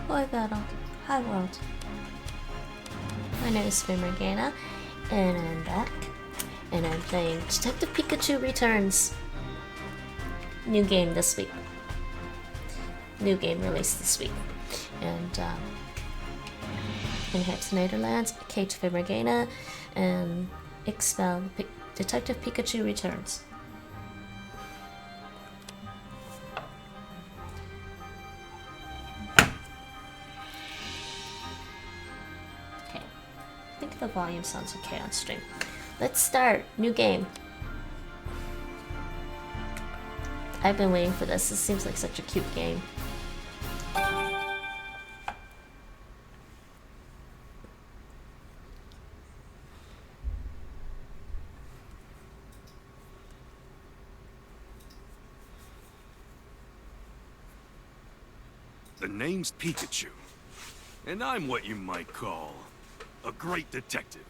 Boy Battle. Hi World. My name is Pneumatised, and I'm back. And I'm playing Detective Pikachu Returns. New game this week. New game released this week. And Enhanced Netherlands, Kate Pneumatised, and Expel Detective Pikachu Returns. I think the volume sounds okay on stream. Let's start. New game. I've been waiting for this. This seems like such a cute game. The name's Pikachu, and I'm what you might call a great detective.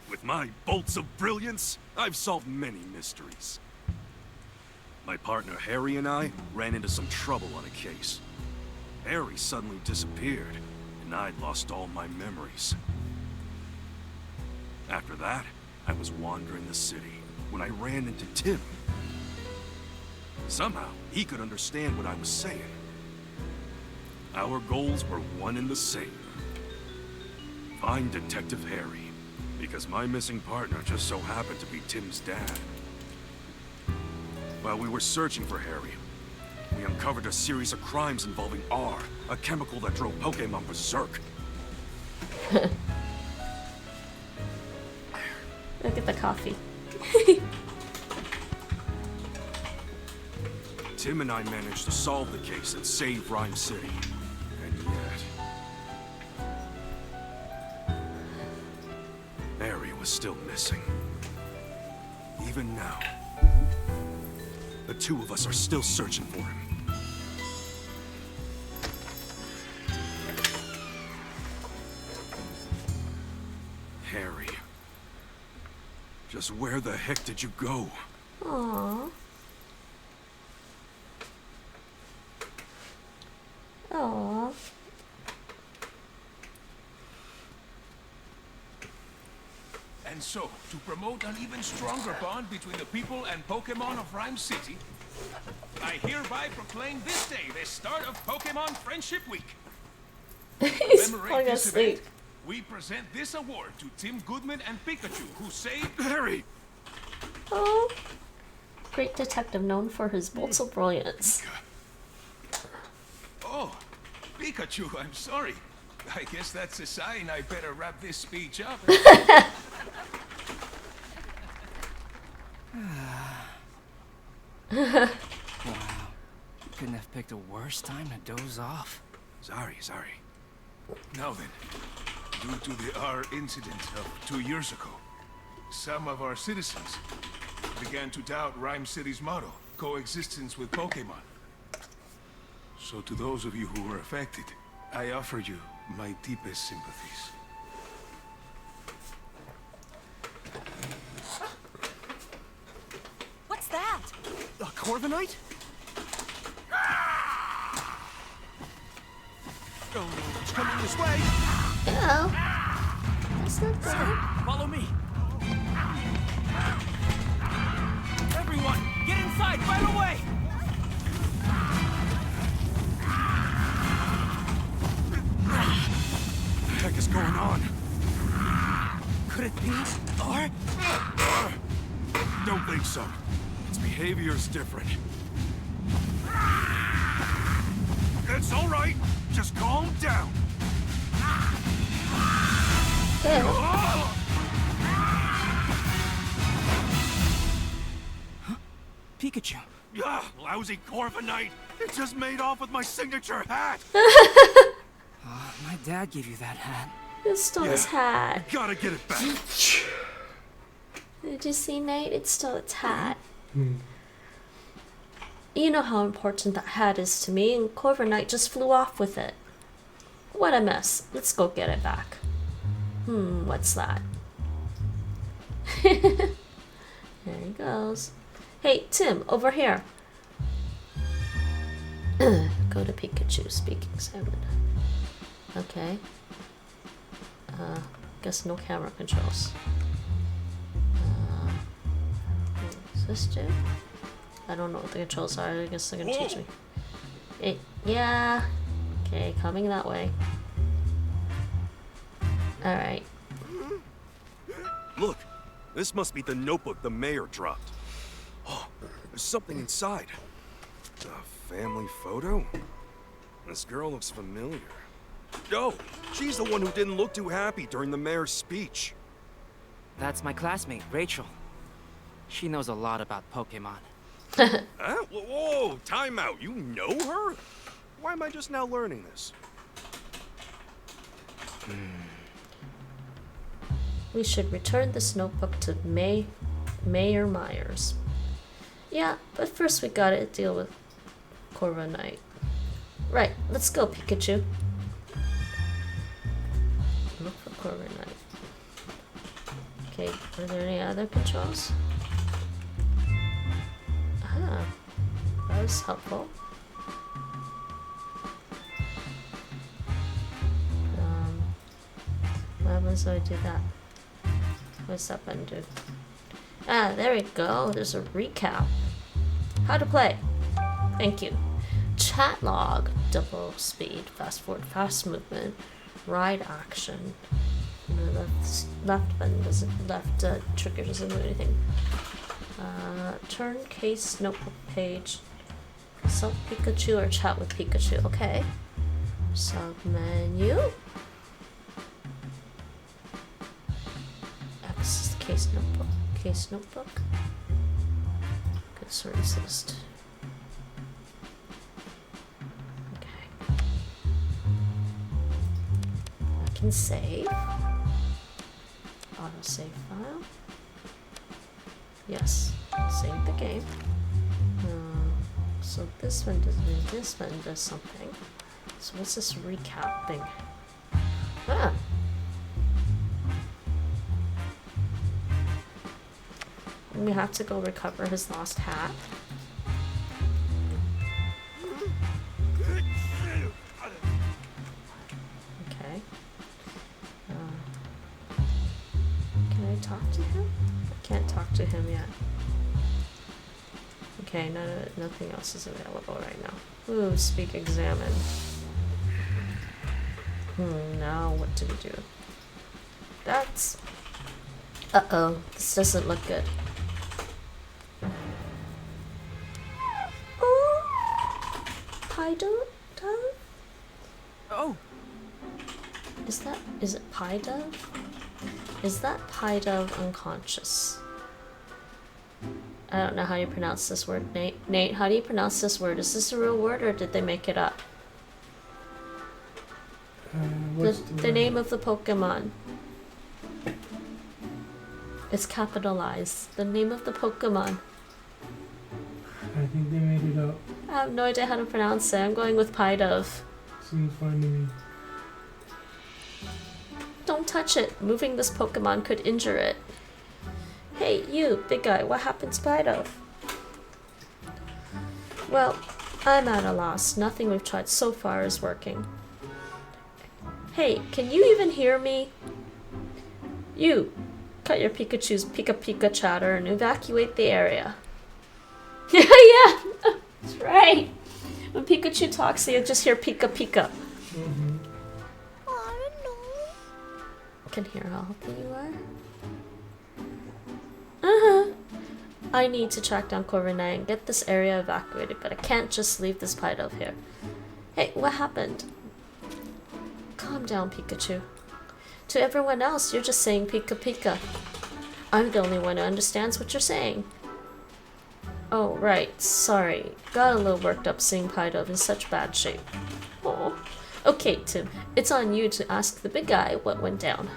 With my bolts of brilliance, I've solved many mysteries. My partner Harry and I ran into some trouble on a case. Harry suddenly disappeared, and I'd lost all my memories. After that, I was wandering the city when I ran into Tim. Somehow, he could understand what I was saying. Our goals were one and the same. Find Detective Harry, because my missing partner just so happened to be Tim's dad. While we were searching for Harry, we uncovered a series of crimes involving R, a chemical that drove Pokémon berserk. Look at the coffee. Tim and I managed to solve the case and save Rhyme City. And yet... Harry was still missing. Even now, the two of us are still searching for him. Harry. Just where the heck did you go? Aww. Aww. And so, to promote an even stronger bond between the people and Pokémon of Rhyme City, I hereby proclaim this day the start of Pokémon Friendship Week. He's falling asleep. We present this award to Tim Goodman and Pikachu, who saved Harry! Oh. Great detective known for his bolts of brilliance. Oh, Pikachu, I'm sorry. I guess that's a sign I better wrap this speech up. Wow. You couldn't have picked a worse time to doze off. Sorry. Now then, due to the R incident of 2 years ago, some of our citizens began to doubt Rhyme City's motto, coexistence with Pokémon. So to those of you who were affected, I offer you my deepest sympathies. What's that? A Corviknight? Oh, it's coming this way! Hello. That's not good. Follow me! Everyone, get inside right away! What the heck is going on? Could it be R? Don't think so. Its behavior's different. It's all right. Just calm down. Good. Pikachu. Lousy Corviknight. It just made off with my signature hat. My dad gave you that hat. He stole his hat. Gotta get it back. Did you see, Nate? It stole its hat. You know how important that hat is to me, and Corviknight just flew off with it. What a mess. Let's go get it back. What's that? There he goes. Hey, Tim, over here. Go to Pikachu, speak examine. Okay. Guess no camera controls. What does this do? I don't know what the controls are. I guess they're gonna teach me. Hey, yeah. Okay, coming that way. Alright. Look, this must be the notebook the mayor dropped. Oh, there's something inside. A family photo? This girl looks familiar. Oh, she's the one who didn't look too happy during the mayor's speech. That's my classmate, Rachel. She knows a lot about Pokemon. Huh? Whoa, time out. You know her? Why am I just now learning this? We should return this notebook to Mayor Myers. Yeah, but first we gotta deal with Corva Knight. Right, let's go, Pikachu. Look for Corva Knight. Okay, are there any other controls? Ah, that was helpful. What happens if I do that? What's that button do? Ah, there we go. There's a recap. How to play. Thank you. Chat log. Double speed. Fast forward. Fast movement. Ride action. The left button doesn't. Left trigger doesn't do anything. Turn case notebook page. Consult Pikachu or chat with Pikachu. Okay. Sub menu. Access the case notebook. Case notebook. Concerns list. Okay. I can save. Auto save file. Yes. Save the game. So this one does this one does something. So what's this recap thing? Ah. We have to go recover his lost hat. Okay. Can I talk to him? I can't talk to him yet. Okay, nothing else is available right now. Ooh, speak examine. Now what do we do? That's... Uh-oh, this doesn't look good. Oh! Pidove? Oh! Is it Pidove? Is that Pidove unconscious? I don't know how you pronounce this word, Nate. Nate, how do you pronounce this word? Is this a real word or did they make it up? The name of the Pokemon. It's capitalized. The name of the Pokemon. I think they made it up. I have no idea how to pronounce it. I'm going with Pidove. Seems fine to me. Don't touch it. Moving this Pokemon could injure it. Hey, you, big guy, what happened to Pidove? Well, I'm at a loss. Nothing we've tried so far is working. Hey, can you even hear me? You, cut your Pikachu's Pika chatter and evacuate the area. Yeah, that's right. When Pikachu talks, you just hear Pika. Mm-hmm. I don't know. Can hear how helpful you are. I need to track down Corvina and get this area evacuated, but I can't just leave this Pidove here. Hey, what happened? Calm down, Pikachu. To everyone else, you're just saying Pika. I'm the only one who understands what you're saying. Oh, right. Sorry. Got a little worked up seeing Pidove in such bad shape. Oh. Okay, Tim. It's on you to ask the big guy what went down.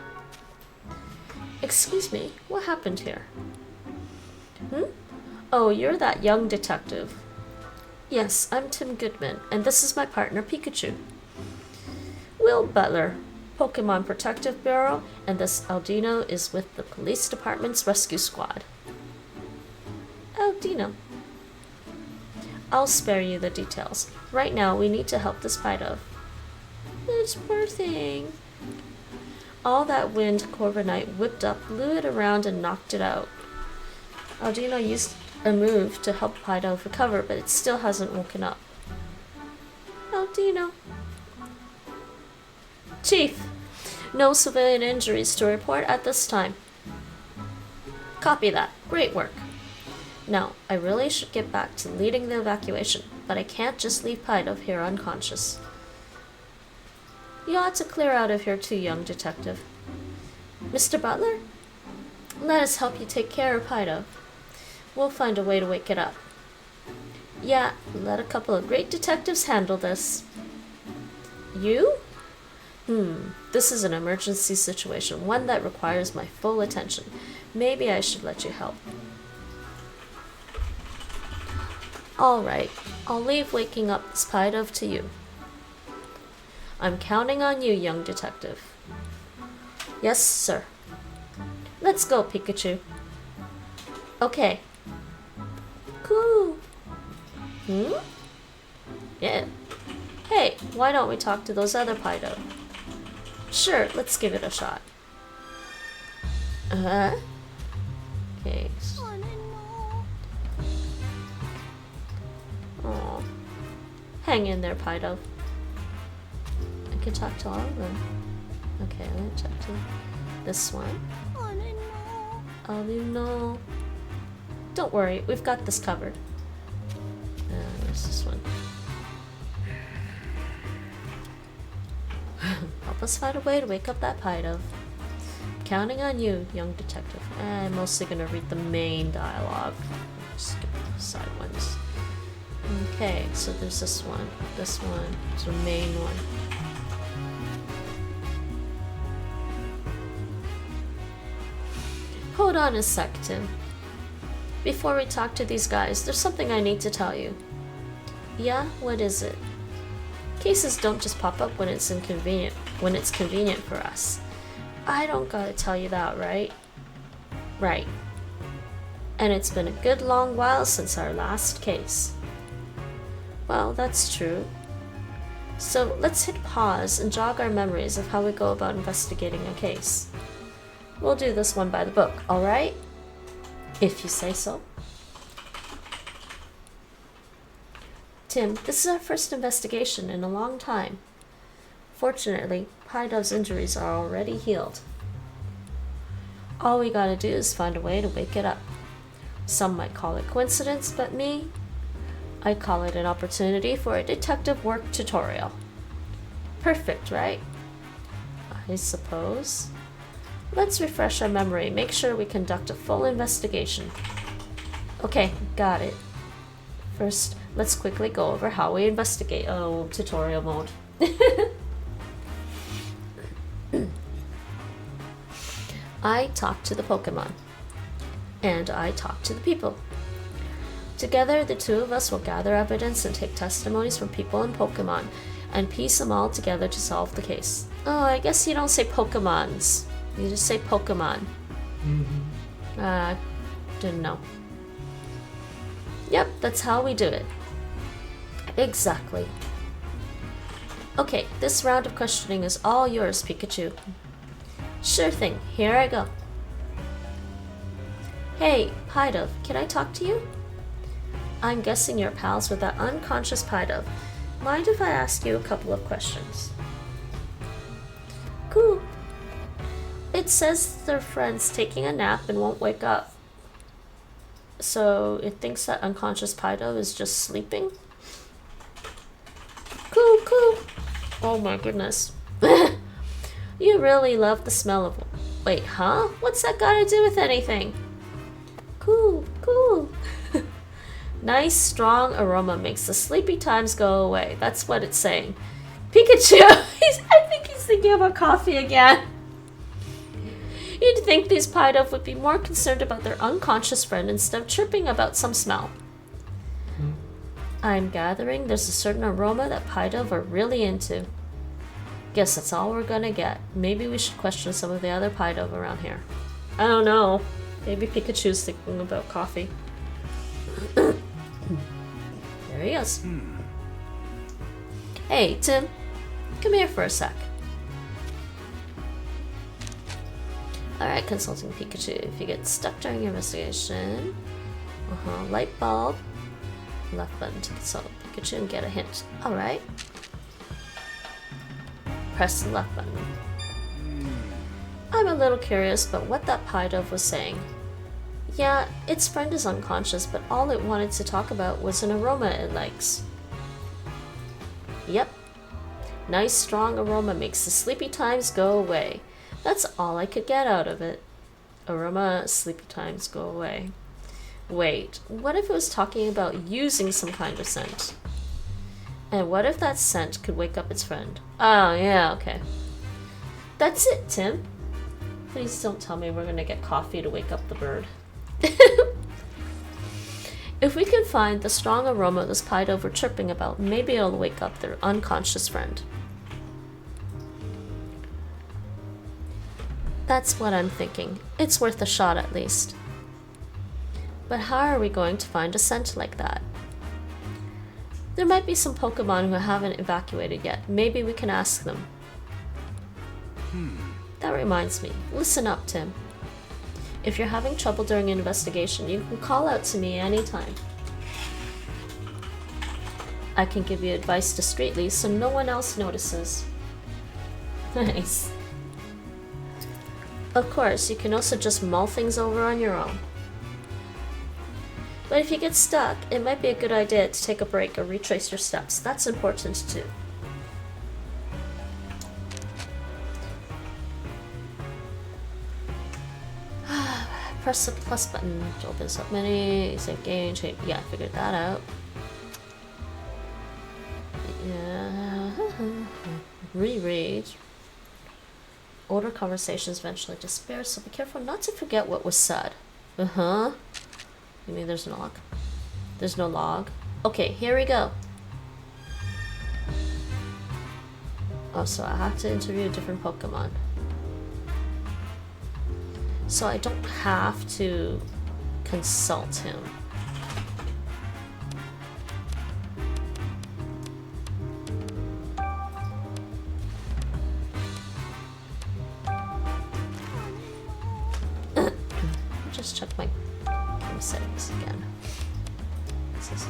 Excuse me, what happened here? Oh, you're that young detective. Yes, I'm Tim Goodman, and this is my partner, Pikachu. Will Butler, Pokemon Protective Bureau, and this Aldino is with the police department's rescue squad. How do you know? I'll spare you the details. Right now, we need to help this Fido. It's poor thing. All that wind Corviknight whipped up blew it around and knocked it out. Aldino used a move to help Fido recover, but it still hasn't woken up. Aldino. Chief, no civilian injuries to report at this time. Copy that. Great work. Now, I really should get back to leading the evacuation, but I can't just leave Fido here unconscious. You ought to clear out of here too, young detective. Mr. Butler? Let us help you take care of Fido. We'll find a way to wake it up. Yeah, let a couple of great detectives handle this. You? This is an emergency situation, one that requires my full attention. Maybe I should let you help. Alright, I'll leave waking up this Fido to you. I'm counting on you, young detective. Yes, sir. Let's go, Pikachu. Okay. Cool. Yeah. Hey, why don't we talk to those other Fido? Sure, let's give it a shot. Okay. Aw. Hang in there, Fido. I can talk to all of them. Okay, I'm gonna talk to this one. Oh no. Don't worry, we've got this covered. Where's this one? Help us find a way to wake up that Fido. Counting on you, young detective. I'm mostly gonna read the main dialogue. Skip the side ones. Okay, so there's this one. This one is the main one. Hold on a sec, Tim. Before we talk to these guys, there's something I need to tell you. Yeah? What is it? Cases don't just pop up when it's convenient for us. I don't gotta tell you that, right? Right. And it's been a good long while since our last case. Well, that's true. So let's hit pause and jog our memories of how we go about investigating a case. We'll do this one by the book, alright? If you say so. Tim, this is our first investigation in a long time. Fortunately, Fido's injuries are already healed. All we gotta do is find a way to wake it up. Some might call it coincidence, but me, I call it an opportunity for a detective work tutorial. Perfect, right? I suppose. Let's refresh our memory, make sure we conduct a full investigation. Okay, got it. First, let's quickly go over how we investigate. Oh, tutorial mode. I talk to the Pokemon. And I talk to the people. Together, the two of us will gather evidence and take testimonies from people and Pokemon, and piece them all together to solve the case. Oh, I guess you don't say Pokemons. You just say Pokemon. Didn't know. Yep, that's how we do it. Exactly. Okay, this round of questioning is all yours, Pikachu. Sure thing, here I go. Hey, Fido, can I talk to you? I'm guessing you're pals with that unconscious Fido. Mind if I ask you a couple of questions? Cool. It says they're friends taking a nap and won't wake up. So it thinks that unconscious Fido is just sleeping? Cool, cool. Oh my goodness. You really love the smell of... Wait, huh? What's that got to do with anything? Cool, cool. Nice, strong aroma makes the sleepy times go away. That's what it's saying. Pikachu! I think he's thinking about coffee again. You'd think these Fido would be more concerned about their unconscious friend instead of chirping about some smell. I'm gathering there's a certain aroma that Fido are really into. Guess that's all we're gonna get. Maybe we should question some of the other Fido around here. I don't know. Maybe Pikachu's thinking about coffee. There he is. Hey, Tim. Come here for a sec. Alright, consulting Pikachu. If you get stuck during your investigation... light bulb. Left button to consult Pikachu and get a hint. Alright. Press the left button. I'm a little curious about what that pie dove was saying. Yeah, its friend is unconscious, but all it wanted to talk about was an aroma it likes. Yep. Nice strong aroma makes the sleepy times go away. That's all I could get out of it. Aroma, sleepy times go away. Wait, what if it was talking about using some kind of scent? And what if that scent could wake up its friend? Oh, yeah, okay. That's it, Tim. Please don't tell me we're gonna get coffee to wake up the bird. If we can find the strong aroma this pie dove were chirping about, maybe it'll wake up their unconscious friend. That's what I'm thinking. It's worth a shot at least. But how are we going to find a scent like that? There might be some Pokemon who haven't evacuated yet. Maybe we can ask them. That reminds me. Listen up, Tim. If you're having trouble during an investigation, you can call out to me anytime. I can give you advice discreetly so no one else notices. Nice. Of course, you can also just mull things over on your own. But if you get stuck, it might be a good idea to take a break or retrace your steps. That's important too. Press the plus button to open this up menu. Save game, change. Yeah, I figured that out. Yeah. Reread. Older conversations eventually disappear, so be careful not to forget what was said. You mean there's no log? There's no log? Okay, here we go. Oh, so I have to interview a different Pokemon. So I don't have to consult him. Just check my game settings again. This is...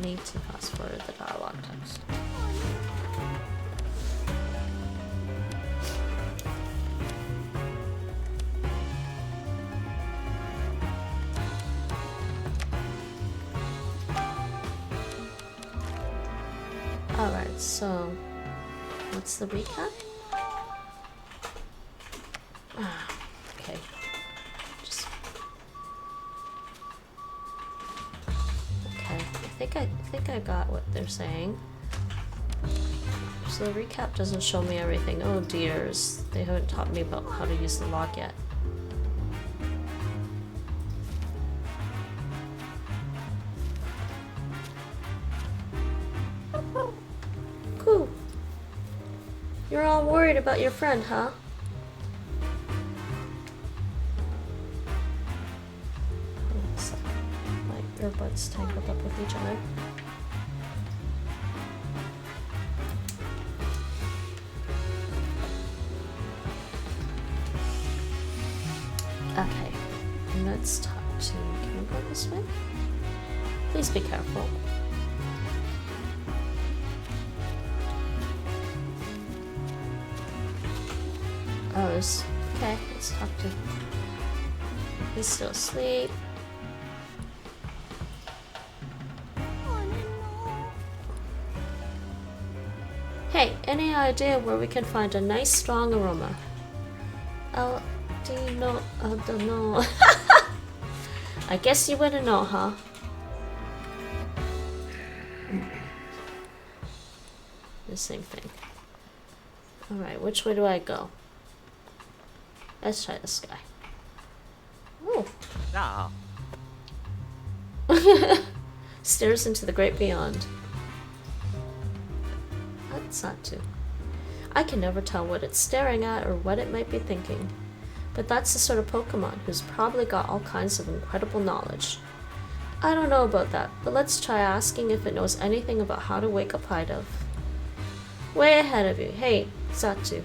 Need to fast forward the dialogue text. Alright, so what's the recap? Okay. I think I got what they're saying. So the recap doesn't show me everything. Oh dears, they haven't taught me about how to use the log yet. Cool. You're all worried about your friend, huh? Earbuds tangled up with each other. Okay, let's talk to... Can we go this way? Please be careful. Oh, there's... Okay, let's talk to... He's still asleep. Hey, any idea where we can find a nice strong aroma? I don't know. I guess you wouldn't know, huh? The same thing. Alright, which way do I go? Let's try this guy. Oh. Stares into the great beyond. That's not too. I can never tell what it's staring at or what it might be thinking. But that's the sort of Pokemon who's probably got all kinds of incredible knowledge. I don't know about that, but let's try asking if it knows anything about how to wake up Pidove. Way ahead of you. Hey, Satu.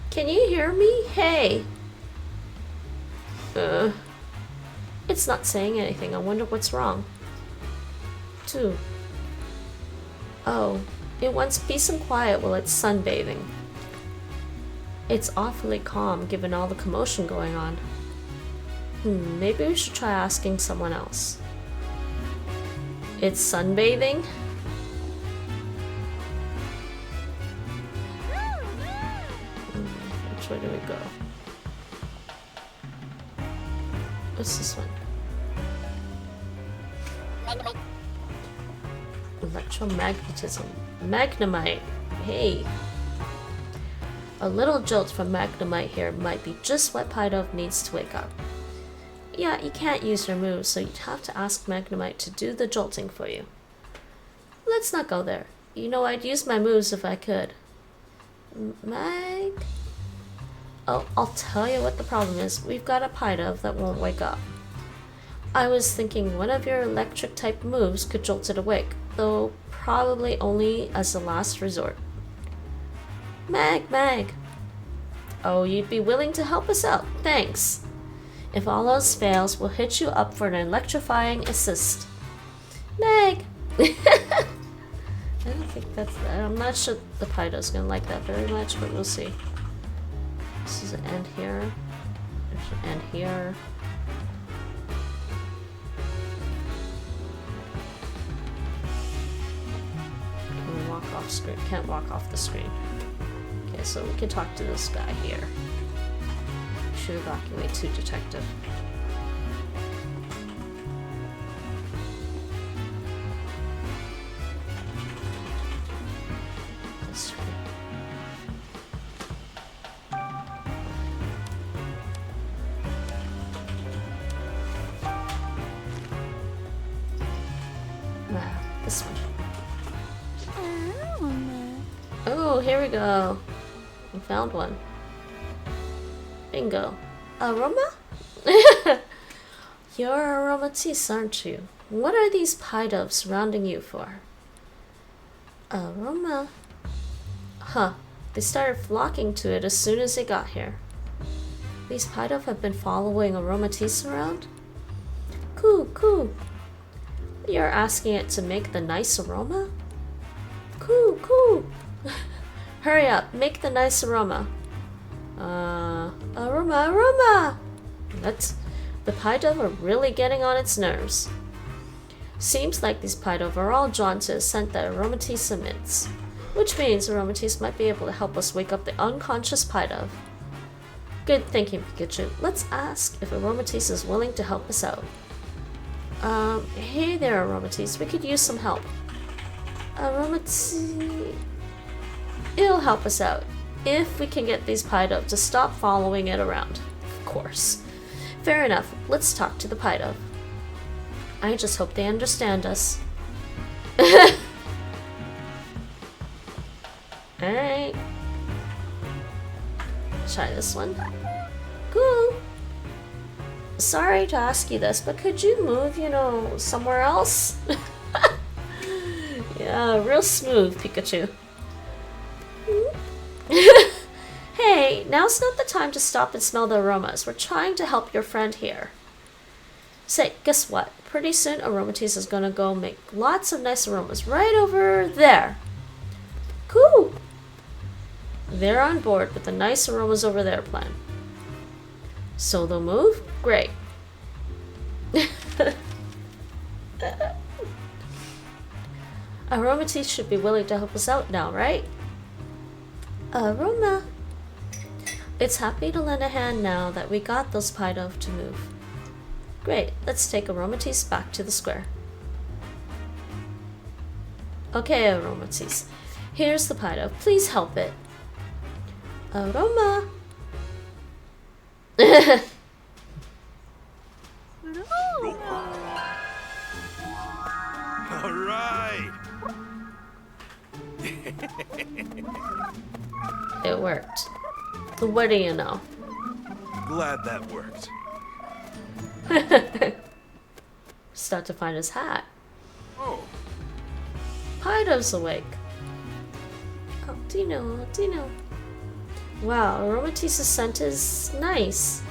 Can you hear me? Hey! It's not saying anything. I wonder what's wrong. 2. Oh, it wants peace and quiet while it's sunbathing. It's awfully calm given all the commotion going on. Maybe we should try asking someone else. It's sunbathing? Which way do we go? What's this one? Electromagnetism. Magnemite. Hey. A little jolt from Magnemite here might be just what Pidove needs to wake up. Yeah, you can't use your moves, so you'd have to ask Magnemite to do the jolting for you. Let's not go there. You know, I'd use my moves if I could. Oh, I'll tell you what the problem is. We've got a Pidove that won't wake up. I was thinking one of your electric type moves could jolt it awake, though probably only as a last resort. Mag! Oh, you'd be willing to help us out. Thanks. If all else fails, we'll hit you up for an electrifying assist. Mag! I don't think that's that. I'm not sure the Pido's gonna like that very much, but we'll see. This is an end here. There's an end here. Can we walk off screen? Can't walk off the screen. Okay, so we can talk to this guy here. Should evacuate to detective. This way. This one. Oh, here we go. We found one. Bingo. Aroma? You're Aromatisse, aren't you? What are these Pidoves surrounding you for? Aroma? Huh. They started flocking to it as soon as they got here. These Pidove have been following Aromatisse around? Cool. You're asking it to make the nice aroma? Cool. Hurry up, make the nice aroma. Aroma! The Pidove are really getting on its nerves. Seems like these Pidove are all drawn to a scent that Aromatisse emits, which means Aromatisse might be able to help us wake up the unconscious Pidove. Good thinking, Pikachu. Let's ask if Aromatisse is willing to help us out. Hey there, Aromatisse. We could use some help. Aromatisse... It'll help us out. If we can get these Pidove to stop following it around. Of course. Fair enough. Let's talk to the Pidove. I just hope they understand us. Alright. Try this one. Cool. Sorry to ask you this, but could you move, somewhere else? Yeah, real smooth, Pikachu. Hey, now's not the time to stop and smell the aromas. We're trying to help your friend here. Say, guess what? Pretty soon Aromatisse is gonna go make lots of nice aromas right over there. Cool! They're on board with the nice aromas over there plan. So they'll move? Great. Aromatisse should be willing to help us out now, right? Aroma. It's happy to lend a hand now that we got those Pidove to move. Great, let's take Aromatisse back to the square. Okay, Aromatisse. Here's the Pido. Please help it. Aroma! All right. It worked. What do you know? Glad that worked. Start to find his hat. Oh, Pido's awake. Oh, Dino. Wow, Aromatisse's scent is nice.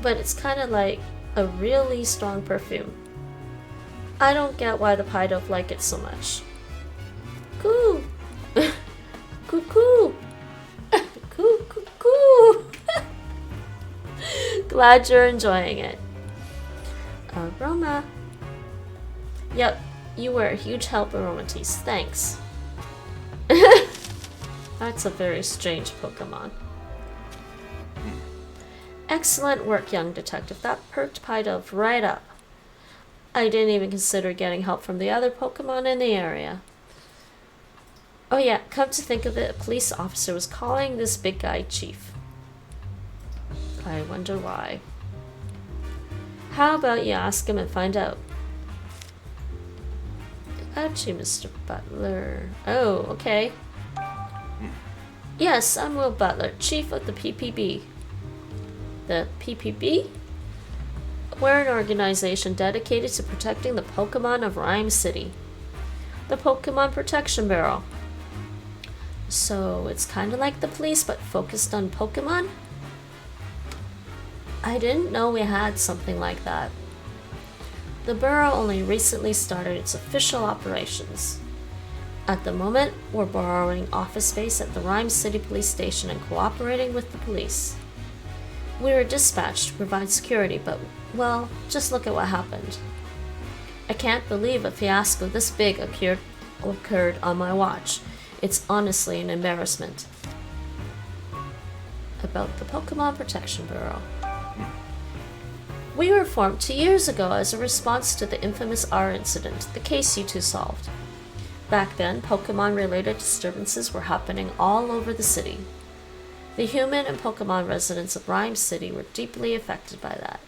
But it's kind of like a really strong perfume. I don't get why the Pido like it so much. Coo! Cuckoo! Coo! Glad you're enjoying it. Aroma. Yep, you were a huge help, Aromatisse. Thanks. That's a very strange Pokemon. Excellent work, young detective. That perked Pidove right up. I didn't even consider getting help from the other Pokemon in the area. Oh yeah, come to think of it, a police officer was calling this big guy Chief. I wonder why. How about you ask him and find out? Actually, Mr. Butler. Oh, okay. Yes, I'm Will Butler, Chief of the PPB. The PPB? We're an organization dedicated to protecting the Pokemon of Rhyme City. The Pokemon Protection Bureau. So it's kind of like the police, but focused on Pokemon? I didn't know we had something like that. The Bureau only recently started its official operations. At the moment, we're borrowing office space at the Rhyme City Police Station and cooperating with the police. We were dispatched to provide security, but, well, just look at what happened. I can't believe a fiasco this big occurred on my watch. It's honestly an embarrassment. About the Pokemon Protection Bureau. We were formed 2 years ago as a response to the infamous R incident, the case you two solved. Back then, Pokemon-related disturbances were happening all over the city. The human and Pokemon residents of Rhyme City were deeply affected by that.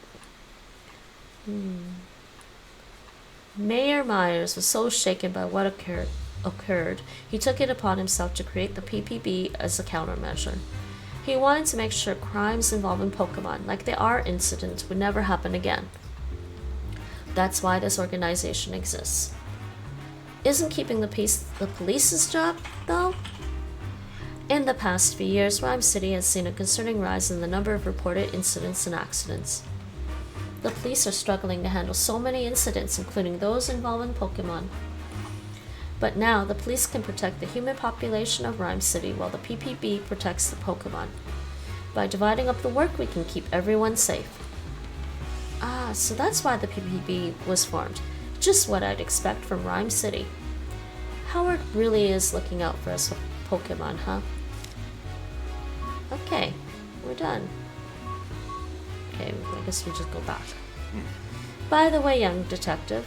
Mayor Myers was so shaken by what occurred, he took it upon himself to create the PPB as a countermeasure. He wanted to make sure crimes involving Pokemon, like the R incident, would never happen again. That's why this organization exists. Isn't keeping the peace the police's job, though? In the past few years, Rhyme City has seen a concerning rise in the number of reported incidents and accidents. The police are struggling to handle so many incidents, including those involving Pokemon. But now, the police can protect the human population of Rhyme City while the PPB protects the Pokemon. By dividing up the work, we can keep everyone safe. Ah, so that's why the PPB was formed. Just what I'd expect from Rhyme City. Howard really is looking out for us Pokemon, huh? Okay, we're done. Okay, I guess we just go back. By the way, young detective,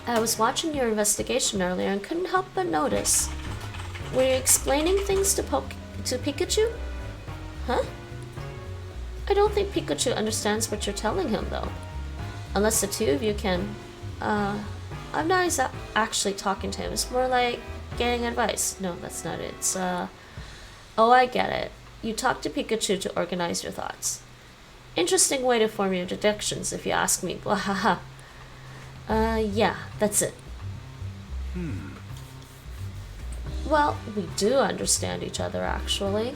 I was watching your investigation earlier and couldn't help but notice. Were you explaining things to Pikachu? Huh? I don't think Pikachu understands what you're telling him, though. Unless the two of you can. I'm not actually talking to him. It's more like getting advice. No, that's not it. It's, oh, I get it. You talk to Pikachu to organize your thoughts. Interesting way to form your deductions, if you ask me. Bwahaha. Yeah, that's it. Well, we do understand each other, actually.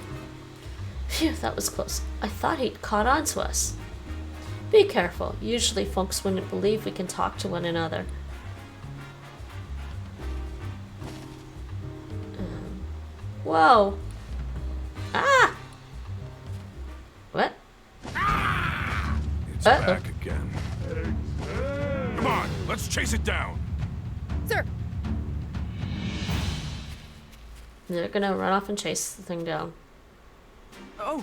Phew, that was close. I thought he'd caught on to us. Be careful. Usually folks wouldn't believe we can talk to one another. Whoa. Ah! What? It's back again. Come on, let's chase it down. Sir! They're gonna run off and chase the thing down. Oh!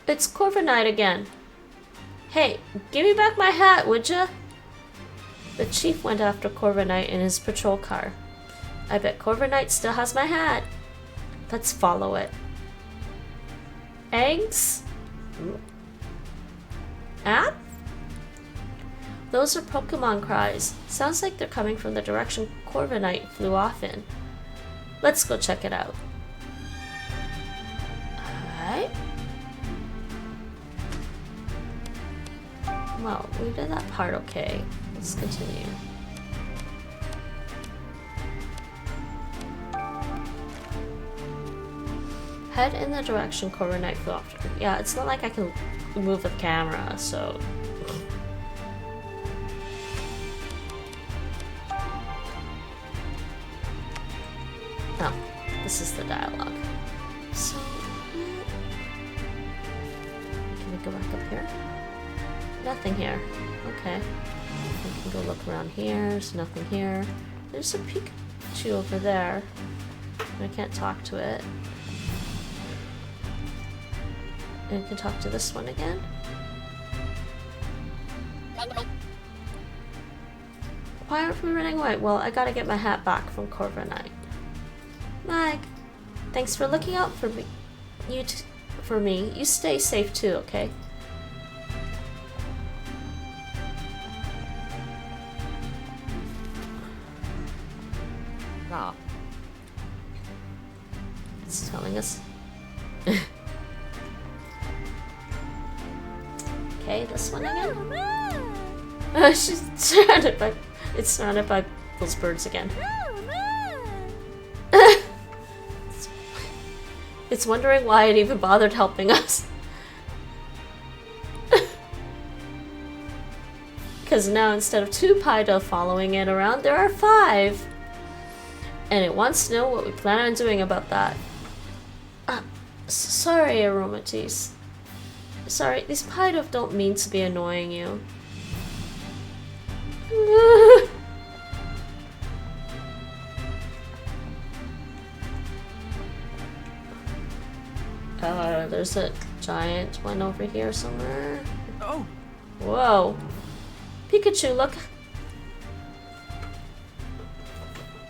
It's Corviknight again. Hey, give me back my hat, would ya? The chief went after Corviknight in his patrol car. I bet Corviknight still has my hat. Let's follow it. Eggs? App? Those are Pokemon cries. Sounds like they're coming from the direction Corviknight flew off in. Let's go check it out. Alright. Well, we did that part okay. Let's continue. Head in the direction Corviknight flew off. Yeah, it's not like I can move the camera, so... Oh, this is the dialogue. So, can we go back up here? Nothing here. Okay. We can go look around here. There's nothing here. There's a Pikachu over there. I can't talk to it. And I can talk to this one again. Why aren't we running away? Well, I gotta get my hat back from Corviknight. Mag, thanks for looking out for me. For me. You stay safe too, okay? Ah. It's telling us. Okay, this one again. She's surrounded by. It's surrounded by those birds again. It's wondering why it even bothered helping us. Because now instead of 2 Pydo following it around, there are 5. And it wants to know what we plan on doing about that. Sorry, Aromatisse. Sorry, these Pydo don't mean to be annoying you. There's a giant one over here somewhere. Oh! Whoa. Pikachu, look.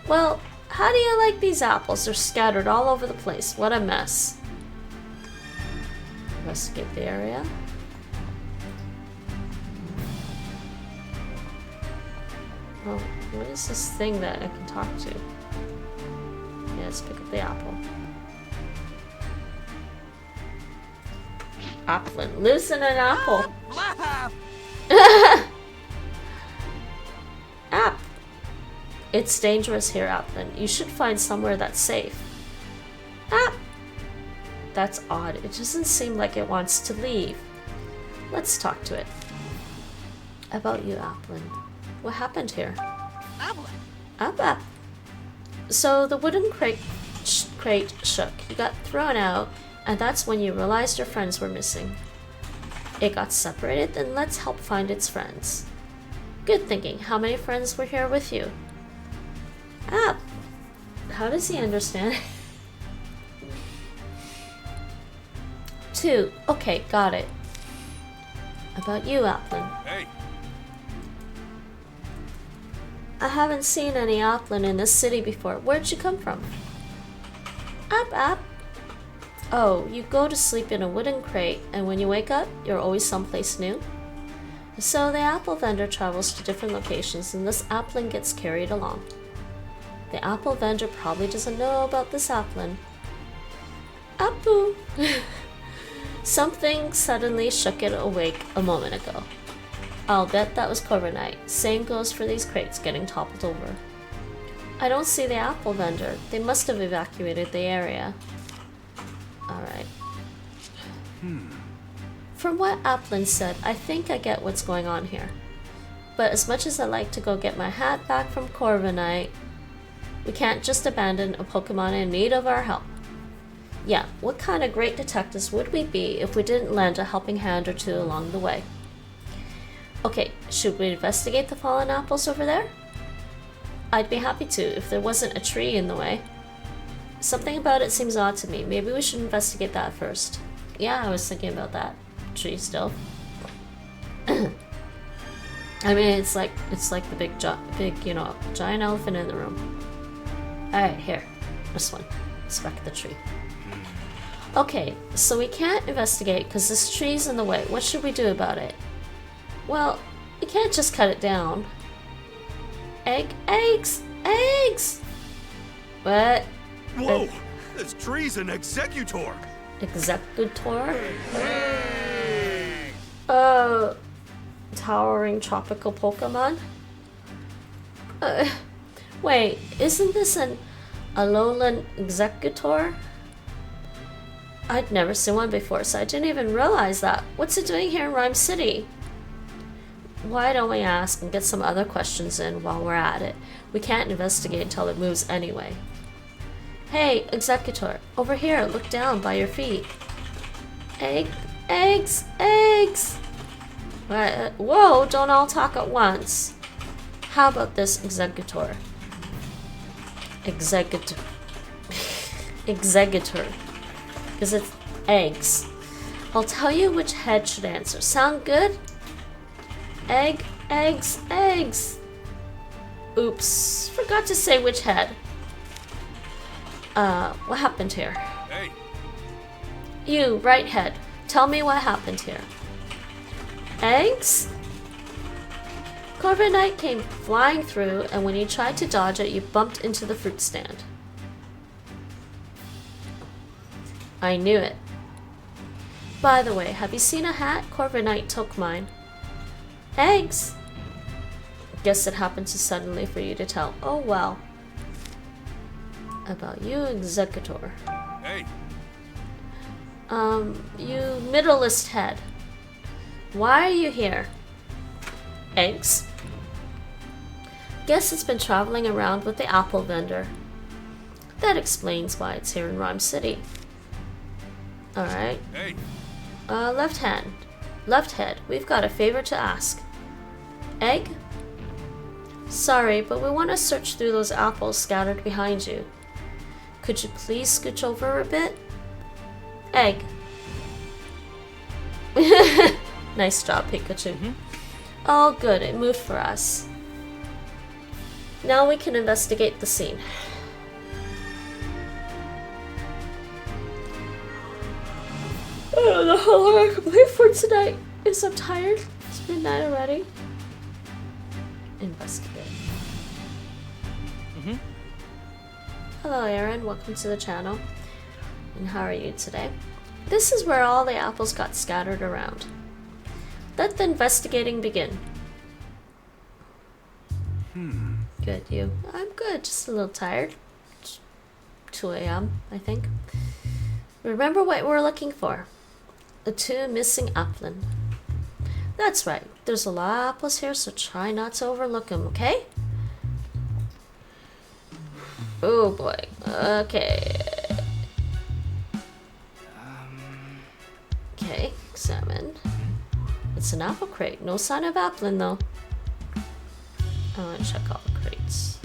Well, how do you like these apples? They're scattered all over the place. What a mess. Investigate the area. Oh, what is this thing that I can talk to? Yeah, let's pick up the apple. Applin lives in an apple. App. It's dangerous here, Applin. You should find somewhere that's safe. App. That's odd. It doesn't seem like it wants to leave. Let's talk to it. About you, Applin. What happened here? App. So the wooden crate shook. You got thrown out, and that's when you realized your friends were missing. It got separated, then let's help find its friends. Good thinking. How many friends were here with you? App. How does he understand? 2. Okay, got it. About you, Applin. Hey, I haven't seen any Applin in this city before. Where'd you come from? App. Oh, you go to sleep in a wooden crate, and when you wake up, you're always someplace new? So the apple vendor travels to different locations, and this Applin gets carried along. The apple vendor probably doesn't know about this Applin. Appu! Something suddenly shook it awake a moment ago. I'll bet that was Corviknight. Same goes for these crates getting toppled over. I don't see the apple vendor. They must have evacuated the area. Alright. From what Applin said, I think I get what's going on here. But as much as I'd like to go get my hat back from Corviknight, we can't just abandon a Pokemon in need of our help. Yeah, what kind of great detectives would we be if we didn't lend a helping hand or 2 along the way? Okay, should we investigate the fallen apples over there? I'd be happy to if there wasn't a tree in the way. Something about it seems odd to me. Maybe we should investigate that first. Yeah, I was thinking about that. Tree still. I mean, it's like the big, you know, giant elephant in the room. All right, here, this one. It's back at the tree. Okay, so we can't investigate because this tree's in the way. What should we do about it? Well, we can't just cut it down. Eggs! What? Whoa! This tree's an executor! Executor? Towering tropical Pokemon? Wait, isn't this an Alolan Executor? I'd never seen one before, so I didn't even realize that. What's it doing here in Rhyme City? Why don't we ask and get some other questions in while we're at it? We can't investigate until it moves anyway. Hey, Executor, over here, look down by your feet. Eggs! Whoa, don't all talk at once. How about this Executor? Executor. Because it's eggs. I'll tell you which head should answer. Sound good? Eggs. Oops, forgot to say which head. What happened here? Hey! You, right head. Tell me what happened here. Eggs? Corviknight came flying through, and when you tried to dodge it, you bumped into the fruit stand. I knew it. By the way, have you seen a hat? Corviknight took mine. Eggs! Guess it happened too suddenly for you to tell. Oh well. About you, Executor. Hey! You middleist head. Why are you here? Eggs? Guess it's been traveling around with the apple vendor. That explains why it's here in Rhyme City. Alright. Hey! Left head, we've got a favor to ask. Egg? Sorry, but we want to search through those apples scattered behind you. Could you please scooch over a bit? Egg. Nice job, Pikachu. Oh, good, it moved for us. Now we can investigate the scene. I don't know how long I can play for tonight. Because I'm tired. It's midnight already. Investigate. Hello, Aaron. Welcome to the channel. And how are you today? This is where all the apples got scattered around. Let the investigating begin. Good, you? I'm good. Just a little tired. It's 2 a.m., I think. Remember what we're looking for. The 2 missing applin. That's right. There's a lot of apples here, so try not to overlook them, okay? Oh boy. Okay. Okay, examine. It's an apple crate. No sign of applin, though. I want to check all the crates.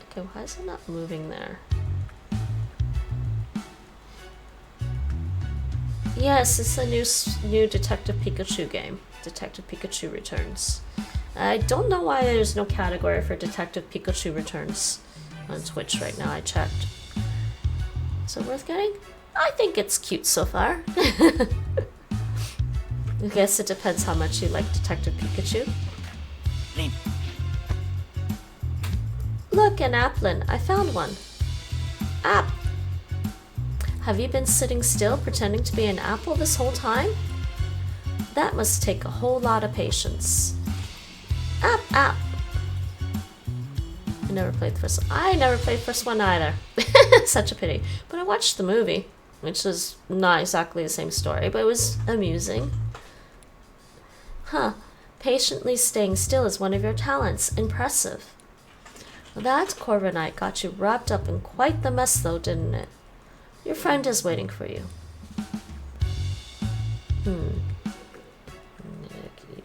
Okay, why is it not moving there? Yes, it's a new Detective Pikachu game. Detective Pikachu Returns. I don't know why there's no category for Detective Pikachu Returns on Twitch right now. I checked. So worth getting? I think it's cute so far. I guess it depends how much you like Detective Pikachu. Look, an applin. I found one. App. Have you been sitting still pretending to be an apple this whole time? That must take a whole lot of patience. App. I never played the first one. I never played the first one either. Such a pity. But I watched the movie, which is not exactly the same story, but it was amusing. Huh. Patiently staying still is one of your talents. Impressive. Well, that Corviknight got you wrapped up in quite the mess though, didn't it? Your friend is waiting for you.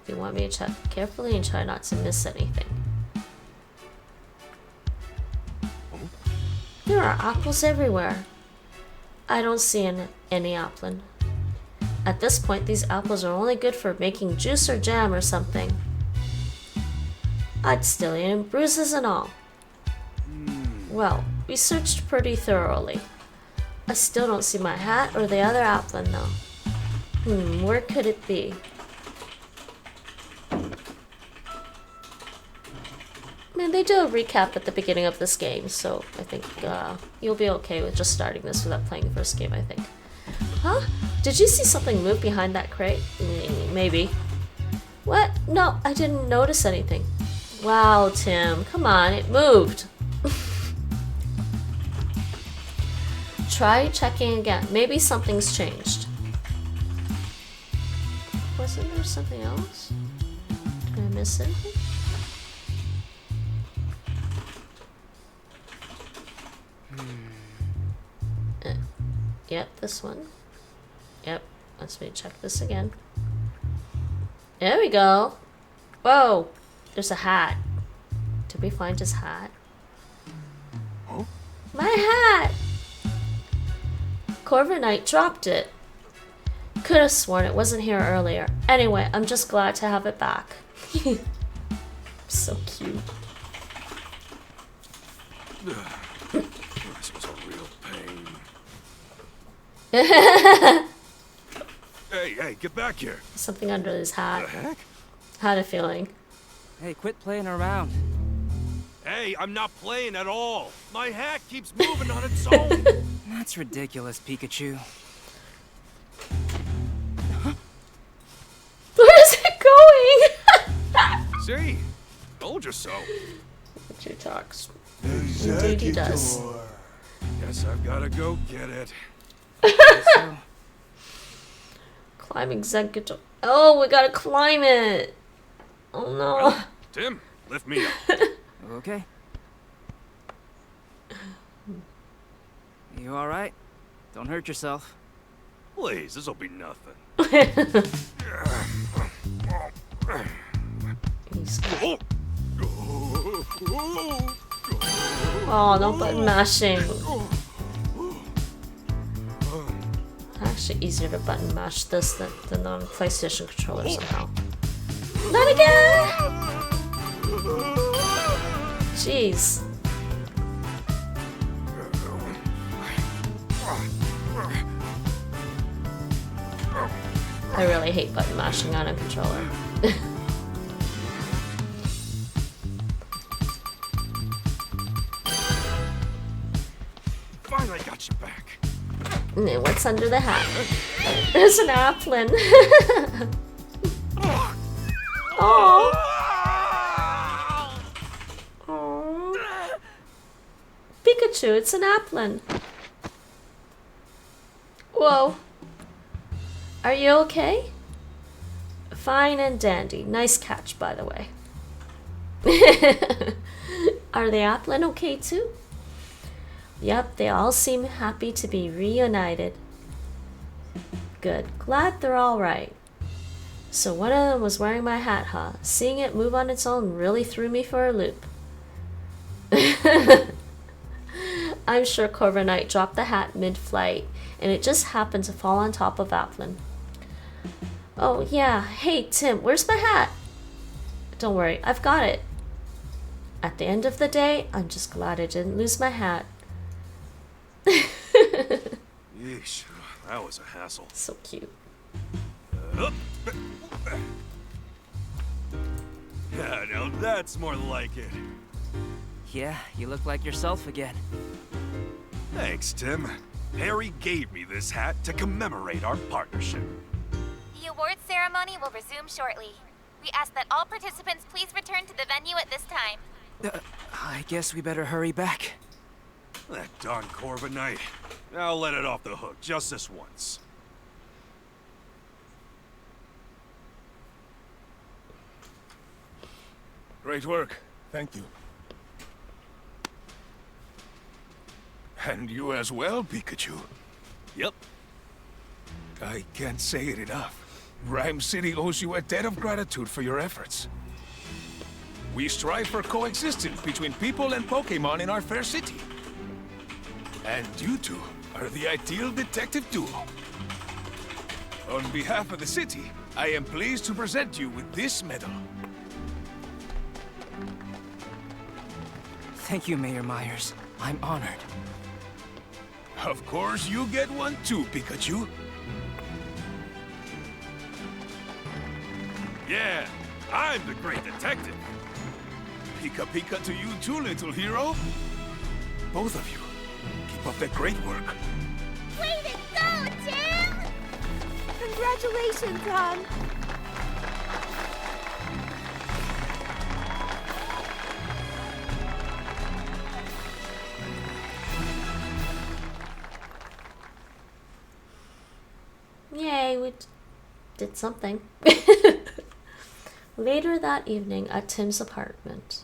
You want me to check carefully and try not to miss anything. There are apples everywhere. I don't see any applin. At this point, these apples are only good for making juice or jam or something. I'd still eat him, bruises and all. Well, we searched pretty thoroughly. I still don't see my hat or the other Applin though. Where could it be? I mean, they do a recap at the beginning of this game, so I think you'll be okay with just starting this without playing the first game, I think. Huh? Did you see something move behind that crate? Maybe. What? No, I didn't notice anything. Wow, Tim, come on, it moved. Try checking again. Maybe something's changed. Wasn't there something else? Did I miss anything? Yep, this one. Yep, let's me check this again. There we go. Whoa, there's a hat. Did we find his hat? Oh? My hat! Corviknight dropped it. Could have sworn it wasn't here earlier. Anyway, I'm just glad to have it back. So cute. This was a real pain. Hey, get back here. Something under his The hat. heck? Had a feeling. Hey, quit playing around. Hey, I'm not playing at all. My hat keeps moving on its own. That's ridiculous, Pikachu. Where is it going? See? Told you so. Pikachu talks. Indeed he does. Guess I've gotta go get it. So, Climb executive. Oh, we gotta climb it. Oh no. Well, Tim, lift me up. okay. You alright? Don't hurt yourself. Please, this'll be nothing. He's- Oh. Oh, no button mashing. Actually, easier to button mash this than on PlayStation controller somehow. Not again! Jeez. I really hate button mashing on a controller. Finally got you back. What's under the hat? There's an Applin. Oh. Pikachu, it's an Applin. Whoa. Are you okay? Fine and dandy. Nice catch, by the way. Are the Applin okay too? Yep, they all seem happy to be reunited. Good. Glad they're all right. So one of them was wearing my hat, huh? Seeing it move on its own really threw me for a loop. I'm sure Corviknight dropped the hat mid-flight, and it just happened to fall on top of Applin. Oh yeah, hey Tim, where's my hat? Don't worry, I've got it. At the end of the day, I'm just glad I didn't lose my hat. Yeesh, that was a hassle. So cute. Yeah, now that's more like it. Yeah, you look like yourself again. Thanks, Tim. Harry gave me this hat to commemorate our partnership. The awards ceremony will resume shortly. We ask that all participants please return to the venue at this time. I guess we better hurry back. That darn Corviknight. I'll let it off the hook just this once. Great work. Thank you. And you as well, Pikachu. Yep. I can't say it enough. Rhyme City owes you a debt of gratitude for your efforts. We strive for coexistence between people and Pokémon in our fair city. And you two are the ideal detective duo. On behalf of the city, I am pleased to present you with this medal. Thank you, Mayor Myers. I'm honored. Of course, you get one too, Pikachu. Yeah, I'm the great detective. Pika Pika to you too, little hero. Both of you, keep up that great work. Way to go, Tim! Congratulations, hon. Yay, we did something. Later that evening at Tim's apartment.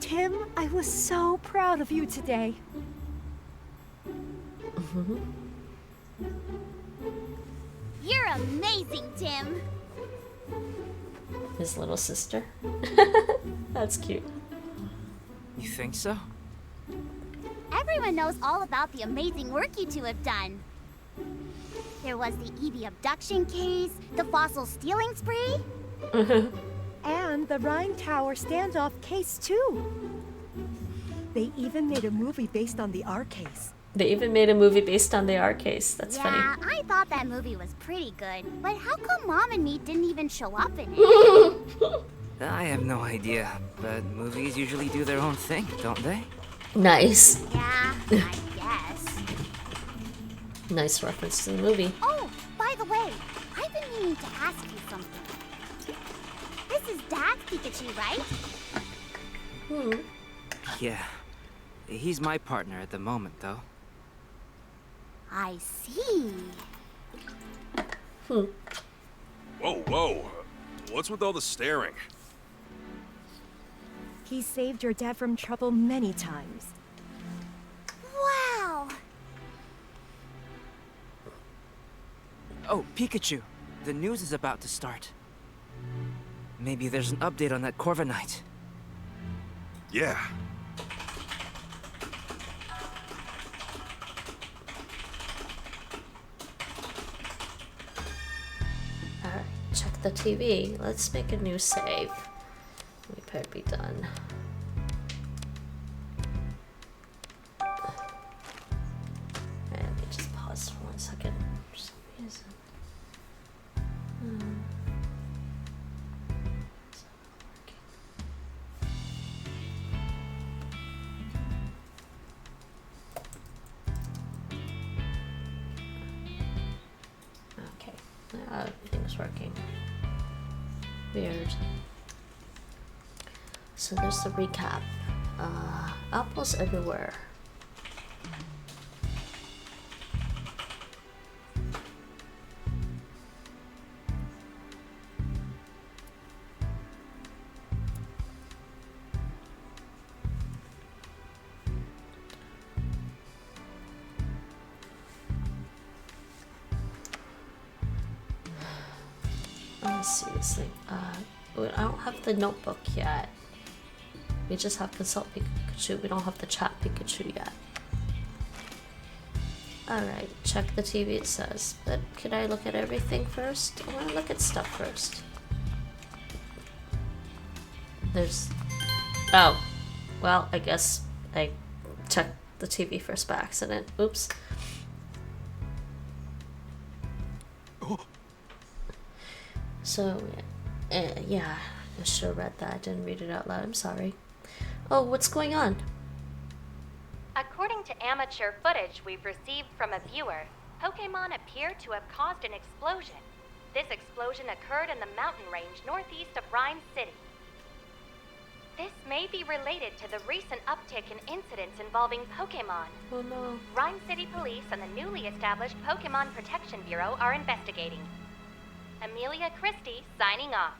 Tim, I was so proud of you today. You're amazing, Tim. His little sister. That's cute. You think so? Everyone knows all about the amazing work you two have done. There was the Evie abduction case, the fossil stealing spree. And the Rhine Tower standoff case, too. They even made a movie based on the R case. They even made a movie based on the R case. That's Yeah, funny. I thought that movie was pretty good. But how come Mom and me didn't even show up in it? I have no idea, but movies usually do their own thing, don't they? Nice. Yeah, I guess. Nice reference to the movie. Oh, by the way, I've been meaning to ask you something. This is Dad's Pikachu, right? Yeah. He's my partner at the moment, though. I see. Whoa, whoa. What's with all the staring? He saved your dad from trouble many times. Wow. Oh, Pikachu. The news is about to start. Maybe there's an update on that Corviknight. Yeah. Alright, check the TV. Let's make a new save. We better be done. Let me just pause for 1 second. For some reason. It's not working. Okay, now everything's working. Weird. So there's the recap. Apples everywhere. Let's see this thing. I don't have the notebook yet. We just have Consult Pikachu. We don't have the Chat Pikachu yet. Alright, check the TV it says. But could I look at everything first? I want to look at stuff first. There's... Oh. Well, I guess I checked the TV first by accident. Oops. So, yeah, I should have read that. I didn't read it out loud. I'm sorry. Oh, what's going on? According to amateur footage we've received from a viewer, Pokémon appear to have caused an explosion. This explosion occurred in the mountain range northeast of Rhyme City. This may be related to the recent uptick in incidents involving Pokémon. Oh no. Rhyme City Police and the newly established Pokémon Protection Bureau are investigating. Amelia Christie signing off.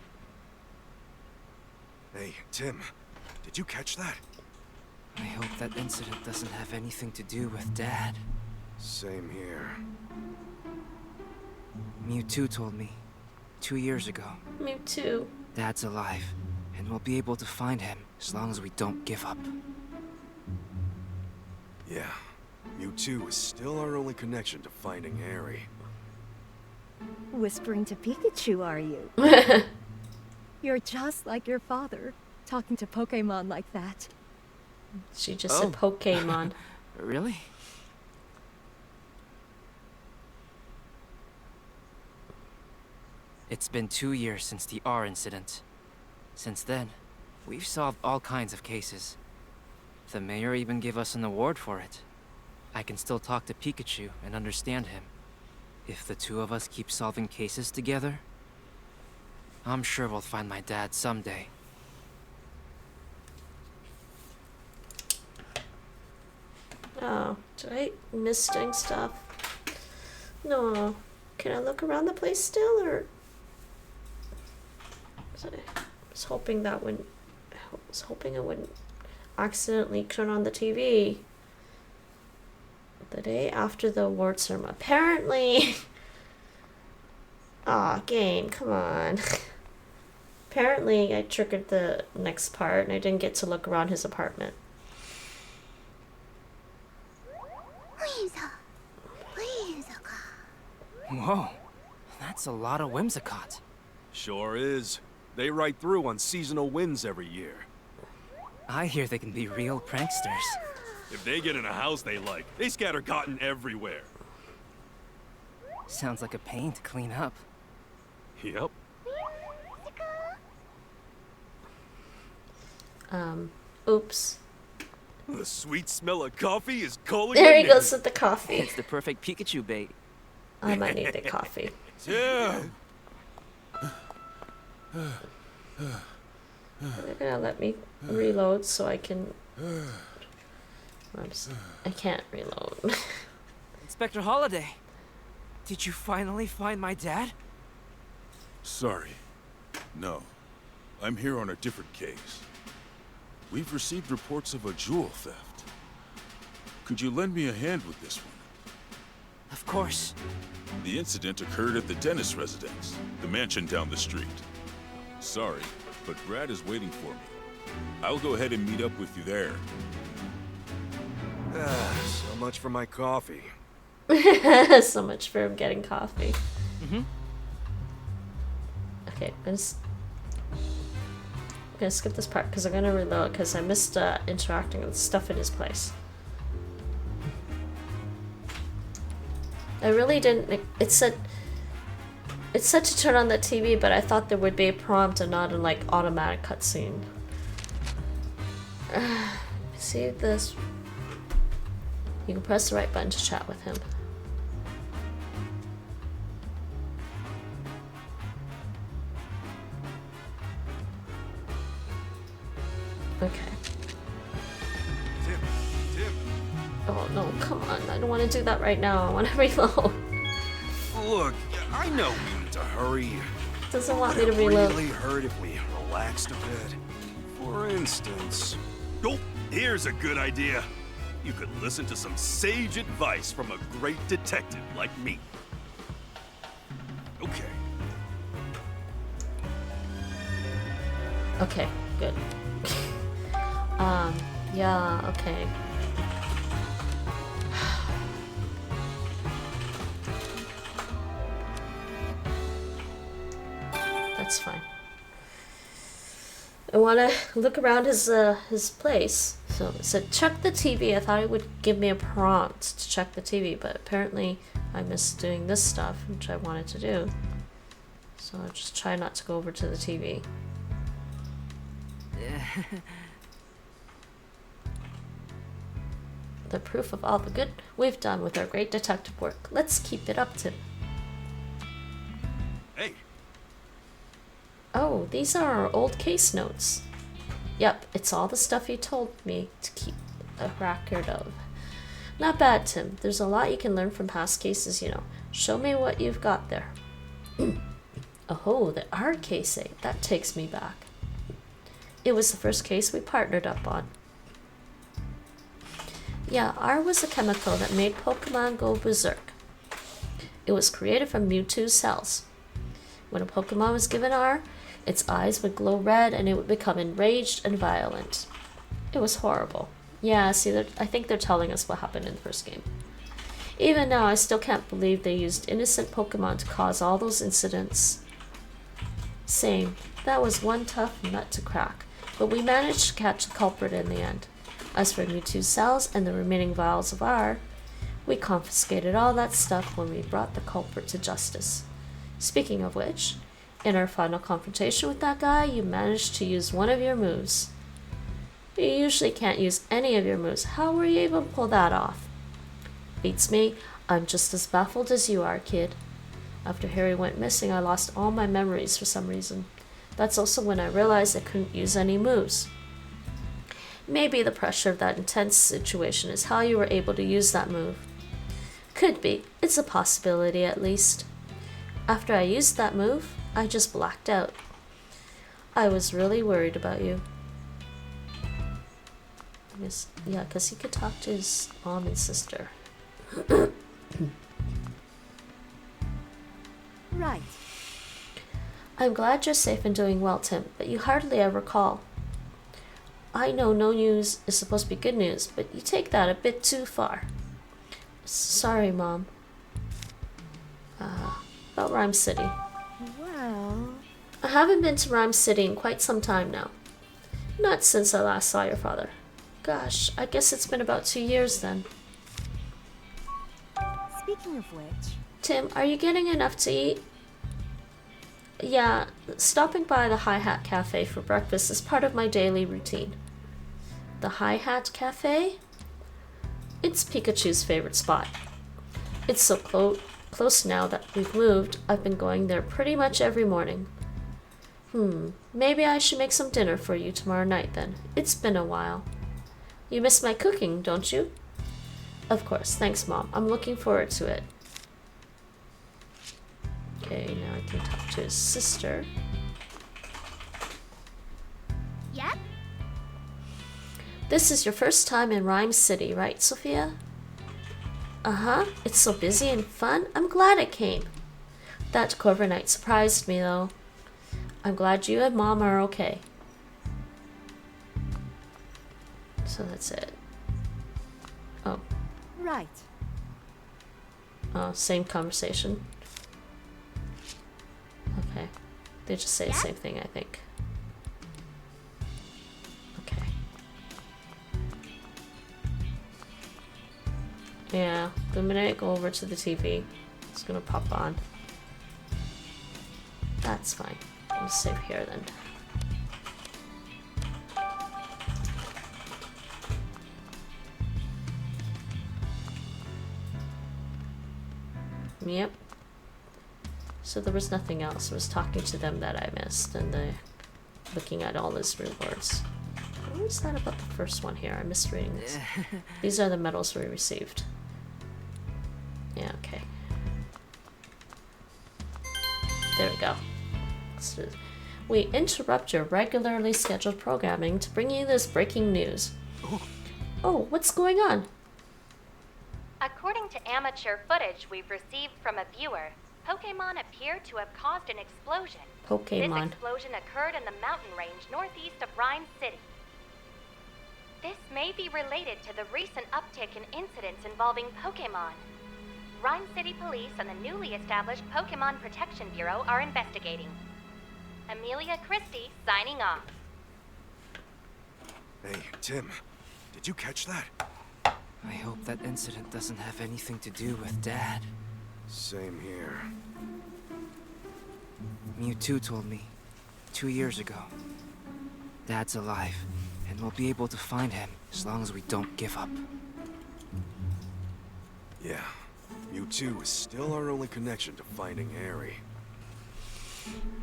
Hey, Tim, did you catch that? I hope that incident doesn't have anything to do with Dad. Same here. Mewtwo told me 2 years ago. Me too. Dad's alive, and we'll be able to find him as long as we don't give up. Yeah, Mewtwo is still our only connection to finding Harry. Whispering to Pikachu, are you? You're just like your father, talking to Pokémon like that. She just said Pokemon. Really? It's been 2 years since the R incident. Since then, we've solved all kinds of cases. The mayor even gave us an award for it. I can still talk to Pikachu and understand him. If the two of us keep solving cases together, I'm sure we'll find my dad someday. Oh, did I miss doing stuff? No. Can I look around the place still, or... I was hoping that wouldn't... I was hoping I wouldn't accidentally turn on the TV the day after the award ceremony. Apparently... Aw, game, come on. Apparently I triggered the next part and I didn't get to look around his apartment. Whoa, that's a lot of Whimsicott. Sure is. They ride through on seasonal winds every year. I hear they can be real pranksters. If they get in a house they like, they scatter cotton everywhere. Sounds like a pain to clean up. Yep. Oops. The sweet smell of coffee is calling. There he your goes name. with the coffee. It's the perfect Pikachu bait. I might need the coffee. Tim! They're gonna let me reload so I can... I can't reload. Inspector Holiday, did you finally find my dad? Sorry. No. I'm here on a different case. We've received reports of a jewel theft. Could you lend me a hand with this one? Of course. The incident occurred at the dentist residence, the mansion down the street. Sorry, but Brad is waiting for me. I'll go ahead and meet up with you there. So much for my coffee. So much for him getting coffee. Okay, I'm gonna skip this part because I'm gonna reload because I missed interacting with stuff in his place. I really didn't. It said to turn on the TV, but I thought there would be a prompt and not a like automatic cutscene. See this? You can press the right button to chat with him. Okay. Tim. Oh no, come on. I don't want to do that right now. I want to reload. Look, I know we need to hurry. Doesn't want me Would to it reload. really hurt if we relaxed a bit? For instance... Oh, here's a good idea. You could listen to some sage advice from a great detective like me. Okay. Okay, good. Yeah, okay. That's fine. I want to look around his place. So it said check the TV. I thought it would give me a prompt to check the TV, but apparently I missed doing this stuff, which I wanted to do. So I'll just try not to go over to the TV. The proof of all the good we've done with our great detective work. Let's keep it up, Tim. Hey, Oh, these are our old case notes. Yep, it's all the stuff you told me to keep a record of. Not bad, Tim. There's a lot you can learn from past cases, you know. Show me what you've got there. Oh, the R case 8. That takes me back. It was the first case we partnered up on. Yeah, R was a chemical that made Pokemon go berserk. It was created from Mewtwo's cells. When a Pokemon was given R, its eyes would glow red and it would become enraged and violent. It was horrible. Yeah, see, I think they're telling us what happened in the first game. Even now, I still can't believe they used innocent Pokemon to cause all those incidents. Same. That was one tough nut to crack, but we managed to catch the culprit in the end. As for Mewtwo's cells and the remaining vials of R, we confiscated all that stuff when we brought the culprit to justice. Speaking of which, in our final confrontation with that guy, you managed to use one of your moves. You usually can't use any of your moves. How were you able to pull that off? Beats me. I'm just as baffled as you are, kid. After Harry went missing, I lost all my memories for some reason. That's also when I realized I couldn't use any moves. Maybe the pressure of that intense situation is how you were able to use that move. Could be. It's a possibility, at least. After I used that move, I just blacked out. I was really worried about you. I guess, yeah, because he could talk to his mom and sister. Right. I'm glad you're safe and doing well, Tim, but you hardly ever call. I know no news is supposed to be good news, but you take that a bit too far. Sorry, Mom. About Rhyme City. Well... I haven't been to Rhyme City in quite some time now. Not since I last saw your father. Gosh, I guess it's been about 2 years then. Speaking of which... Tim, are you getting enough to eat? Yeah, stopping by the Hi-Hat Cafe for breakfast is part of my daily routine. The Hi-Hat Cafe? It's Pikachu's favorite spot. It's so close now that we've moved, I've been going there pretty much every morning. Maybe I should make some dinner for you tomorrow night then. It's been a while. You miss my cooking, don't you? Of course, thanks, Mom. I'm looking forward to it. Okay, now I can talk to his sister. Yep. This is your first time in Rhyme City, right, Sophia? Uh-huh. It's so busy and fun. I'm glad it came. That Corver night surprised me, though. I'm glad you and Mom are okay. So that's it. Oh. Right. Oh, same conversation. Okay. They just say the same thing, I think. Okay. Yeah, the minute I go over to the TV, it's gonna pop on. That's fine. I'll save here then. Yep. So there was nothing else. I was talking to them that I missed and looking at all his rewards. What was that about the first one here? I missed reading this. These are the medals we received. Yeah, okay. There we go. So we interrupt your regularly scheduled programming to bring you this breaking news. Oh, what's going on? According to amateur footage we've received from a viewer, Pokemon appear to have caused an explosion. Pokemon. This explosion occurred in the mountain range northeast of Rhyme City. This may be related to the recent uptick in incidents involving Pokemon. Rhyme City Police and the newly established Pokemon Protection Bureau are investigating. Amelia Christie signing off. Hey, Tim, did you catch that? I hope that incident doesn't have anything to do with Dad. Same here. Mewtwo told me 2 years ago. Dad's alive, and we'll be able to find him as long as we don't give up. Yeah, Mewtwo is still our only connection to finding Harry.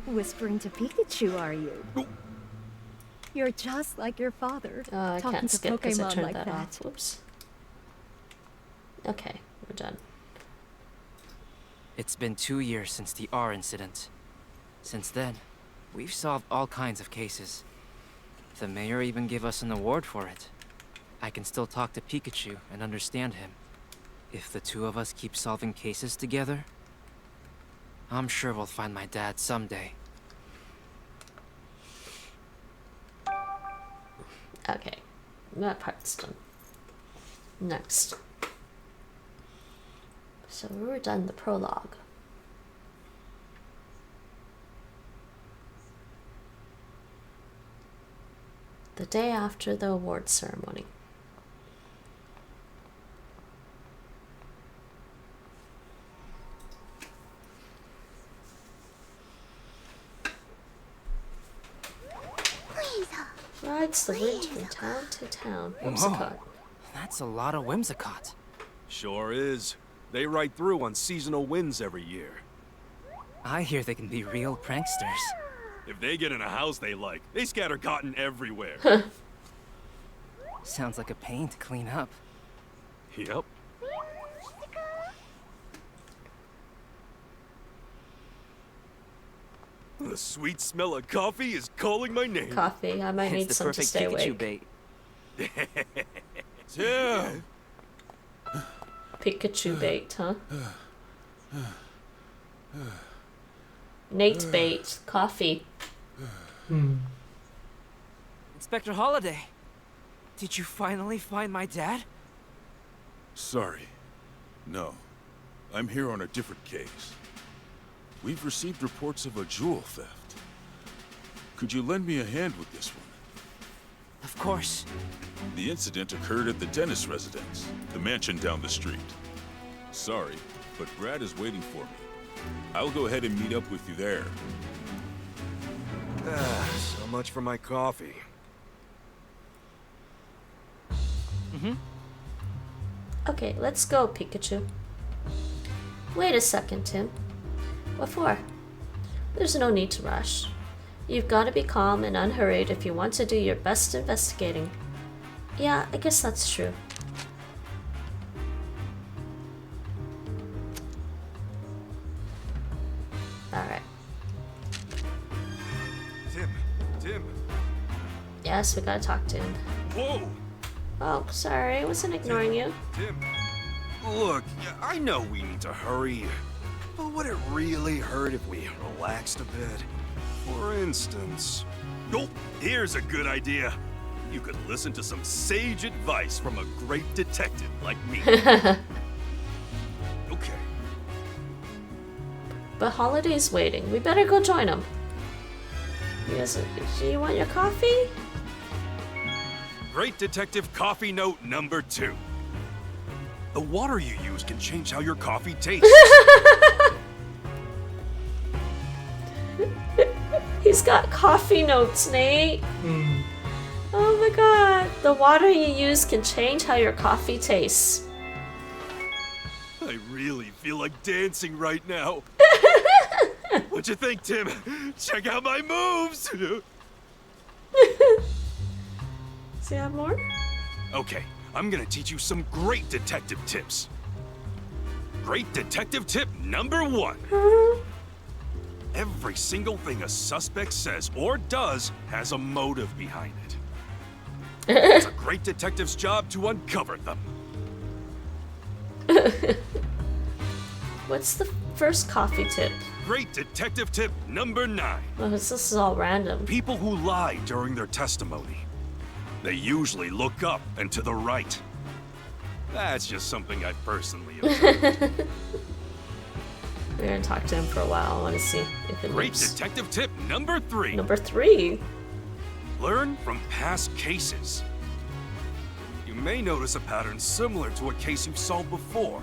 Whispering to Pikachu, are you? You're just like your father, I talking can't to skip because I Pokemon turned like that that. off. Whoops. Okay, we're done. It's been 2 years since the R incident. Since then, we've solved all kinds of cases. The mayor even gave us an award for it. I can still talk to Pikachu and understand him. If the two of us keep solving cases together, I'm sure we'll find my dad someday. Okay, that part's done. Next. So we're done the prologue. The day after the award ceremony. rides the wind from town to town. Whimsicott. That's a lot of Whimsicott. Sure is. They ride through on seasonal winds every year. I hear they can be real pranksters. If they get in a house they like, they scatter cotton everywhere. Sounds like a pain to clean up. Yep. The sweet smell of coffee is calling my name. Coffee. I might need It's the some to perfect stay Pikachu awake. bait. Tim! Pikachu bait, huh? Nate bait. Coffee. Inspector Holiday, did you finally find my dad? Sorry. No. I'm here on a different case. We've received reports of a jewel theft. Could you lend me a hand with this one? Of course. The incident occurred at the dentist residence, the mansion down the street. Sorry, but Brad is waiting for me. I'll go ahead and meet up with you there. So much for my coffee. Okay, let's go, Pikachu. Wait a second, Tim. What for? There's no need to rush. You've got to be calm and unhurried if you want to do your best investigating. Yeah, I guess that's true. Alright. Tim. Yes, we gotta talk to him. Whoa! Oh, sorry, I wasn't ignoring you. Tim. Look, I know we need to hurry, but would it really hurt if we relaxed a bit? For instance... Oh, here's a good idea. You could listen to some sage advice from a great detective like me. Okay. But Holiday's waiting. We better go join him. Yes, do you want your coffee? Great detective coffee note number 2. The water you use can change how your coffee tastes. He's got coffee notes, Nate. Oh my god. The water you use can change how your coffee tastes. I really feel like dancing right now. What you think, Tim? Check out my moves! Does he have more? Okay, I'm gonna teach you some great detective tips. Great detective tip number 1. Every single thing a suspect says or does has a motive behind it. It's a great detective's job to uncover them. What's the first coffee tip? Great detective tip number 9. Oh, this is all random. People who lie during their testimony. They usually look up and to the right. That's just something I personally observed. We're gonna talk to him for a while. I want to see if it Great moves. detective tip number 3. Number 3. Learn from past cases. You may notice a pattern similar to a case you've solved before.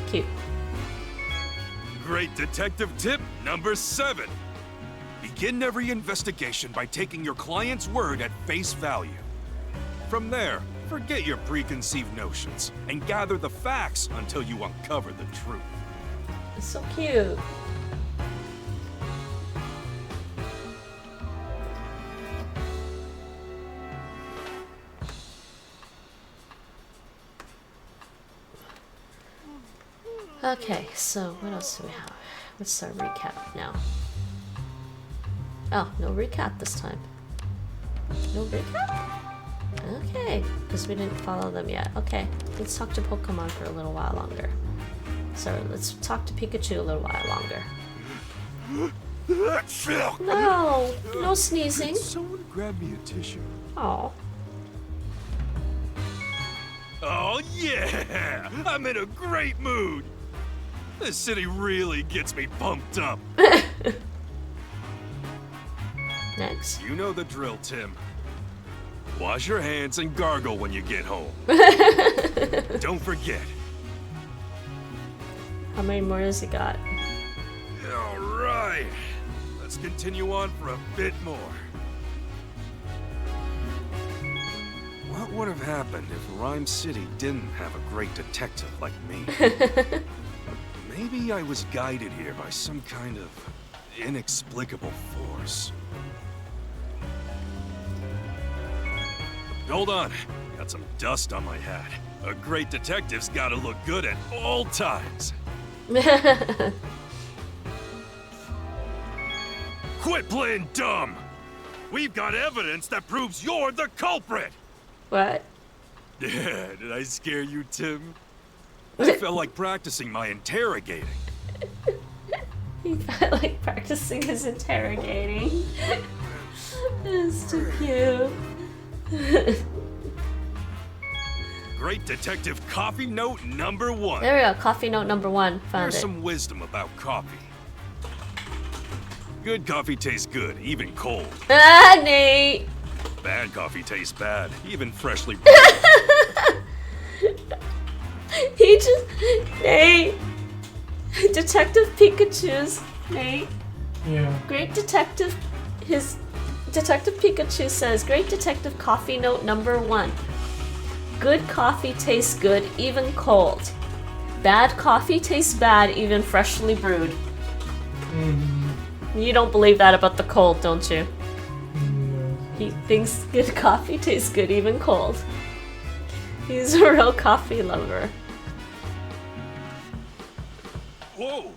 Cute. Great detective tip number 7. Begin every investigation by taking your client's word at face value. From there, forget your preconceived notions and gather the facts until you uncover the truth. It's so cute. Okay, so what else do we have? What's our recap now? Oh, no recap this time. No recap? Okay, because we didn't follow them yet. Okay, let's talk to Pokemon for a little while longer. So let's talk to Pikachu a little while longer. No, no sneezing. Someone grab me a tissue. Oh, Oh yeah! I'm in a great mood! This city really gets me pumped up. next. You know the drill, Tim. Wash your hands and gargle when you get home. Don't forget. How many more has he got? All right. Let's continue on for a bit more. would have happened if Rhyme City didn't have a great detective like me? Maybe I was guided here by some kind of inexplicable force. Hold on. Got some dust on my hat. A great detective's gotta look good at all times. Quit playing dumb! We've got evidence that proves you're the culprit! What? Yeah, did I scare you, Tim? I felt like practicing my interrogating. He felt like practicing his interrogating. It's too cute. Great Detective Coffee Note number 1. There we go, coffee note number 1. Found Here's it. some wisdom about coffee. Good coffee tastes good, even cold. Ah, Nate! Bad coffee tastes bad, even freshly brewed. He just... Nate! Detective Pikachu's... Nate. Yeah. Great Detective... His... Detective Pikachu says, Great Detective Coffee Note number 1. Good coffee tastes good, even cold. Bad coffee tastes bad, even freshly brewed. You don't believe that about the cold, don't you? No. He thinks good coffee tastes good, even cold. He's a real coffee lover. Whoa!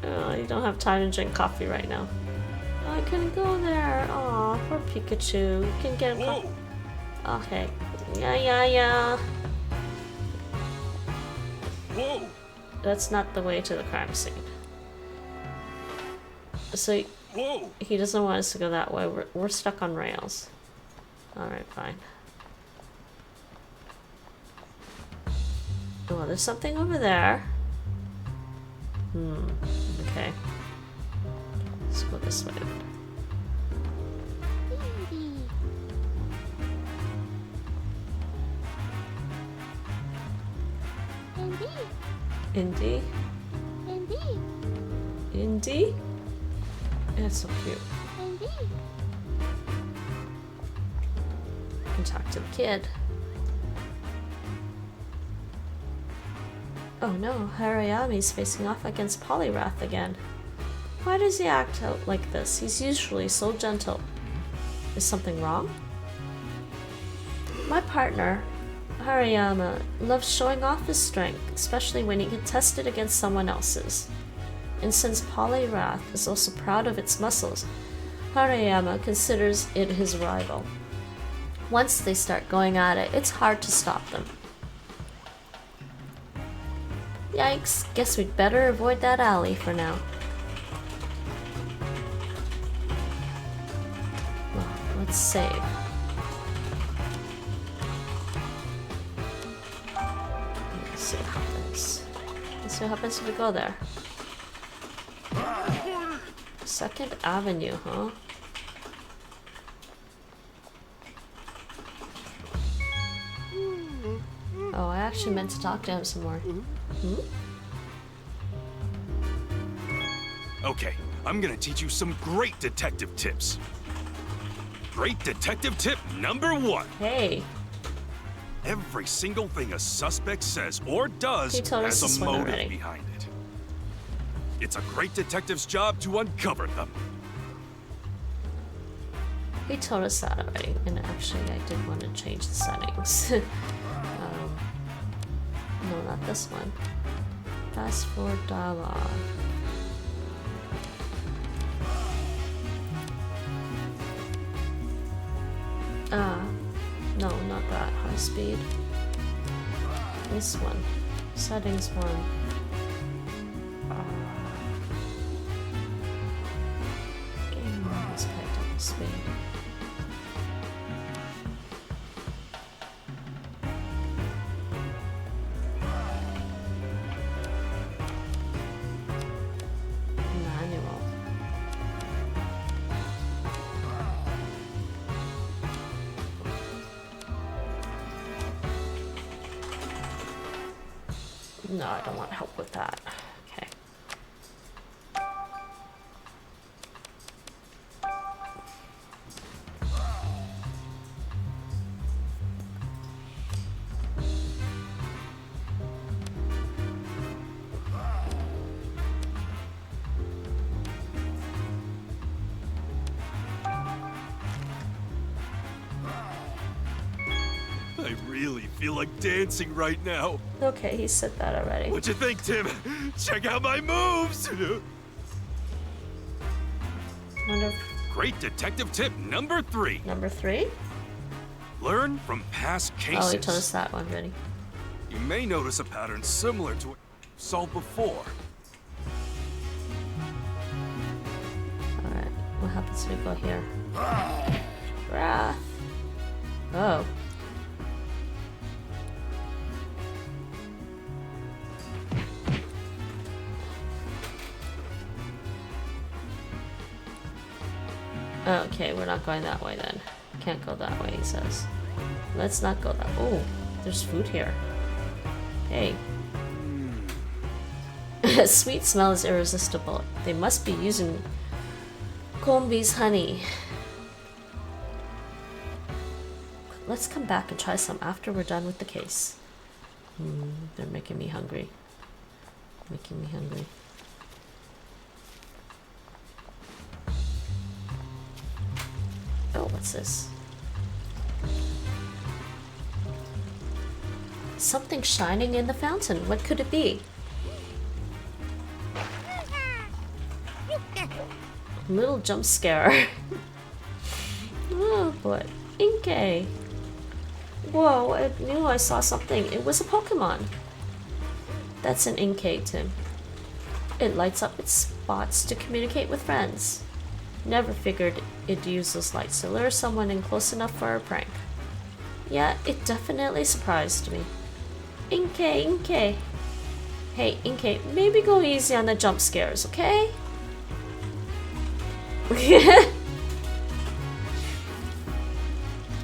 Oh, you don't have time to drink coffee right now. Oh, I couldn't go there. Aw, poor Pikachu. You can get him coffee. Okay. Yeah. Whoa! That's not the way to the crime scene. So Whoa! he doesn't want us to go that way. We're stuck on rails. Alright, fine. Oh, there's something over there. Okay. Let's go this way. Indy? Indy? That's so cute. I can talk to the kid. Oh no, Harayami's facing off against Poliwrath again. Why does he act out like this? He's usually so gentle. Is something wrong? My partner, Harayama, loves showing off his strength, especially when he gets tested against someone else's. And since Poliwrath is also proud of its muscles, Harayama considers it his rival. Once they start going at it, it's hard to stop them. Yikes, guess we'd better avoid that alley for now. Well, let's save. Let's see what happens. Let's see what happens if we go there. 2nd Avenue, huh? Oh, I actually meant to talk to him some more. Okay, I'm gonna teach you some great detective tips. Great detective tip number 1. Hey. Every single thing a suspect says or does He told us has this a one motive already. behind it. It's a great detective's job to uncover them. He told us that already, and actually I did want to change the settings. No, not this one. Fast forward dialogue. No, not that. High speed. This one. Settings 1. Game mode is high double speed. Manual. No, I don't want help with that. Okay. really feel like dancing right now. Okay, he said that already. What'd you think, Tim? Check out my moves! Wonder if Great detective tip number 3. number 3? Learn from past cases. Oh, he told us that one already. You may notice a pattern similar to what you saw before. Alright, what happens if we go here? Wrath. Oh. Okay, we're not going that way then. Can't go that way, he says. Let's not go that. Oh, there's food here. Hey. Sweet smell is irresistible. They must be using Combe's honey. Let's come back and try some after we're done with the case. They're making me hungry. Making me hungry. Oh, what's this? Something shining in the fountain. What could it be? Little jump scare. Oh boy. Inkay. Whoa, I knew I saw something. It was a Pokemon. That's an Inkay, Tim. It lights up its spots to communicate with friends. Never figured it'd use those lights to lure someone in close enough for a prank. Yeah, it definitely surprised me. Inkay, Inkay. Hey, Inkay, maybe go easy on the jump scares, okay?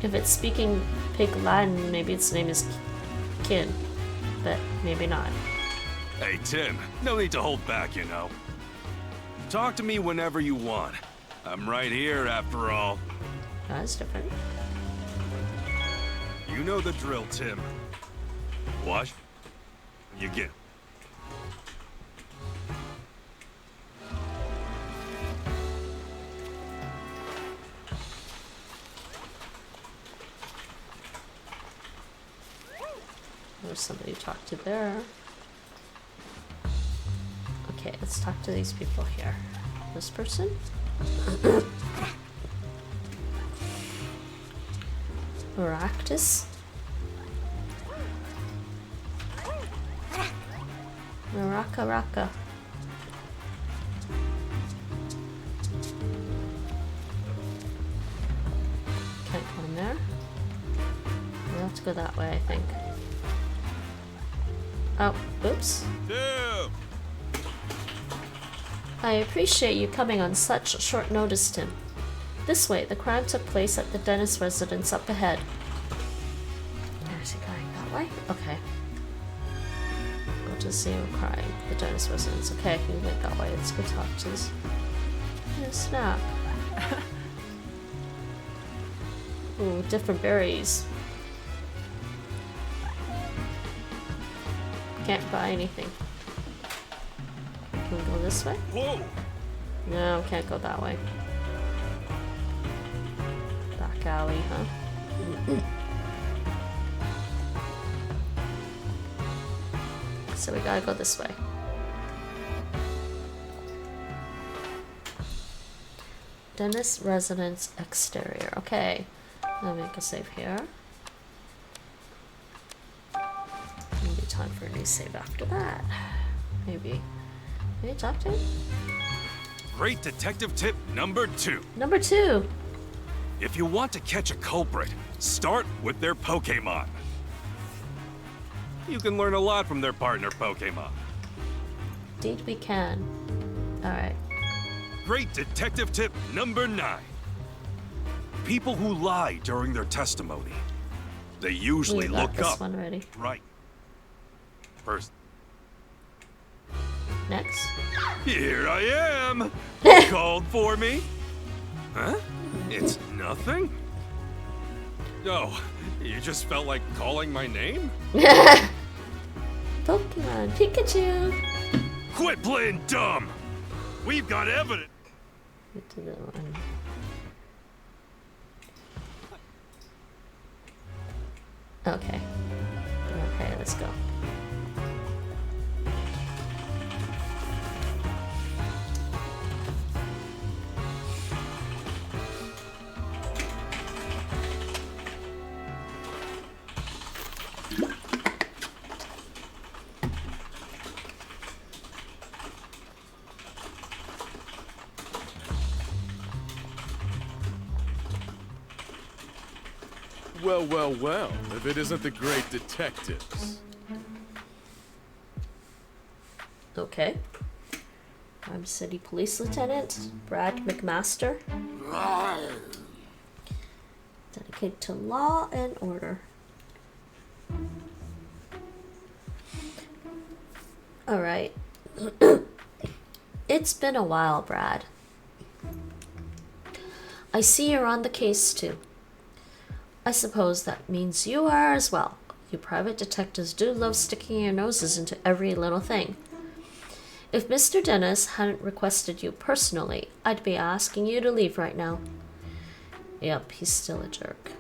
If it's speaking pig Latin, maybe its name is Kin, but maybe not. Hey, Tim, no need to hold back, you know. Talk to me whenever you want. I'm right here, after all. That's different. You know the drill, Tim. What? You get... There's somebody to talk to there. Okay, let's talk to these people here. This person? Maractus? Raka. Can't go in there. We'll have to go that way, I think. Oh, oops. Tim! I appreciate you coming on such short notice, Tim. This way, the crime took place at the dentist residence up ahead. Where is he going? That way? Okay. Go to see him crime. The dentist residence. Okay, he went that way. Let's go talk to this. Yeah, snap. Ooh, different berries. Can't buy anything. Can we go this way? Whoa! No, can't go that way. Back alley, huh? So we gotta go this way. Dentist residence exterior. Okay. I'll make a save here. Maybe time for a new save after that. Maybe. Maybe talk to him? Great detective tip number 2. Number 2. If you want to catch a culprit, start with their Pokémon. You can learn a lot from their partner Pokémon. Indeed we can. Alright. Great detective tip number 9. People who lie during their testimony, they usually We got look this up. one ready. Right. First. Next. Here I am! Called for me? Huh? It's nothing? Oh, you just felt like calling my name? Pokemon Pikachu! Quit playing dumb! We've got evidence! Get to the one. Okay. Okay, let's go. Well, well, well, if it isn't the great detectives. Okay. I'm City Police Lieutenant Brad McMaster. Dedicated to law and order. Alright. It's been a while, Brad. I see you're on the case too. I suppose that means you are as well. You private detectives do love sticking your noses into every little thing. If Mr. Dennis hadn't requested you personally, I'd be asking you to leave right now. Yep, he's still a jerk.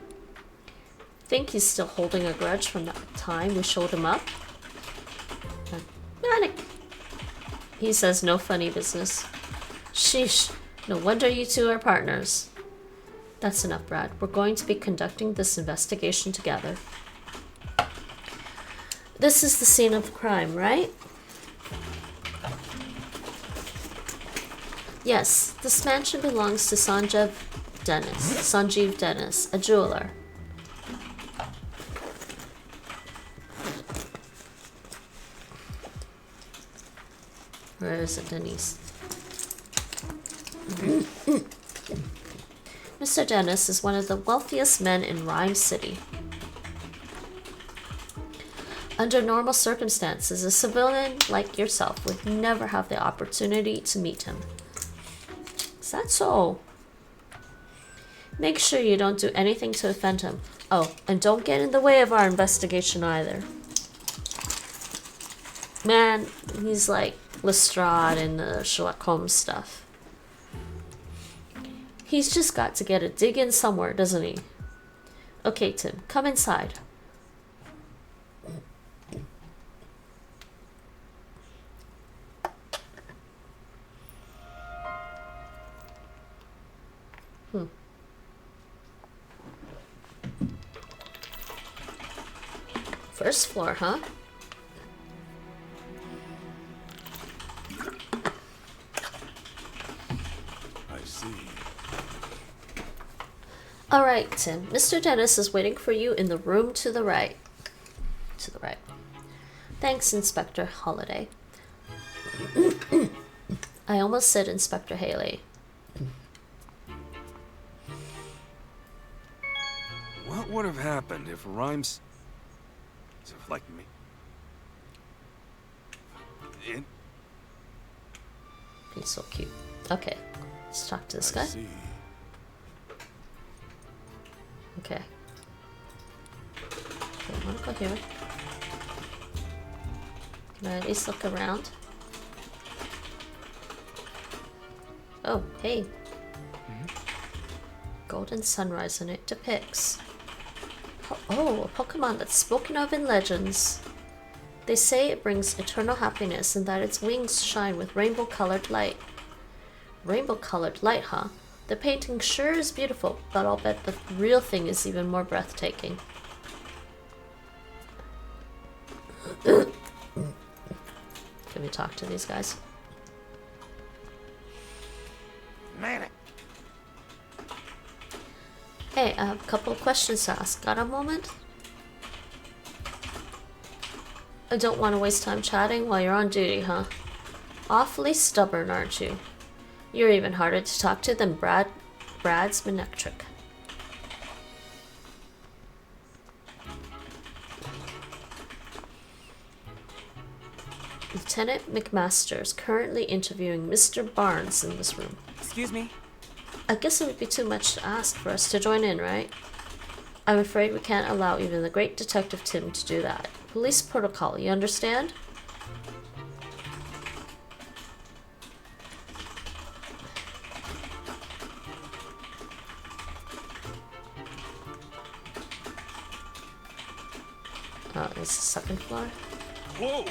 Think he's still holding a grudge from that time we showed him up? Manic. He says no funny business. Sheesh, no wonder you two are partners. That's enough, Brad. We're going to be conducting this investigation together. This is the scene of the crime, right? Yes, this mansion belongs to Sanjeev Dennis, a jeweler. Where is it, Denise? Mr. Dennis is one of the wealthiest men in Rhyme City. Under normal circumstances, a civilian like yourself would never have the opportunity to meet him. Is that so? Make sure you don't do anything to offend him. Oh, and don't get in the way of our investigation either. Man, he's like Lestrade in the Sherlock Holmes stuff. He's just got to get a dig in somewhere, doesn't he? Okay, Tim, come inside. First floor, huh? I see. All right, Tim. Mr. Dennis is waiting for you in the room to the right. To the right. Thanks, Inspector Holliday. I almost said Inspector Haley. What would have happened if Rhymes... like me? He's so cute. Okay, let's talk to this guy. See. Okay. Okay, I want to go here. Can I at least look around? Oh, hey. Golden sunrise, and it depicts... Oh, a Pokemon that's spoken of in legends. They say it brings eternal happiness and that its wings shine with rainbow-colored light. Rainbow-colored light, huh? The painting sure is beautiful, but I'll bet the real thing is even more breathtaking. Can we talk to these guys? Manic. Hey, I have a couple of questions to ask. Got a moment? I don't want to waste time chatting while you're on duty, huh? Awfully stubborn, aren't you? You're even harder to talk to than Brad's Manectric. Lieutenant McMaster is currently interviewing Mr. Barnes in this room. Excuse me? I guess it would be too much to ask for us to join in, right? I'm afraid we can't allow even the great Detective Tim to do that. Police protocol, you understand? Oh, it's the second floor? Whoa!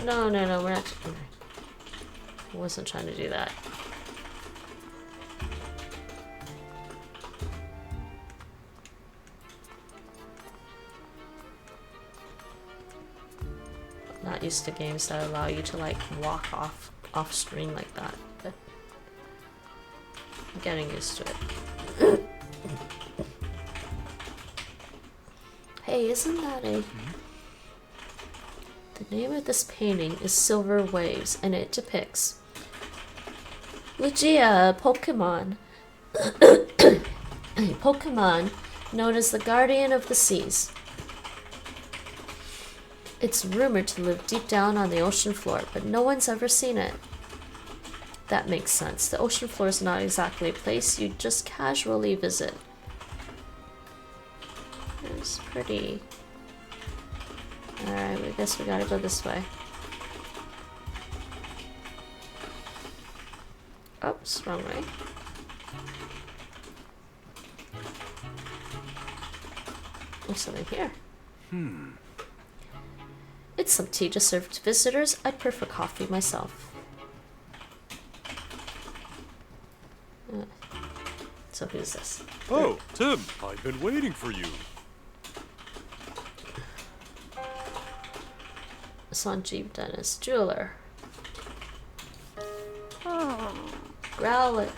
No, we're not. I wasn't trying to do that. I'm not used to games that allow you to like walk off screen like that, but I'm getting used to it. Hey, isn't that a... The name of this painting is Silver Waves, and it depicts Lugia, a Pokemon. A Pokemon known as the Guardian of the Seas. It's rumored to live deep down on the ocean floor, but no one's ever seen it. That makes sense. The ocean floor is not exactly a place you just casually visit. It's pretty... Alright, I guess we gotta go this way. Oops, wrong way. There's something here. It's some tea to serve to visitors. I'd prefer coffee myself. So who's this? Oh, Tim, I've been waiting for you. Sanjeev Dennis, jeweler. Growlithe.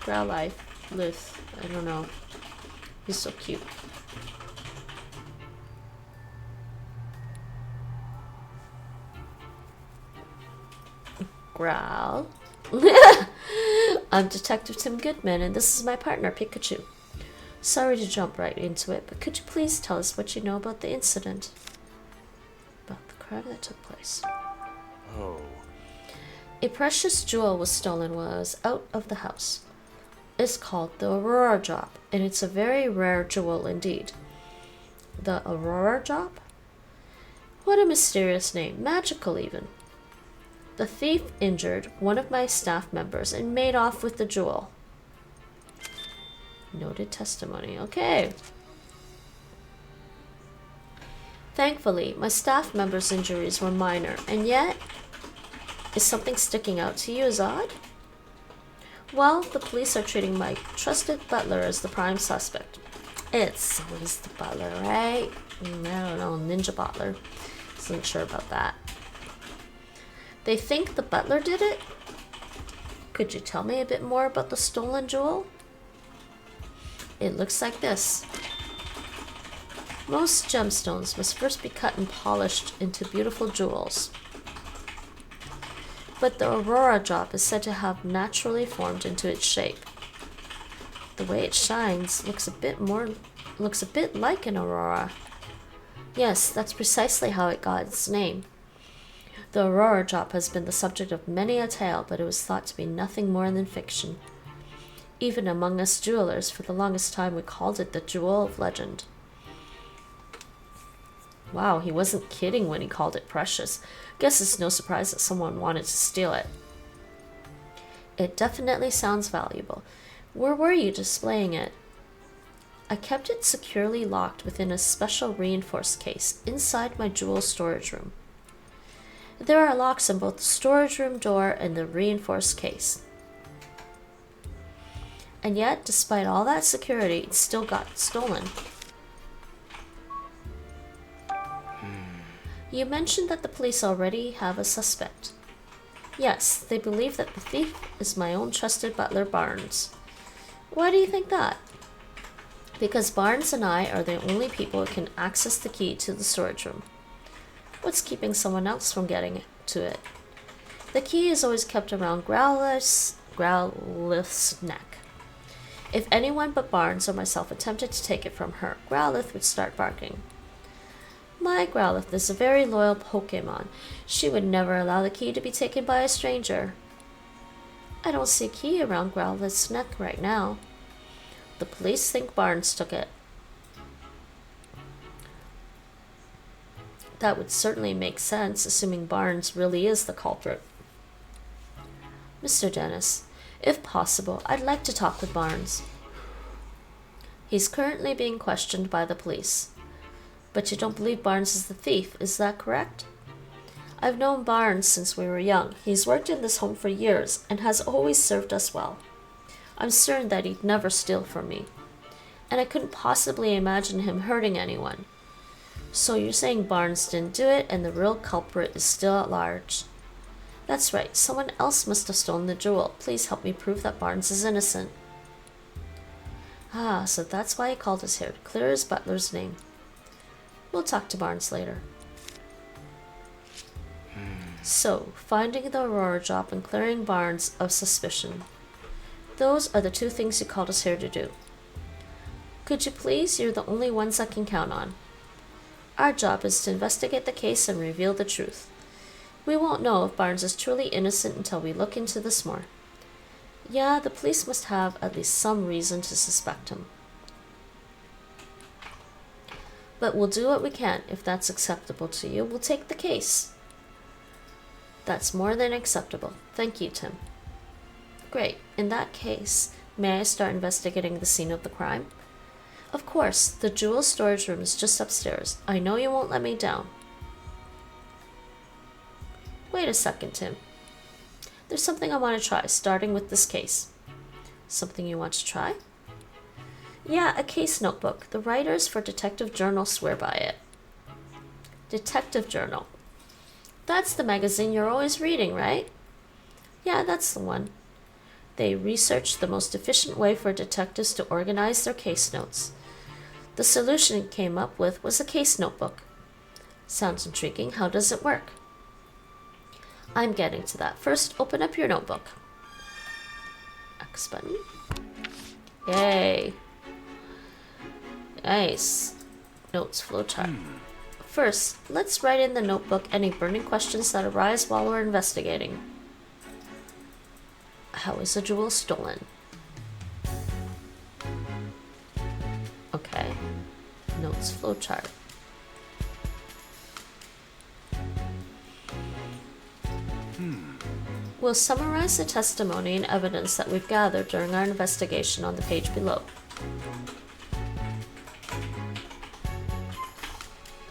I don't know. He's so cute. Growl. I'm Detective Tim Goodman, and this is my partner, Pikachu. Sorry to jump right into it, but could you please tell us what you know about the incident? About the crime that took place. Oh. A precious jewel was stolen while I was out of the house. It's called the Aurora Drop, and it's a very rare jewel indeed. The Aurora Drop? What a mysterious name, magical even. The thief injured one of my staff members and made off with the jewel. Noted testimony. Okay. Thankfully, my staff member's injuries were minor, and yet, is something sticking out to you as odd? Well, the police are treating my trusted butler as the prime suspect. It's always the butler, right? I don't know, ninja butler. Isn't sure about that. They think the butler did it? Could you tell me a bit more about the stolen jewel? It looks like this. Most gemstones must first be cut and polished into beautiful jewels. But the Aurora Drop is said to have naturally formed into its shape. The way it shines looks a bit like an aurora. Yes, that's precisely how it got its name. The Aurora Drop has been the subject of many a tale, but it was thought to be nothing more than fiction. Even among us jewelers, for the longest time we called it the Jewel of Legend. Wow, he wasn't kidding when he called it precious. Guess it's no surprise that someone wanted to steal it. It definitely sounds valuable. Where were you displaying it? I kept it securely locked within a special reinforced case inside my jewel storage room. There are locks on both the storage room door and the reinforced case. And yet, despite all that security, it still got stolen. You mentioned that the police already have a suspect. Yes, they believe that the thief is my own trusted butler, Barnes. Why do you think that? Because Barnes and I are the only people who can access the key to the storage room. What's keeping someone else from getting to it? The key is always kept around Growlith's neck. If anyone but Barnes or myself attempted to take it from her, Growlithe would start barking. My Growlithe is a very loyal Pokemon. She would never allow the key to be taken by a stranger. I don't see a key around Growlith's neck right now. The police think Barnes took it. That would certainly make sense, assuming Barnes really is the culprit. Mr. Dennis, if possible, I'd like to talk with Barnes. He's currently being questioned by the police. But you don't believe Barnes is the thief, is that correct? I've known Barnes since we were young. He's worked in this home for years and has always served us well. I'm certain that he'd never steal from me. And I couldn't possibly imagine him hurting anyone. So you're saying Barnes didn't do it and the real culprit is still at large? That's right, someone else must have stolen the jewel. Please help me prove that Barnes is innocent. Ah, so that's why he called us here, to clear his butler's name. We'll talk to Barnes later. So, finding the Aurora job and clearing Barnes of suspicion. Those are the two things you called us here to do. Could you please? You're the only ones I can count on. Our job is to investigate the case and reveal the truth. We won't know if Barnes is truly innocent until we look into this more. Yeah, the police must have at least some reason to suspect him. But we'll do what we can. If that's acceptable to you, we'll take the case. That's more than acceptable. Thank you, Tim. Great. In that case, may I start investigating the scene of the crime? Of course. The jewel storage room is just upstairs. I know you won't let me down. Wait a second, Tim. There's something I want to try, starting with this case. Something you want to try? Yeah, a case notebook. The writers for Detective Journal swear by it. Detective Journal. That's the magazine you're always reading, right? Yeah, that's the one. They researched the most efficient way for detectives to organize their case notes. The solution it came up with was a case notebook. Sounds intriguing. How does it work? I'm getting to that. First, open up your notebook. X button. Yay. Nice. Notes flowchart. First, let's write in the notebook any burning questions that arise while we're investigating. How is a jewel stolen? Okay. Notes flowchart. We'll summarize the testimony and evidence that we've gathered during our investigation on the page below.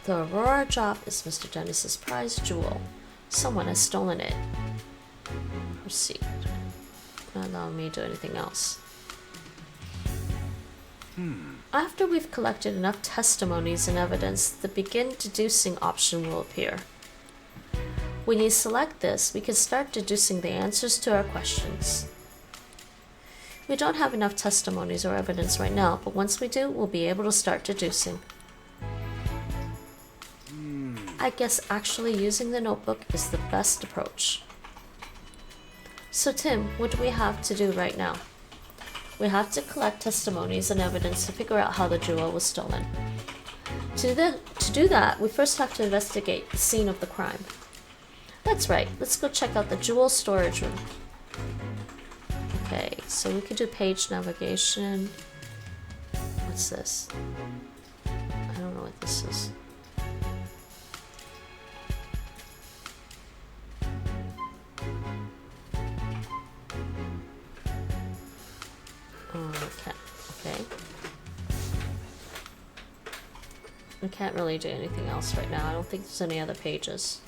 The Aurora job is Mr. Dennis's prized jewel. Someone has stolen it. Proceed. Not allowing me to do anything else. After we've collected enough testimonies and evidence, the begin deducing option will appear. When you select this, we can start deducing the answers to our questions. We don't have enough testimonies or evidence right now, but once we do, we'll be able to start deducing. I guess actually using the notebook is the best approach. So Tim, what do we have to do right now? We have to collect testimonies and evidence to figure out how the jewel was stolen. To do that, we first have to investigate the scene of the crime. That's right, let's go check out the jewel storage room. Okay, so we could do page navigation. What's this? I don't know what this is. Okay. We can't really do anything else right now. I don't think there's any other pages.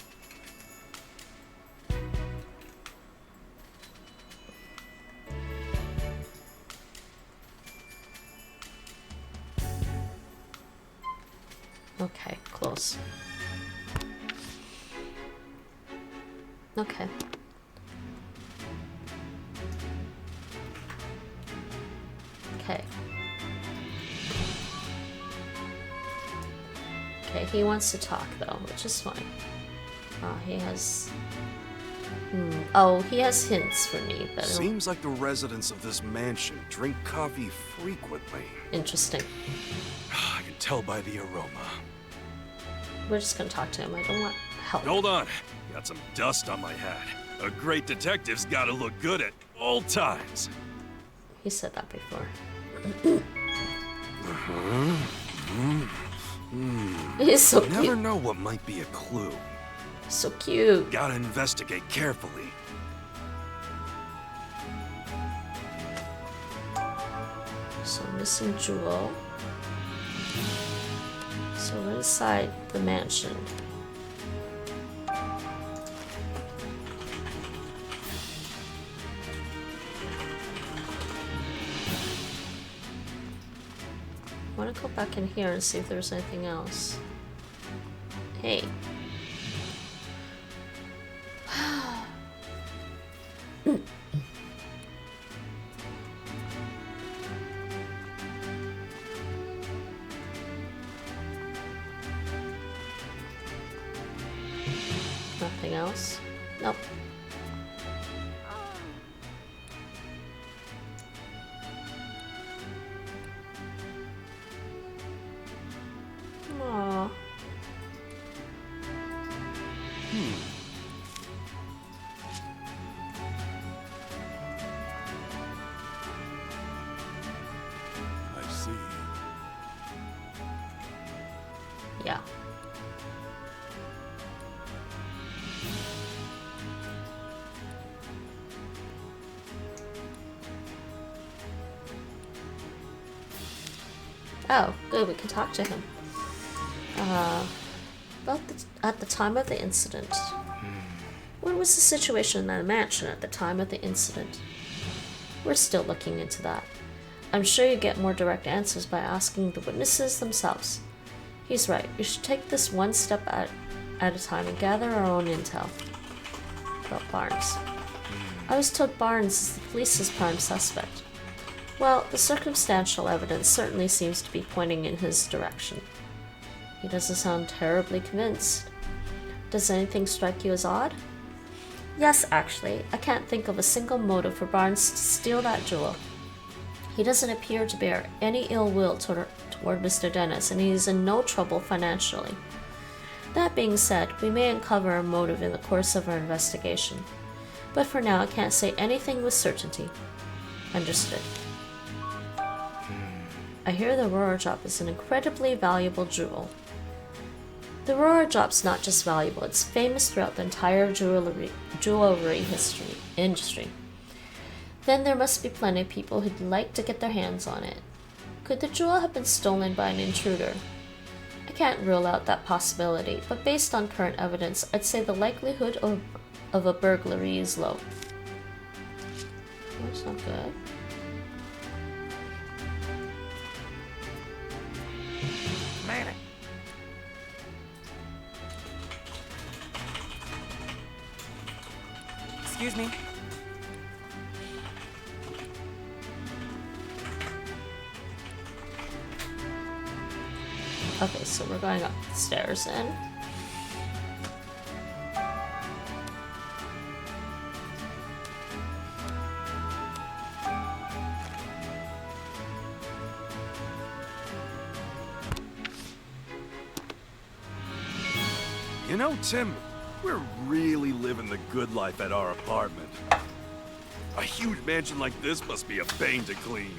Okay, close. Okay. Okay. Okay, he wants to talk though, which is fine. He has... Oh, he has hints for me, but Seems like the residents of this mansion drink coffee frequently. Interesting. I can tell by the aroma. We're just gonna talk to him. I don't want help. Hold on. Got some dust on my hat. A great detective's gotta look good at all times. He said that before. He's so You cute. never know what might be a clue. So cute. Gotta investigate carefully. So missing jewel. So where inside the mansion. I want to go back in here and see if there's anything else. Hey. Nothing else? Nope. Aww. I see. Yeah. Oh, good, we can talk to him. At the time of the incident. What was the situation in the mansion at the time of the incident? We're still looking into that. I'm sure you get more direct answers by asking the witnesses themselves. He's right, we should take this one step at a time and gather our own intel. About Barnes. I was told Barnes is the police's prime suspect. Well, the circumstantial evidence certainly seems to be pointing in his direction. He doesn't sound terribly convinced. Does anything strike you as odd? Yes, actually. I can't think of a single motive for Barnes to steal that jewel. He doesn't appear to bear any ill will toward Mr. Dennis, and he is in no trouble financially. That being said, we may uncover a motive in the course of our investigation. But for now, I can't say anything with certainty. Understood. I hear the Aurora Drop is an incredibly valuable jewel. The Aurora Drop's not just valuable, it's famous throughout the entire jewelry industry. Then there must be plenty of people who'd like to get their hands on it. Could the jewel have been stolen by an intruder? I can't rule out that possibility, but based on current evidence, I'd say the likelihood of a burglary is low. That's not good. Man. Excuse me. Okay, so we're going up the stairs then. You know, Tim, we're really living the good life at our apartment. A huge mansion like this must be a pain to clean.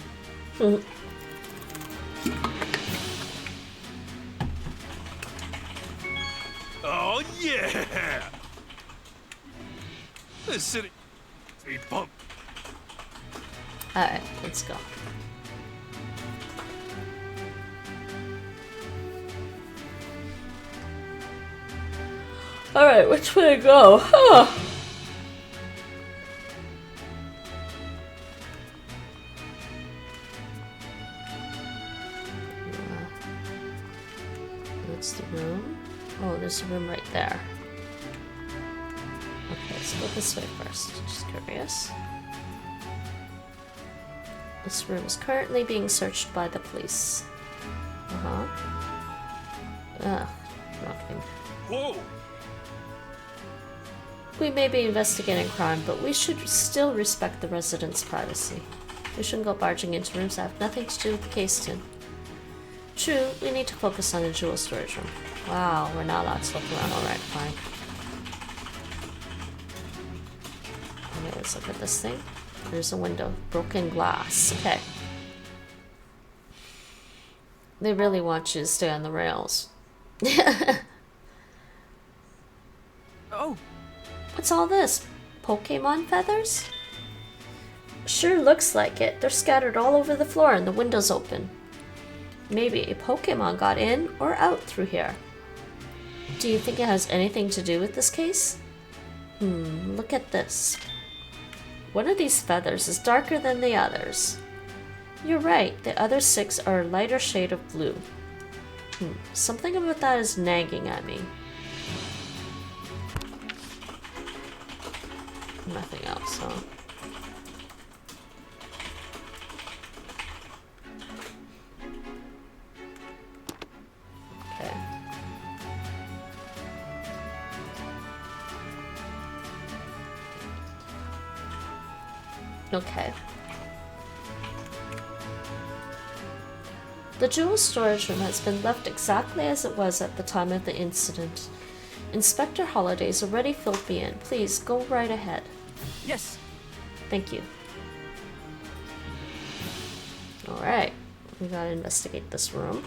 Oh, yeah! This city... Speed bump. Alright, let's go. Alright, which way to go? Huh. That's the room. Oh, there's a room right there. Okay, let's go this way first. Just curious. This room is currently being searched by the police. Nothing. Whoa! We may be investigating crime, but we should still respect the residents' privacy. We shouldn't go barging into rooms that have nothing to do with the case, Tim. True, we need to focus on the jewel storage room. Wow, we're not allowed to look around. Alright, fine. Okay, let's look at this thing. There's a window. Broken glass. Okay. They really want you to stay on the rails. Oh! What's all this? Pokemon feathers? Sure looks like it. They're scattered all over the floor and the window's open. Maybe a Pokemon got in or out through here. Do you think it has anything to do with this case? Look at this. One of these feathers is darker than the others. You're right, the other 6 are a lighter shade of blue. Something about that is nagging at me. Nothing else, huh? Okay. Okay. The jewel storage room has been left exactly as it was at the time of the incident. Inspector Holliday's already filled me in. Please, go right ahead. Yes. Thank you. Alright. We gotta investigate this room.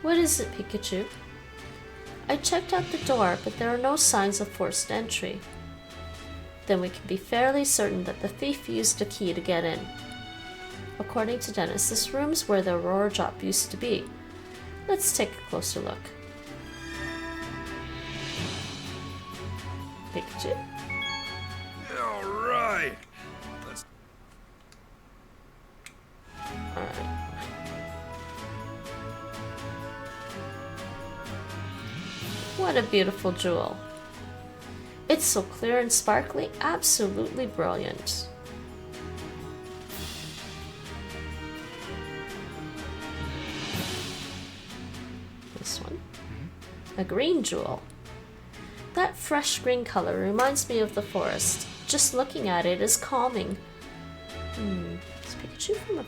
What is it, Pikachu? I checked out the door, but there are no signs of forced entry. Then we can be fairly certain that the thief used a key to get in. According to Dennis, this room's where the Aurora Drop used to be. Let's take a closer look. Pikachu? Alright. Alright. What a beautiful jewel. It's so clear and sparkly, absolutely brilliant. This one. A green jewel. That fresh green color reminds me of the forest. Just looking at it is calming. Is Pikachu from a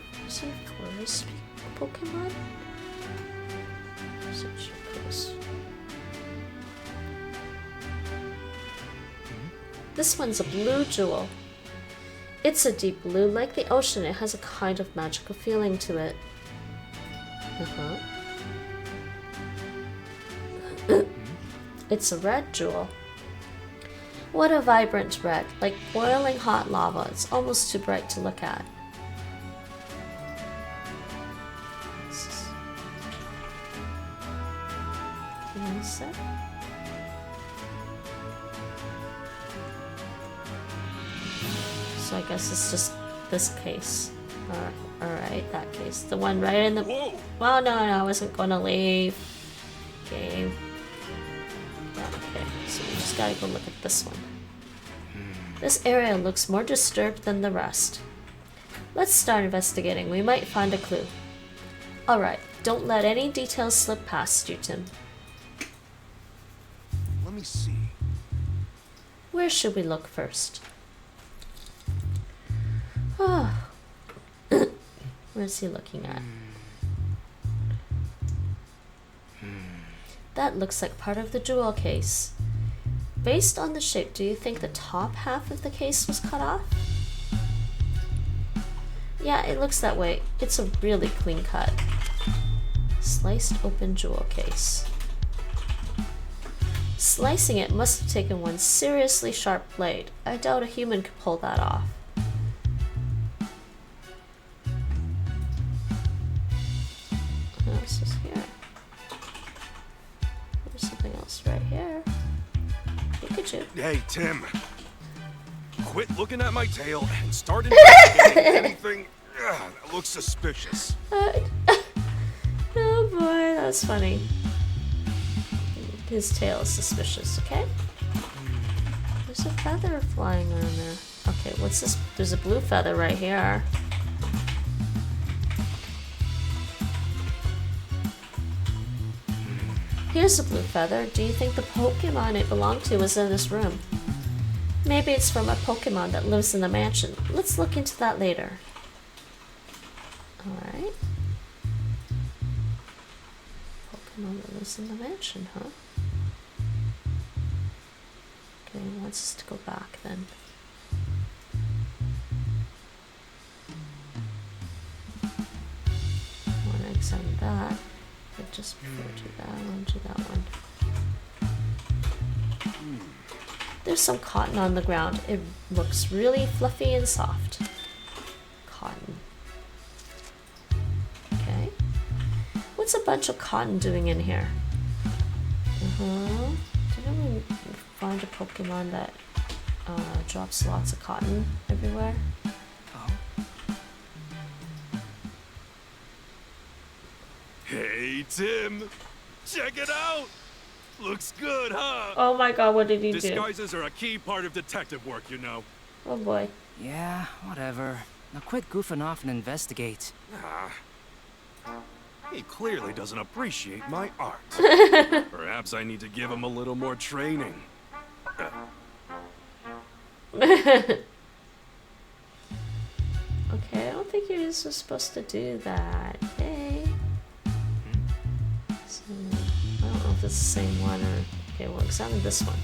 forest Pokemon? Such a close. This one's a blue jewel. It's a deep blue, like the ocean. It has a kind of magical feeling to it. It's a red jewel. What a vibrant red, like boiling hot lava. It's almost too bright to look at. One sec. So I guess it's just this case. Alright, that case. The one right in the... Whoa! Well, no, I wasn't gonna leave. Game. Yeah, okay, so we just gotta go look at this one. This area looks more disturbed than the rest. Let's start investigating. We might find a clue. Alright, don't let any details slip past you, Tim. Let me see. Where should we look first? Where's he looking at? That looks like part of the jewel case. Based on the shape, do you think the top half of the case was cut off? Yeah, it looks that way. It's a really clean cut. Sliced open jewel case. Slicing it must have taken one seriously sharp blade. I doubt a human could pull that off. What else is here? There's something else right here. Pikachu. Hey, Tim. Quit looking at my tail and start investigating anything that looks suspicious. Oh boy, that's funny. His tail is suspicious, okay? There's a feather flying around there. Okay, what's this? There's a blue feather right here. Here's a blue feather. Do you think the Pokemon it belonged to was in this room? Maybe it's from a Pokemon that lives in the mansion. Let's look into that later. Alright. Pokemon that lives in the mansion, huh? Okay, he wants us to go back then. examine that. But just before I do that, I want to do that one. There's some cotton on the ground. It looks really fluffy and soft. Cotton. Okay. What's a bunch of cotton doing in here? Didn't we find a Pokemon that drops lots of cotton everywhere? Hey, Tim! Check it out! Looks good, huh? Oh my god, what did he do? Disguises are a key part of detective work, you know. Oh boy. Yeah, whatever. Now quit goofing off and investigate. He clearly doesn't appreciate my art. Perhaps I need to give him a little more training. Okay, I don't think you're supposed to do that. Hey. So, I don't know if it's the same one or... Okay, we'll examine this one.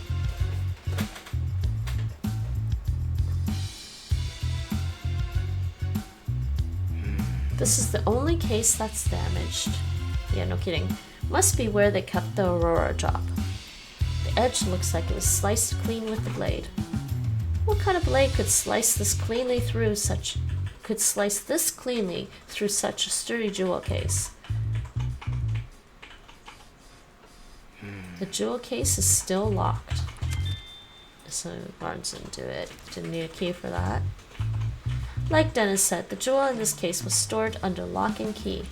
This is the only case that's damaged. Yeah, no kidding. Must be where they kept the Aurora drop. The edge looks like it was sliced clean with the blade. What kind of blade could slice this cleanly through such a sturdy jewel case? The jewel case is still locked. So Barnes didn't do it. Didn't need a key for that. Like Dennis said, the jewel in this case was stored under lock and key.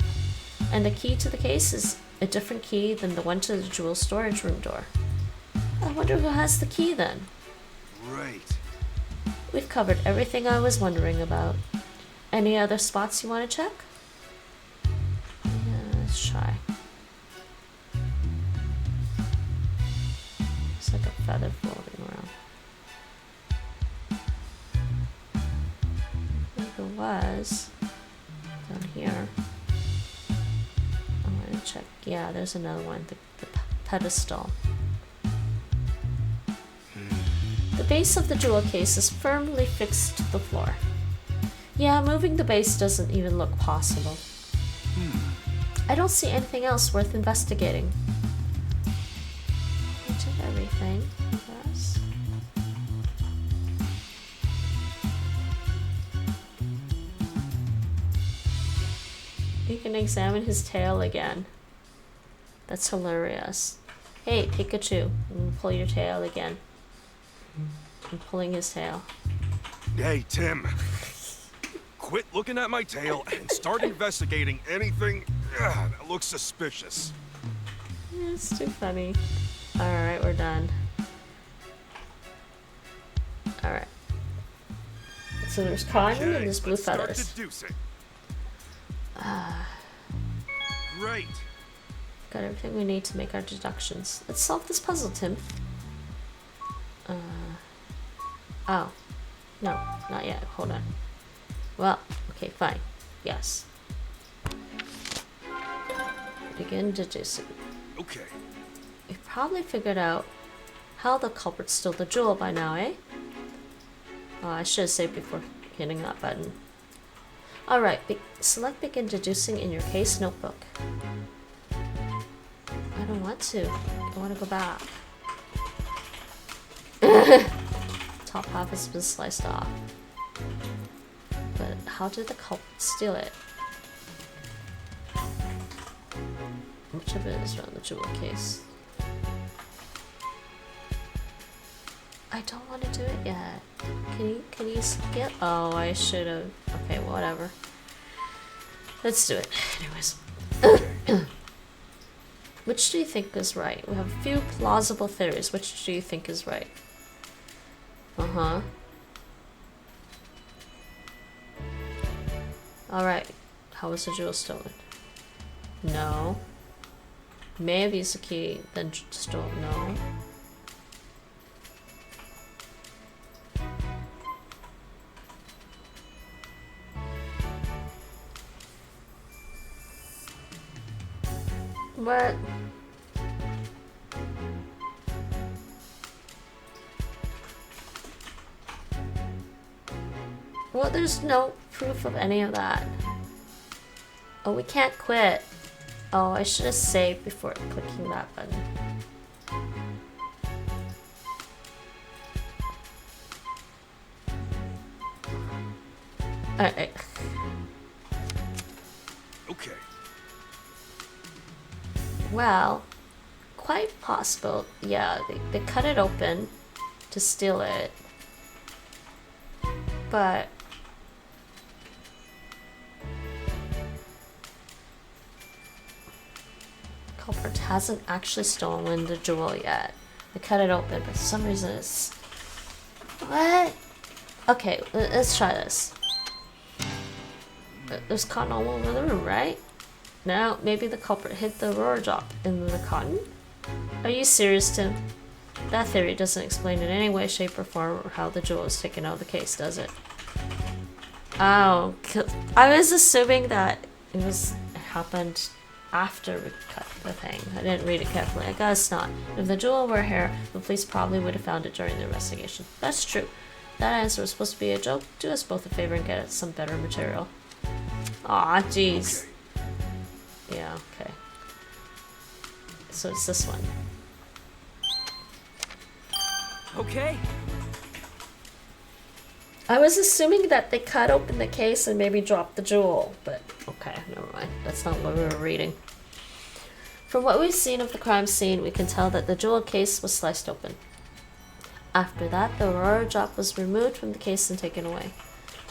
And the key to the case is a different key than the one to the jewel storage room door. I wonder who has the key then? Right. We've covered everything I was wondering about. Any other spots you want to check? Yeah, let's try. It's like a feather floating around. I think it was down here. I want to check. Yeah, there's another one. The pedestal. The base of the jewel case is firmly fixed to the floor. Yeah, moving the base doesn't even look possible. I don't see anything else worth investigating. I did everything, I guess. You can examine his tail again. That's hilarious. Hey, Pikachu, I'm gonna pull your tail again. I'm pulling his tail. Hey, Tim. Quit looking at my tail and start investigating anything that looks suspicious. It's too funny. Alright, we're done. Alright. So there's cotton and there's blue feathers. Start deducing. Great. Got everything we need to make our deductions. Let's solve this puzzle, Tim. Oh. No, not yet. Hold on. Well, okay, fine. Yes. Begin deducing. Okay. We've probably figured out how the culprit stole the jewel by now, eh? Oh, I should have saved before hitting that button. Alright, select begin deducing in your case notebook. I don't want to. I want to go back. Top half has been sliced off. But how did the culprit steal it? Much of it is around the jewel case. I don't want to do it yet. Can you skip? Oh, I should have. Okay, whatever. Let's do it. Anyways. Which do you think is right? We have a few plausible theories. Which do you think is right? Uh-huh. Alright. How was the jewel stolen? No. May have used the key, then stole. No. What? Well, there's no proof of any of that. Oh, we can't quit. Oh, I should have saved before clicking that button. Alright. Okay. Well, quite possible. Yeah, they cut it open to steal it. But culprit hasn't actually stolen the jewel yet. They cut it open, but for some reason it's... What? Okay, let's try this. There's cotton all over the room, right? Now, maybe the culprit hid the Aurora drop in the cotton? Are you serious, Tim? That theory doesn't explain in any way, shape, or form how the jewel was taken out of the case, does it? Oh, I was assuming that it happened after we cut the thing. I didn't read it carefully. I guess not. If the jewel were here, the police probably would have found it during the investigation. That's true. That answer was supposed to be a joke. Do us both a favor and get us some better material. Aw, jeez. Okay. Yeah, okay. So it's this one. Okay. I was assuming that they cut open the case and maybe dropped the jewel, but okay, never mind. That's not what we were reading. From what we've seen of the crime scene, we can tell that the jewel case was sliced open. After that, the Aurora drop was removed from the case and taken away.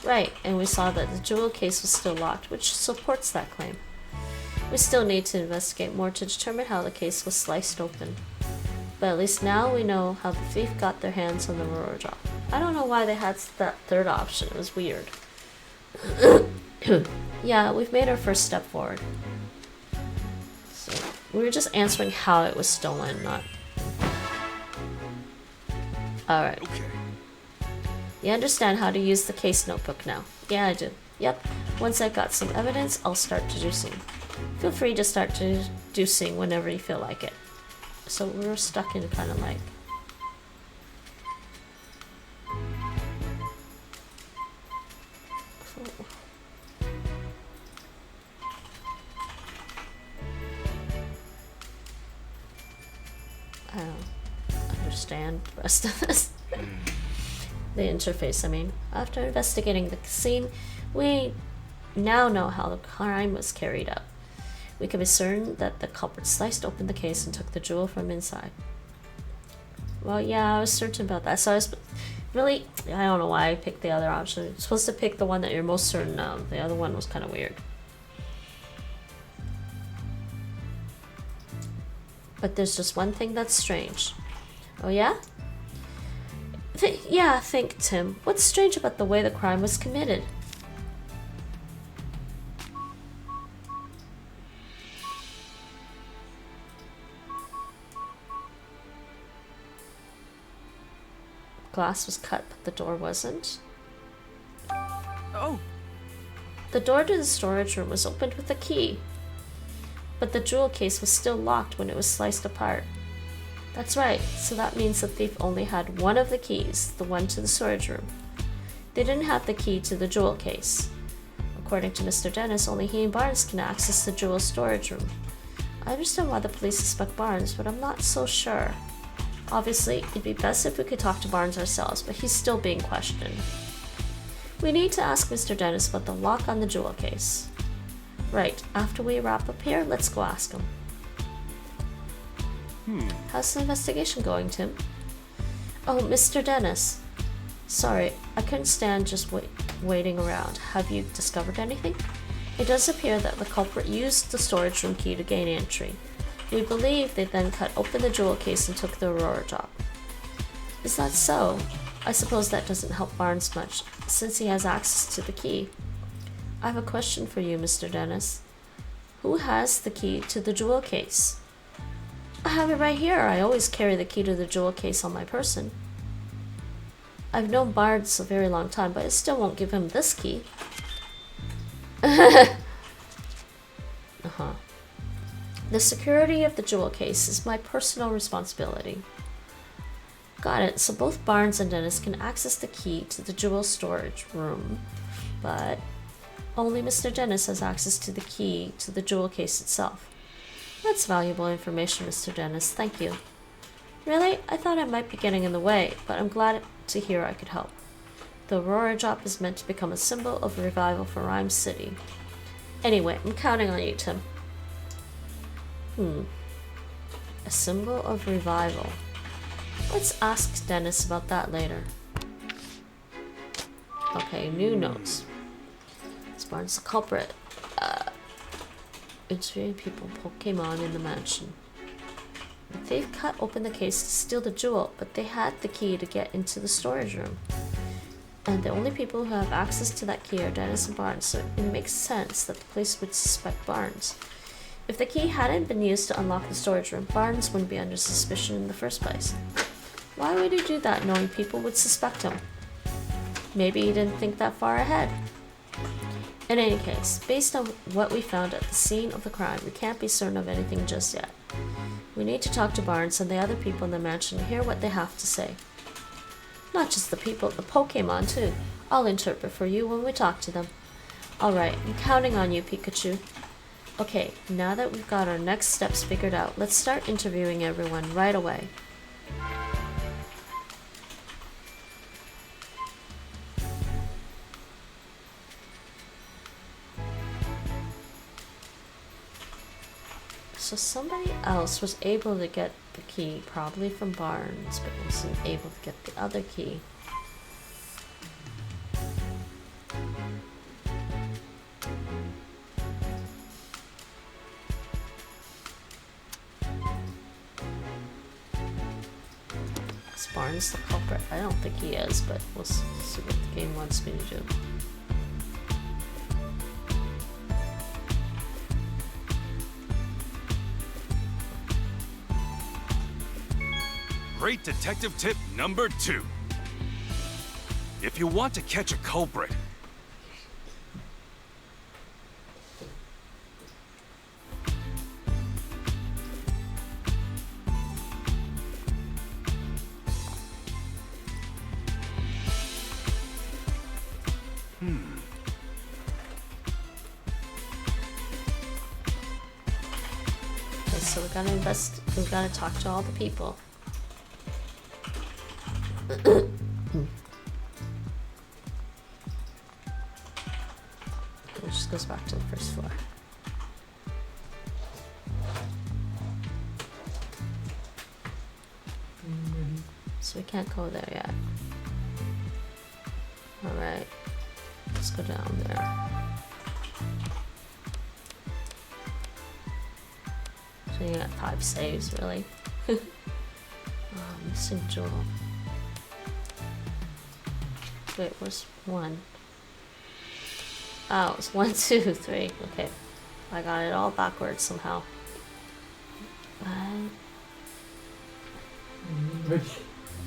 Right, and we saw that the jewel case was still locked, which supports that claim. We still need to investigate more to determine how the case was sliced open. But at least now we know how the thief got their hands on the Aurora drop. I don't know why they had that third option, it was weird. Yeah, we've made our first step forward. So, we were just answering how it was stolen, not... Alright. Okay. You understand how to use the case notebook now? Yeah, I do. Yep. Once I've got some evidence, I'll start deducing. Feel free to start deducing whenever you feel like it. So we're stuck in kind of like... I don't understand the rest of this. The interface, I mean. After investigating the scene, we now know how the crime was carried out. We can be certain that the culprit sliced open the case and took the jewel from inside. Well, yeah, I was certain about that. So I was really, I don't know why I picked the other option. You're supposed to pick the one that you're most certain of. The other one was kind of weird. But there's just one thing that's strange. Oh yeah? Think, Tim. What's strange about the way the crime was committed? Glass was cut, but the door wasn't. Oh! The door to the storage room was opened with a key, but the jewel case was still locked when it was sliced apart. That's right, so that means the thief only had one of the keys, the one to the storage room. They didn't have the key to the jewel case. According to Mr. Dennis, only he and Barnes can access the jewel storage room. I understand why the police suspect Barnes, but I'm not so sure. Obviously, it'd be best if we could talk to Barnes ourselves, but he's still being questioned. We need to ask Mr. Dennis about the lock on the jewel case. Right, after we wrap up here, let's go ask him. How's the investigation going, Tim? Oh, Mr. Dennis. Sorry, I couldn't stand just waiting around. Have you discovered anything? It does appear that the culprit used the storage room key to gain entry. We believe they then cut open the jewel case and took the Aurora drop. Is that so? I suppose that doesn't help Barnes much, since he has access to the key. I have a question for you, Mr. Dennis. Who has the key to the jewel case? I have it right here. I always carry the key to the jewel case on my person. I've known Barnes a very long time, but I still won't give him this key. The security of the jewel case is my personal responsibility. Got it. So both Barnes and Dennis can access the key to the jewel storage room, but only Mr. Dennis has access to the key to the jewel case itself. That's valuable information, Mr. Dennis. Thank you. Really? I thought I might be getting in the way, but I'm glad to hear I could help. The Aurora Drop is meant to become a symbol of revival for Rhyme City. Anyway, I'm counting on you, Tim. A symbol of revival. Let's ask Dennis about that later. Okay, new notes. Spartan's the culprit. Interviewing people, Pokemon in the mansion. They've cut open the case to steal the jewel, but they had the key to get into the storage room. And the only people who have access to that key are Dennis and Barnes, so it makes sense that the police would suspect Barnes. If the key hadn't been used to unlock the storage room, Barnes wouldn't be under suspicion in the first place. Why would he do that knowing people would suspect him? Maybe he didn't think that far ahead. In any case, based on what we found at the scene of the crime, we can't be certain of anything just yet. We need to talk to Barnes and the other people in the mansion and hear what they have to say. Not just the people, the Pokemon too. I'll interpret for you when we talk to them. Alright, I'm counting on you, Pikachu. Okay, now that we've got our next steps figured out, let's start interviewing everyone right away. So somebody else was able to get the key, probably from Barnes, but wasn't able to get the other key. Is Barnes the culprit? I don't think he is, but we'll see what the game wants me to do. Great detective tip number 2. If you want to catch a culprit, Okay, so we gotta talk to all the people. It just goes back to the first floor. So we can't go there yet. Alright. Let's go down there. So you got 5 saves, really? Oh, missing jewel. Wait, where's 1? Oh, it's 1, 2, 3. Okay. I got it all backwards somehow.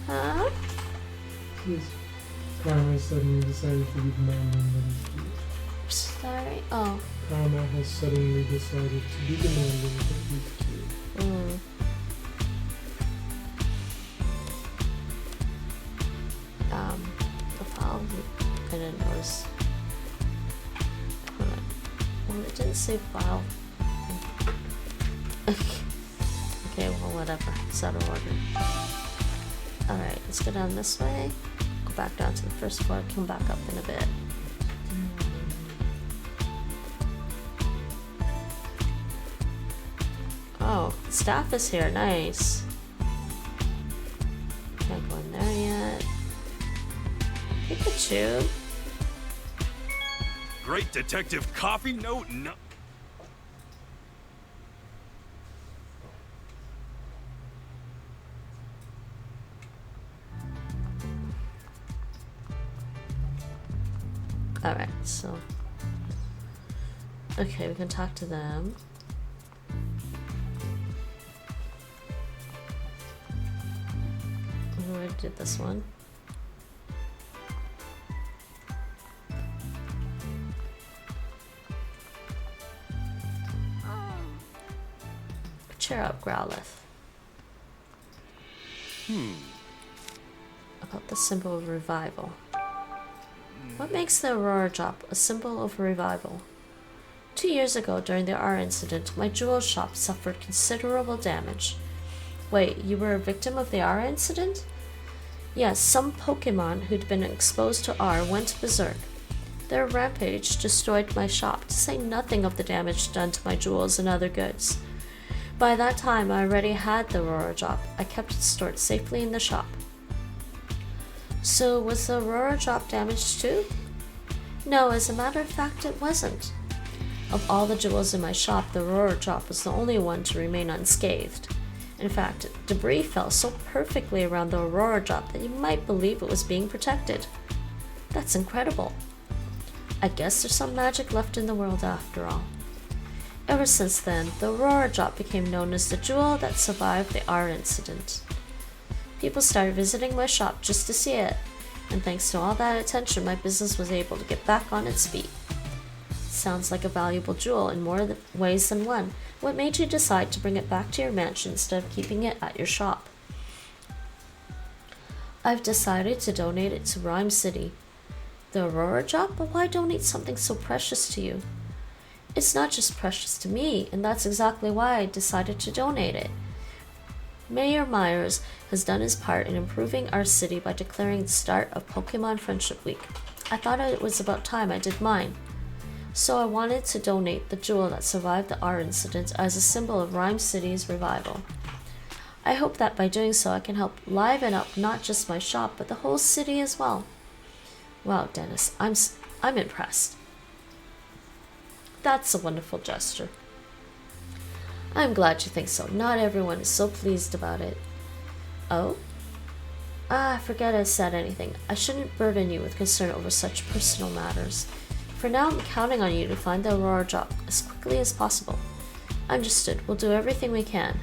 Huh? Yes. Karma suddenly decided to be demanding that he Sorry? Oh. Karma has suddenly decided to be demanding that he's killed. The file I didn't notice. Well, it didn't say file. Okay, well, whatever. It's out of order. Alright, let's go down this way. Go back down to the first floor. Come back up in a bit. Oh, staff is here. Nice. Can't go in there yet. Pikachu. great detective coffee note no. Alright, so. Okay, we can talk to them. We already did this one. Cheer up, Growlithe. About the symbol of revival. What makes the Aurora Drop a symbol of revival? 2 years ago, during the R incident, my jewel shop suffered considerable damage. Wait, you were a victim of the R incident? Yes, some Pokemon who'd been exposed to R went berserk. Their rampage destroyed my shop, to say nothing of the damage done to my jewels and other goods. By that time, I already had the Aurora Drop. I kept it stored safely in the shop. So, was the Aurora Drop damaged too? No, as a matter of fact, it wasn't. Of all the jewels in my shop, the Aurora Drop was the only one to remain unscathed. In fact, debris fell so perfectly around the Aurora Drop that you might believe it was being protected. That's incredible. I guess there's some magic left in the world after all. Ever since then, the Aurora Drop became known as the jewel that survived the R incident. People started visiting my shop just to see it, and thanks to all that attention, my business was able to get back on its feet. Sounds like a valuable jewel in more ways than one. What made you decide to bring it back to your mansion instead of keeping it at your shop? I've decided to donate it to Rhyme City. The Aurora Drop? But why donate something so precious to you? It's not just precious to me, and that's exactly why I decided to donate it. Mayor Myers has done his part in improving our city by declaring the start of Pokemon Friendship Week. I thought it was about time I did mine. So I wanted to donate the jewel that survived the R incident as a symbol of Rhyme City's revival. I hope that by doing so I can help liven up not just my shop, but the whole city as well. Wow, Dennis, I'm impressed. That's a wonderful gesture. I'm glad you think so. Not everyone is so pleased about it. Oh? I forget I said anything. I shouldn't burden you with concern over such personal matters. For now, I'm counting on you to find the Aurora Drop as quickly as possible. Understood. We'll do everything we can.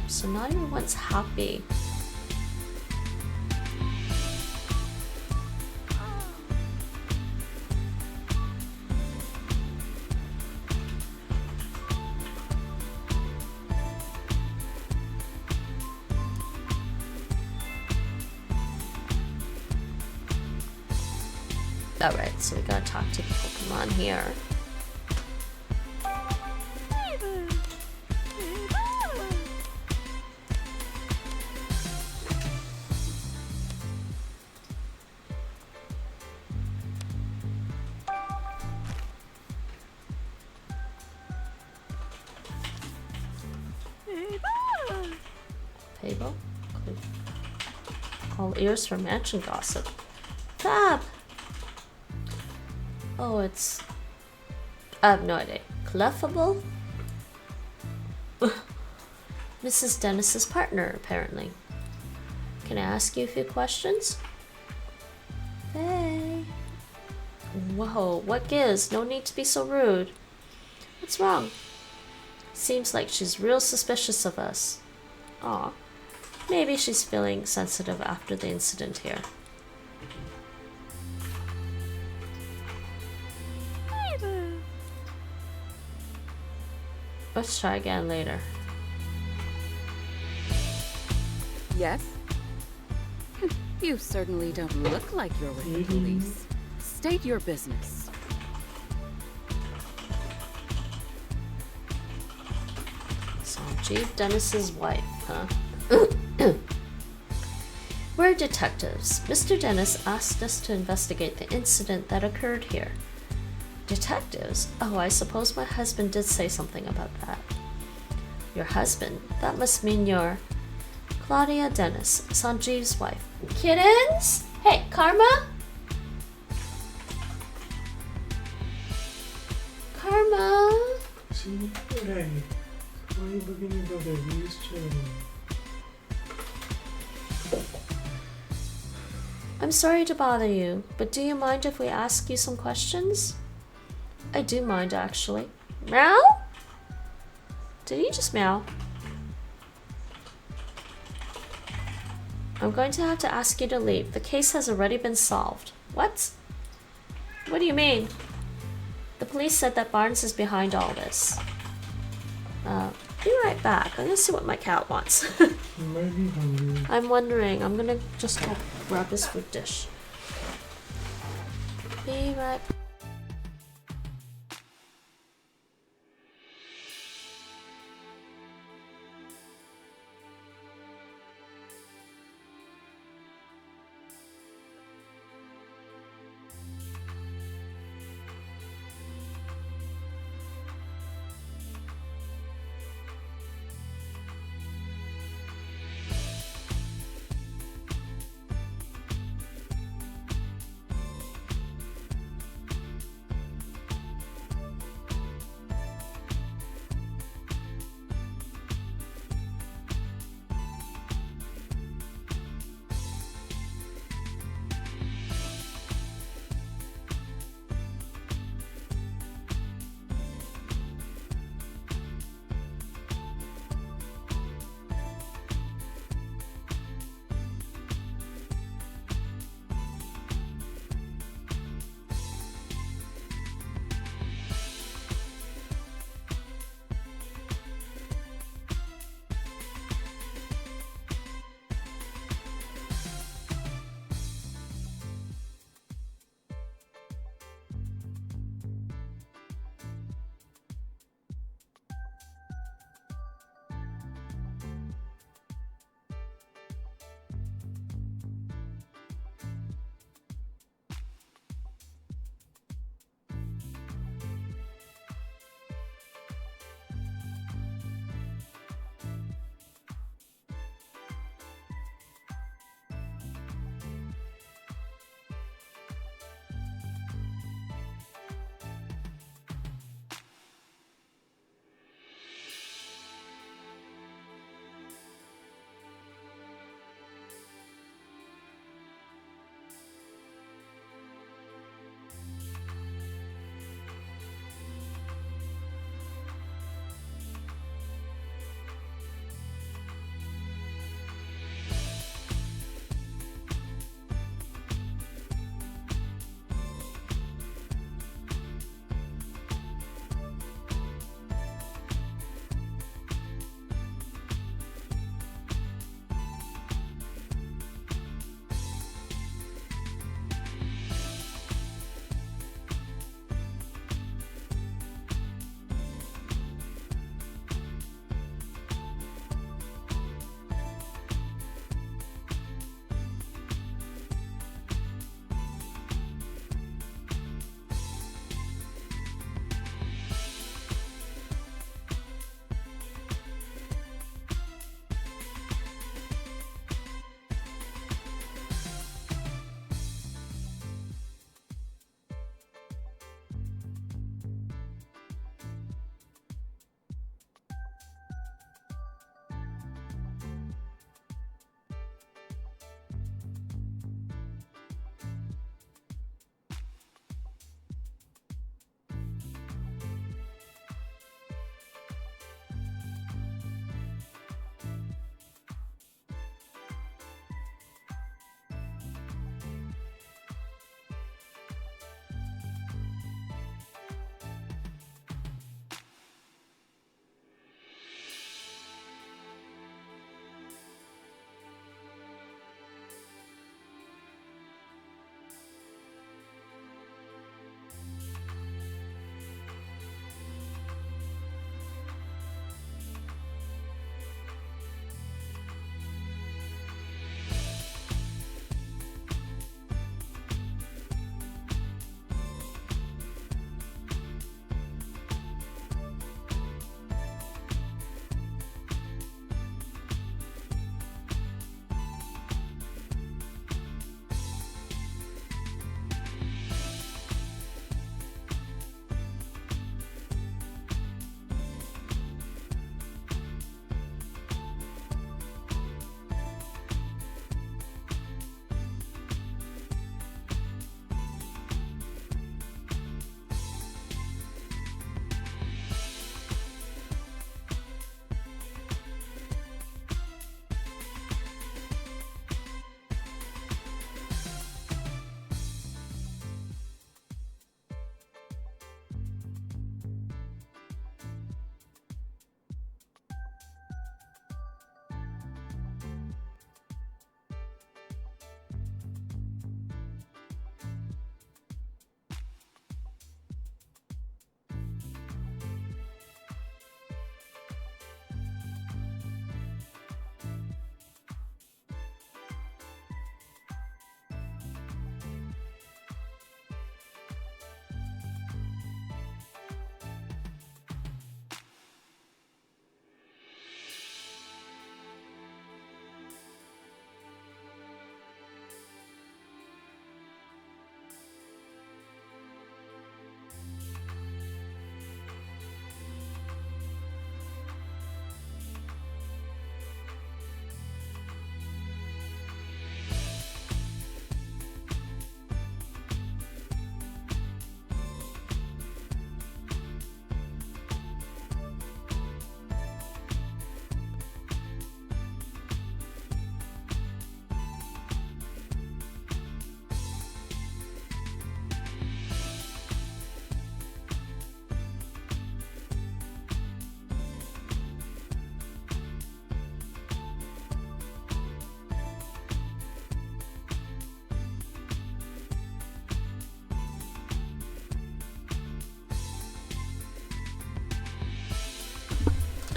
So not everyone's happy. Alright, so we gotta talk to the Pokemon here. Pabo? All ears for mansion gossip. Fab! Oh, it's... I have no idea. Clefable? Mrs. Dennis's partner, apparently. Can I ask you a few questions? Hey. Whoa, what gives? No need to be so rude. What's wrong? Seems like she's real suspicious of us. Aw. Maybe she's feeling sensitive after the incident here. Let's try again later. Yes? You certainly don't look like you're with the police. State your business. Sanjeev, Dennis's wife, huh? We're detectives. Mr. Dennis asked us to investigate the incident that occurred here. Detectives? Oh, I suppose my husband did say something about that. Your husband? That must mean you're... Claudia Dennis, Sanjeev's wife. Kittens? Hey, Karma? Karma? See, hey, why are you looking at other views channel? I'm sorry to bother you, but do you mind if we ask you some questions? I do mind, actually. Meow? Did he just meow? I'm going to have to ask you to leave. The case has already been solved. What? What do you mean? The police said that Barnes is behind all this. Be right back. I'm gonna see what my cat wants. You might be hungry. I'm wondering. I'm gonna just go grab his food dish. Be right.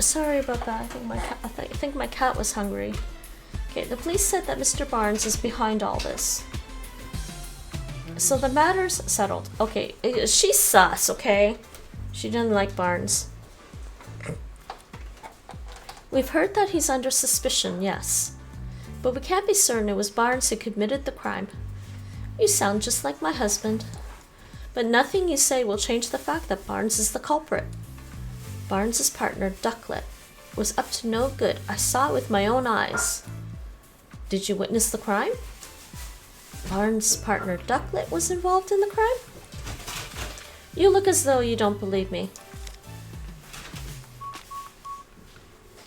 sorry about that. I think my cat was hungry. Okay, the police said that Mr. Barnes is behind all this. So the matter's settled. Okay, she's sus, okay? She didn't like Barnes. We've heard that he's under suspicion, yes. But we can't be certain it was Barnes who committed the crime. You sound just like my husband. But nothing you say will change the fact that Barnes is the culprit. Barnes's partner, Ducklet, was up to no good. I saw it with my own eyes. Did you witness the crime? Barnes' partner, Ducklet, was involved in the crime? You look as though you don't believe me.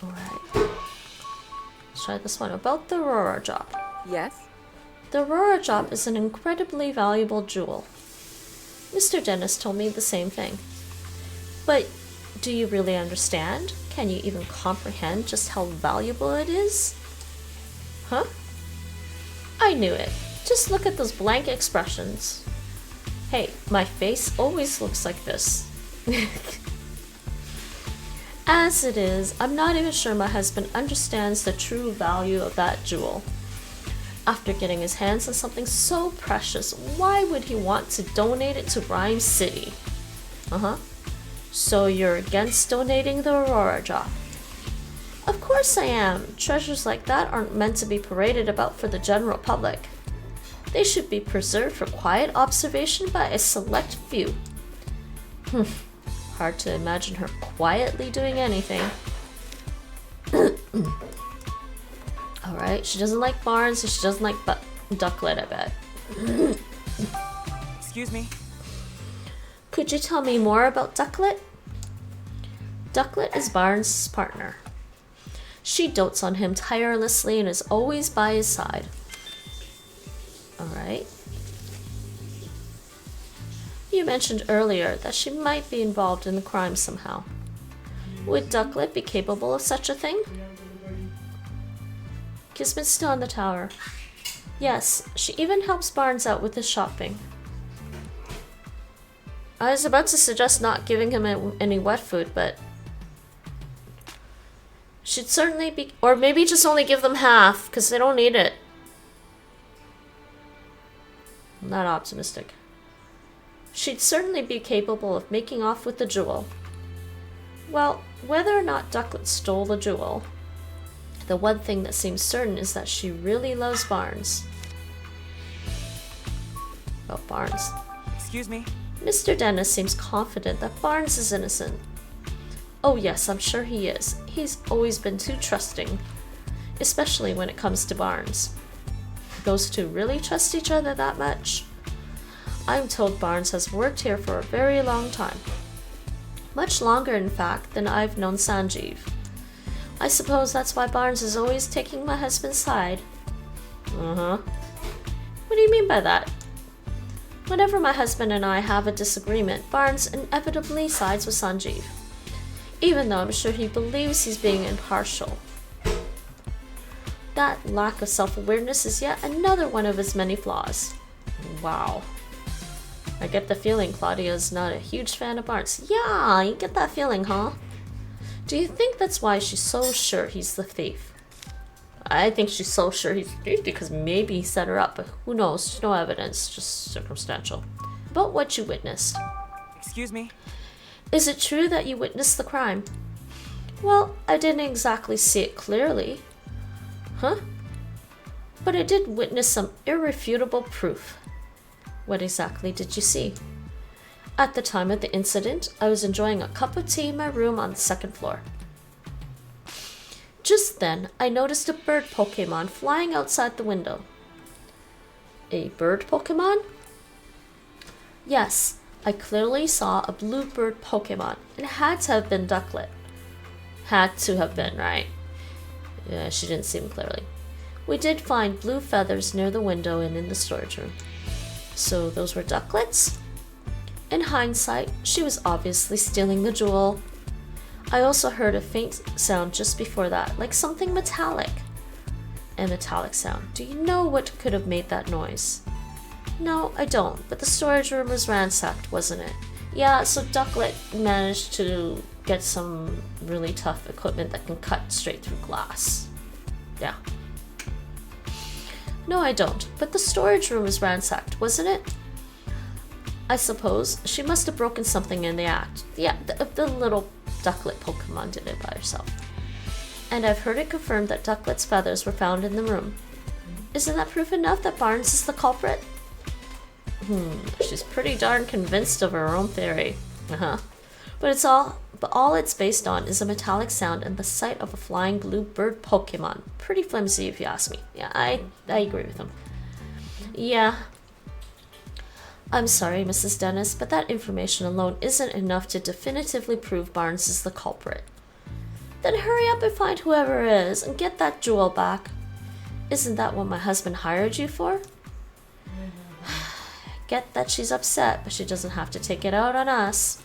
Alright. Let's try this one. About the Aurora job. Yes? The Aurora job is an incredibly valuable jewel. Mr. Dennis told me the same thing. But do you really understand? Can you even comprehend just how valuable it is? Huh? I knew it. Just look at those blank expressions. Hey, my face always looks like this. As it is, I'm not even sure my husband understands the true value of that jewel. After getting his hands on something so precious, why would he want to donate it to Rhyme City? Uh-huh. So you're against donating the Aurora job? Of course I am. Treasures like that aren't meant to be paraded about for the general public. They should be preserved for quiet observation by a select few. Hard to imagine her quietly doing anything. Alright, she doesn't like Barnes and she doesn't like Ducklet, I bet. Excuse me? Could you tell me more about Ducklet? Ducklet is Barnes' partner. She dotes on him tirelessly and is always by his side. Alright. You mentioned earlier that she might be involved in the crime somehow. Would Ducklet be capable of such a thing? Kismet's still in the tower. Yes, she even helps Barnes out with his shopping. I was about to suggest not giving him any wet food, but she'd certainly be, or maybe just only give them half, because they don't need it. I'm not optimistic. She'd certainly be capable of making off with the jewel. Well, whether or not Ducklet stole the jewel, the one thing that seems certain is that she really loves Barnes. About Barnes. Excuse me? Mr. Dennis seems confident that Barnes is innocent. Oh yes, I'm sure he is. He's always been too trusting, especially when it comes to Barnes. Those two really trust each other that much? I'm told Barnes has worked here for a very long time. Much longer, in fact, than I've known Sanjeev. I suppose that's why Barnes is always taking my husband's side. Uh-huh. What do you mean by that? Whenever my husband and I have a disagreement, Barnes inevitably sides with Sanjeev. Even though I'm sure he believes he's being impartial. That lack of self-awareness is yet another one of his many flaws. Wow. I get the feeling Claudia's not a huge fan of Barnes. Yeah, you get that feeling, huh? Do you think that's why she's so sure he's the thief? I think she's so sure he's the thief because maybe he set her up, but who knows? There's no evidence, just circumstantial. About what you witnessed. Excuse me? Is it true that you witnessed the crime? Well, I didn't exactly see it clearly. Huh? But I did witness some irrefutable proof. What exactly did you see? At the time of the incident, I was enjoying a cup of tea in my room on the second floor. Just then, I noticed a bird Pokemon flying outside the window. A bird Pokemon? Yes, I clearly saw a blue bird Pokemon. It had to have been Ducklet. Had to have been, right? Yeah, she didn't see him clearly. We did find blue feathers near the window and in the storage room. So those were Ducklets? In hindsight, she was obviously stealing the jewel. I also heard a faint sound just before that, like something metallic. A metallic sound. Do you know what could have made that noise? No, I don't, but the storage room was ransacked, wasn't it? Yeah, so Ducklet managed to get some really tough equipment that can cut straight through glass. Yeah. No, I don't. But the storage room was ransacked, wasn't it? I suppose. She must have broken something in the act. Yeah, the little ducklet Pokemon did it by herself. And I've heard it confirmed that Ducklet's feathers were found in the room. Isn't that proof enough that Barnes is the culprit? She's pretty darn convinced of her own theory. But all it's based on is a metallic sound and the sight of a flying blue bird Pokemon. Pretty flimsy if you ask me. Yeah, I agree with him. Yeah. I'm sorry, Mrs. Dennis, but that information alone isn't enough to definitively prove Barnes is the culprit. Then hurry up and find whoever it is and get that jewel back. Isn't that what my husband hired you for? Get that she's upset, but she doesn't have to take it out on us.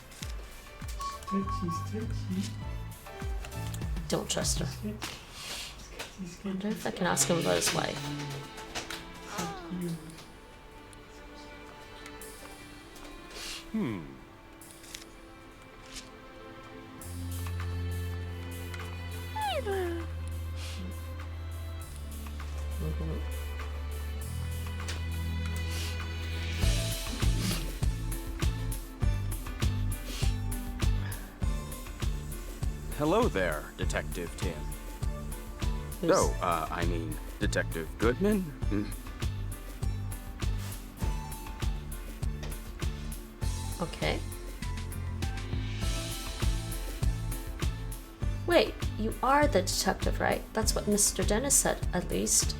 Don't trust her. I wonder if I can ask him about his wife. Hello there, Detective Tim. Who's- I mean, Detective Goodman? Okay. Wait, you are the detective, right? That's what Mr. Dennis said, at least.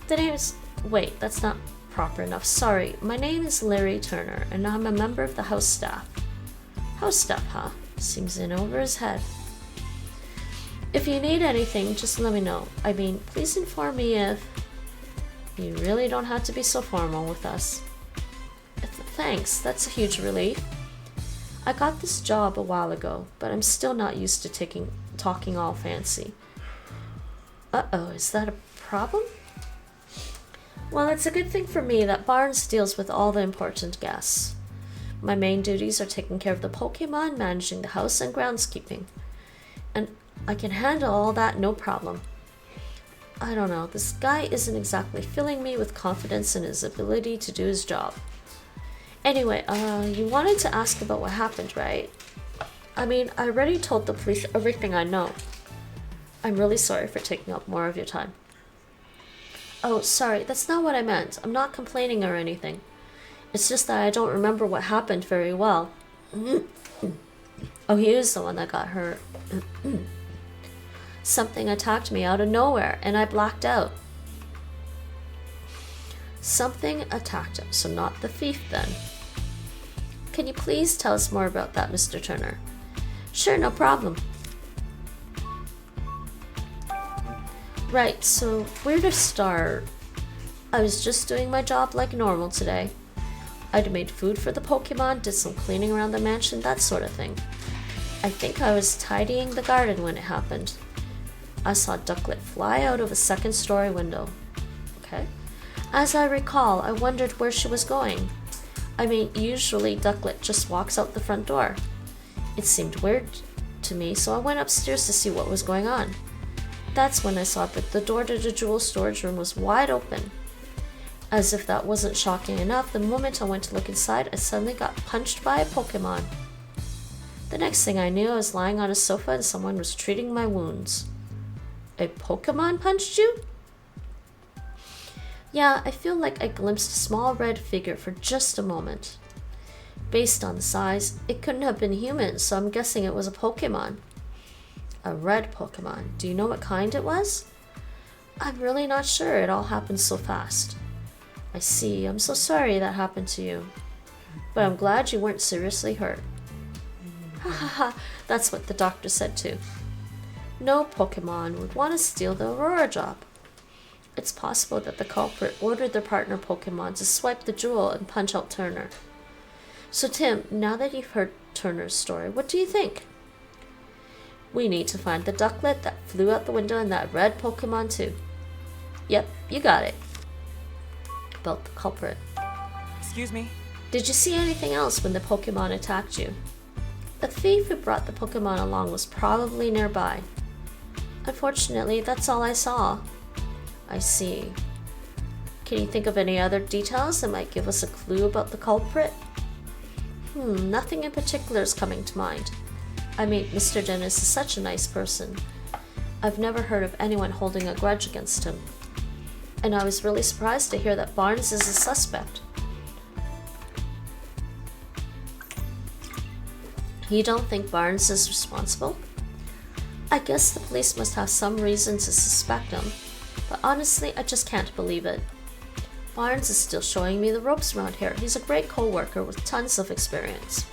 The name is... Wait, that's not proper enough. Sorry, my name is Larry Turner, and I'm a member of the house staff. House staff, huh? Seems in over his head. If you need anything, just let me know. I mean, please inform me if... You really don't have to be so formal with us. Thanks, that's a huge relief. I got this job a while ago, but I'm still not used to talking all fancy. Uh-oh, is that a problem? Well, it's a good thing for me that Barnes deals with all the important guests. My main duties are taking care of the Pokemon, managing the house, and groundskeeping. And I can handle all that no problem. I don't know, this guy isn't exactly filling me with confidence in his ability to do his job. Anyway, you wanted to ask about what happened, right? I mean, I already told the police everything I know. I'm really sorry for taking up more of your time. Oh, sorry, that's not what I meant. I'm not complaining or anything. It's just that I don't remember what happened very well. Oh, he was the one that got hurt. Something attacked me out of nowhere, and I blacked out. Something attacked him, so not the thief then. Can you please tell us more about that, Mr. Turner? Sure, no problem. Right, so where to start? I was just doing my job like normal today. I'd made food for the Pokemon, did some cleaning around the mansion, that sort of thing. I think I was tidying the garden when it happened. I saw Ducklet fly out of a second-story window. Okay. As I recall, I wondered where she was going. I mean, usually Ducklet just walks out the front door. It seemed weird to me, so I went upstairs to see what was going on. That's when I saw that the door to the jewel storage room was wide open. As if that wasn't shocking enough, the moment I went to look inside, I suddenly got punched by a Pokemon. The next thing I knew, I was lying on a sofa and someone was treating my wounds. A Pokemon punched you? Yeah, I feel like I glimpsed a small red figure for just a moment. Based on the size, it couldn't have been human, so I'm guessing it was a Pokemon. A red Pokemon. Do you know what kind it was? I'm really not sure. It all happened so fast. I see. I'm so sorry that happened to you. But I'm glad you weren't seriously hurt. Ha ha ha. That's what the doctor said too. No Pokemon would want to steal the Aurora job. It's possible that the culprit ordered their partner Pokemon to swipe the jewel and punch out Turner. So Tim, now that you've heard Turner's story, what do you think? We need to find the Ducklet that flew out the window and that red Pokemon too. Yep, you got it. About the culprit. Excuse me? Did you see anything else when the Pokemon attacked you? The thief who brought the Pokemon along was probably nearby. Unfortunately, that's all I saw. I see. Can you think of any other details that might give us a clue about the culprit? Nothing in particular is coming to mind. I mean, Mr. Dennis is such a nice person. I've never heard of anyone holding a grudge against him. And I was really surprised to hear that Barnes is a suspect. You don't think Barnes is responsible? I guess the police must have some reason to suspect him, but honestly, I just can't believe it. Barnes is still showing me the ropes around here. He's a great co-worker with tons of experience.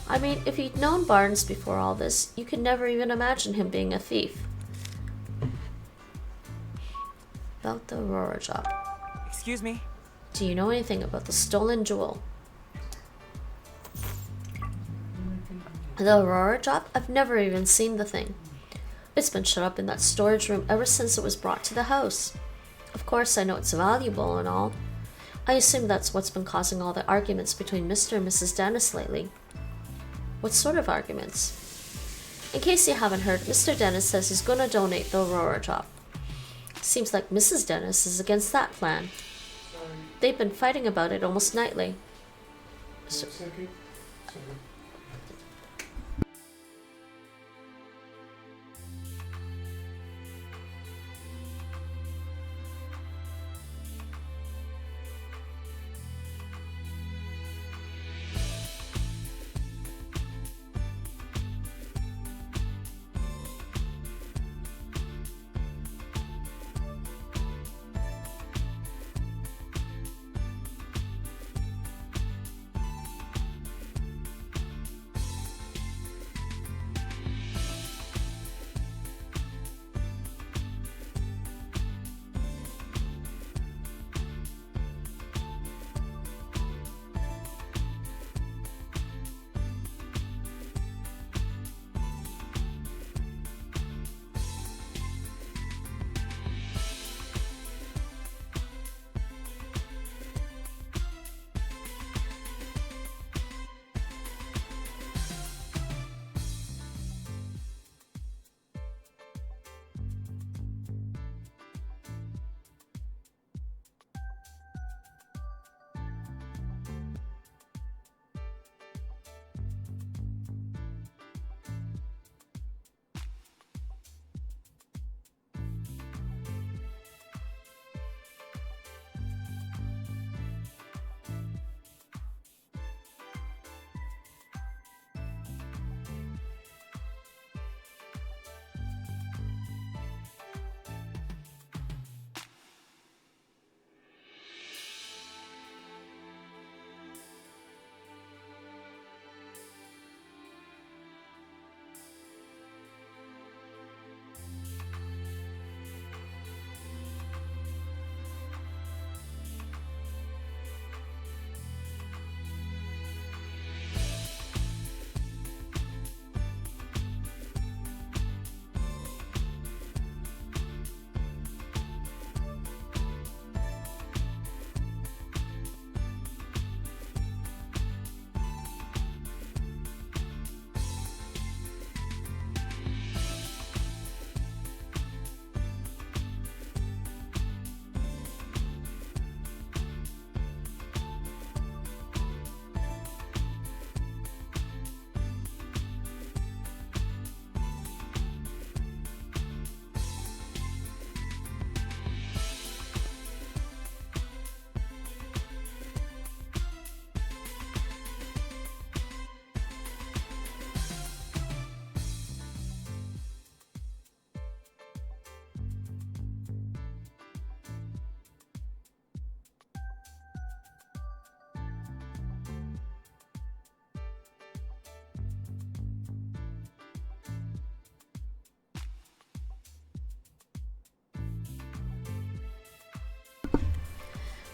I mean, if you'd known Barnes before all this, you could never even imagine him being a thief. About the Aurora job. Excuse me? Do you know anything about the stolen jewel? The Aurora job? I've never even seen the thing. It's been shut up in that storage room ever since it was brought to the house. Of course, I know it's valuable and all. I assume that's what's been causing all the arguments between Mr. and Mrs. Dennis lately. What sort of arguments? In case you haven't heard, Mr. Dennis says he's gonna donate the Aurora job. Seems like Mrs. Dennis is against that plan. They've been fighting about it almost nightly.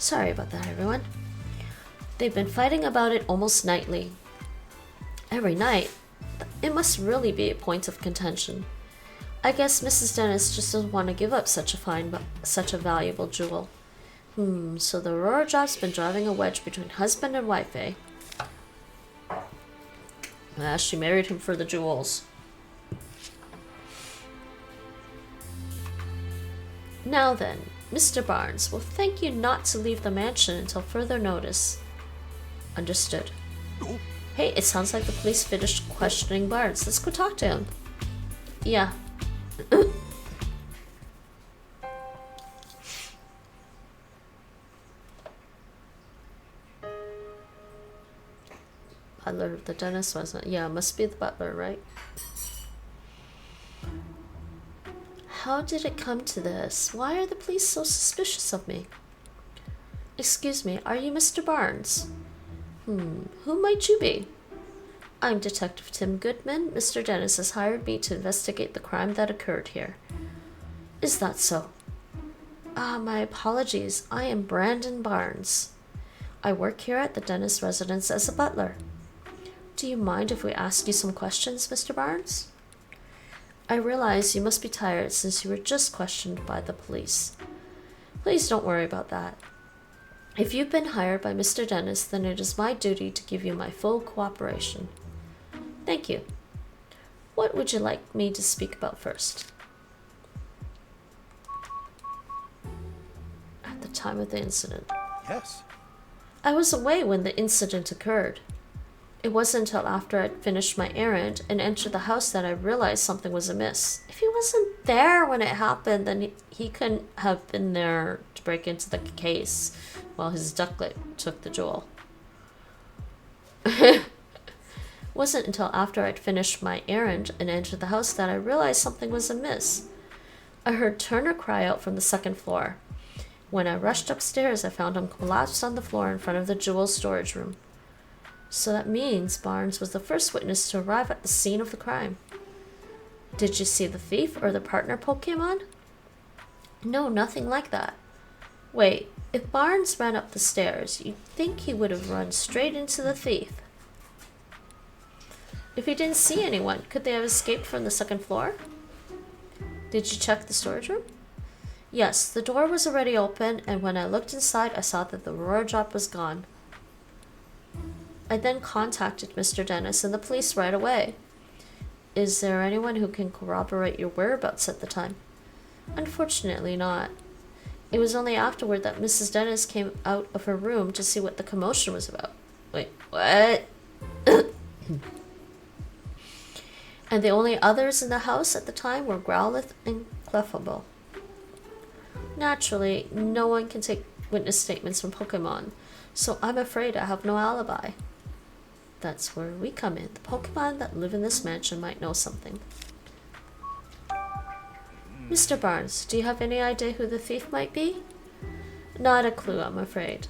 Sorry about that, everyone. They've been fighting about it almost nightly. Every night? It must really be a point of contention. I guess Mrs. Dennis just doesn't want to give up such a valuable jewel. So the Aurora job's been driving a wedge between husband and wife, eh? Ah, she married him for the jewels. Now then, Mr. Barnes will thank you not to leave the mansion until further notice. Understood. Hey, it sounds like the police finished questioning Barnes. Let's go talk to him. Yeah. Butler, the dentist wasn't. Yeah, must be the butler, right? How did it come to this? Why are the police so suspicious of me? Excuse me, are you Mr. Barnes? Who might you be? I'm Detective Tim Goodman. Mr. Dennis has hired me to investigate the crime that occurred here. Is that so? My apologies. I am Brandon Barnes. I work here at the Dennis residence as a butler. Do you mind if we ask you some questions, Mr. Barnes? I realize you must be tired since you were just questioned by the police. Please don't worry about that. If you've been hired by Mr. Dennis, then it is my duty to give you my full cooperation. Thank you. What would you like me to speak about first? At the time of the incident. Yes. I was away when the incident occurred. It wasn't until after I'd finished my errand and entered the house that I realized something was amiss. If he wasn't there when it happened, then he couldn't have been there to break into the case while his ducklet took the jewel. It wasn't until after I'd finished my errand and entered the house that I realized something was amiss. I heard Turner cry out from the second floor. When I rushed upstairs, I found him collapsed on the floor in front of the jewel storage room. So that means Barnes was the first witness to arrive at the scene of the crime. Did you see the thief or the partner Pokemon? No, nothing like that. Wait, if Barnes ran up the stairs, you'd think he would have run straight into the thief. If he didn't see anyone, could they have escaped from the second floor? Did you check the storage room? Yes, the door was already open, and when I looked inside, I saw that the Aurora drop was gone. I then contacted Mr. Dennis and the police right away. Is there anyone who can corroborate your whereabouts at the time? Unfortunately not. It was only afterward that Mrs. Dennis came out of her room to see what the commotion was about. Wait, what? And the only others in the house at the time were Growlithe and Clefable. Naturally, no one can take witness statements from Pokemon, so I'm afraid I have no alibi. That's where we come in. The Pokemon that live in this mansion might know something. Mr. Barnes, do you have any idea who the thief might be? Not a clue, I'm afraid.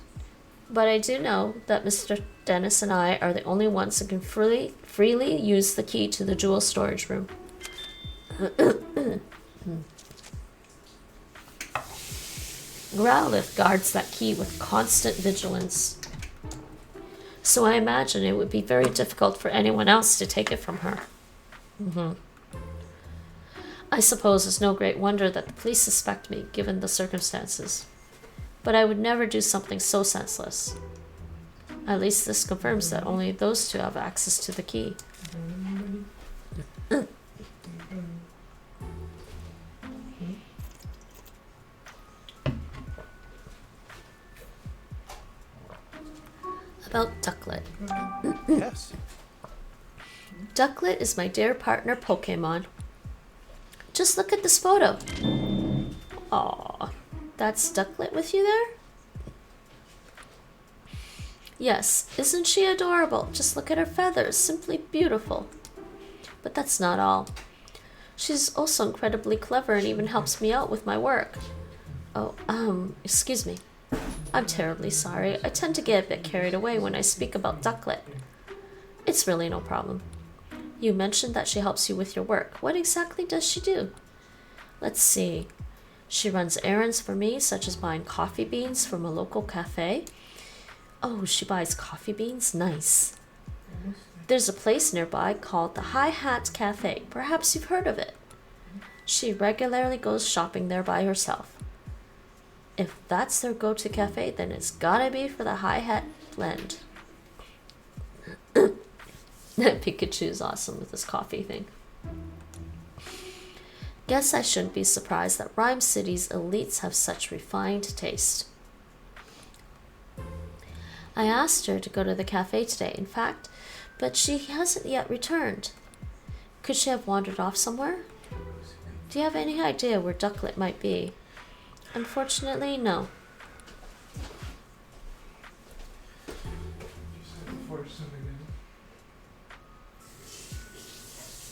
But I do know that Mr. Dennis and I are the only ones who can freely use the key to the jewel storage room. Growlithe guards that key with constant vigilance. So I imagine it would be very difficult for anyone else to take it from her. I suppose it's no great wonder that the police suspect me, given the circumstances. But I would never do something so senseless. At least this confirms that only those two have access to the key. About Ducklet. Yes. Ducklet is my dear partner Pokemon. Just look at this photo. Aww, that's Ducklet with you there? Yes, isn't she adorable? Just look at her feathers, simply beautiful. But that's not all. She's also incredibly clever and even helps me out with my work. Oh, excuse me. I'm terribly sorry. I tend to get a bit carried away when I speak about Ducklet. It's really no problem. You mentioned that she helps you with your work. What exactly does she do? Let's see. She runs errands for me, such as buying coffee beans from a local cafe. Oh, she buys coffee beans? Nice. There's a place nearby called the High Hat Cafe. Perhaps you've heard of it. She regularly goes shopping there by herself. If that's their go-to cafe, then it's gotta be for the High Hat blend. Pikachu's awesome with this coffee thing. Guess I shouldn't be surprised that Rhyme City's elites have such refined taste. I asked her to go to the cafe today, in fact, but she hasn't yet returned. Could she have wandered off somewhere? Do you have any idea where Ducklet might be? Unfortunately, no.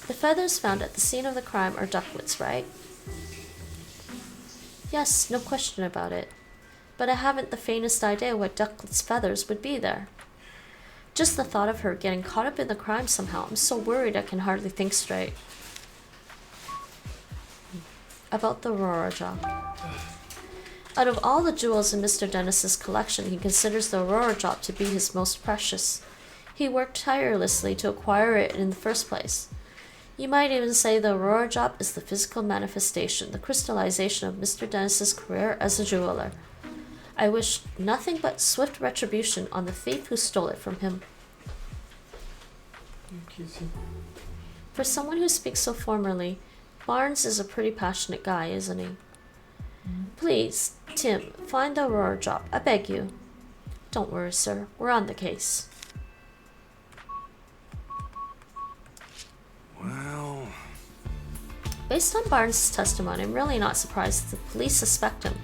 The feathers found at the scene of the crime are Ducklet's, right? Yes, no question about it. But I haven't the faintest idea what Ducklet's feathers would be there. Just the thought of her getting caught up in the crime somehow, I'm so worried I can hardly think straight. About the Aurora Jaw. Out of all the jewels in Mr. Dennis's collection, he considers the Aurora Drop to be his most precious. He worked tirelessly to acquire it in the first place. You might even say the Aurora Drop is the physical manifestation, the crystallization of Mr. Dennis's career as a jeweler. I wish nothing but swift retribution on the thief who stole it from him. For someone who speaks so formally, Barnes is a pretty passionate guy, isn't he? Please, Tim, find the Aurora Drop. I beg you. Don't worry, sir. We're on the case. Well... Based on Barnes' testimony, I'm really not surprised the police suspect him.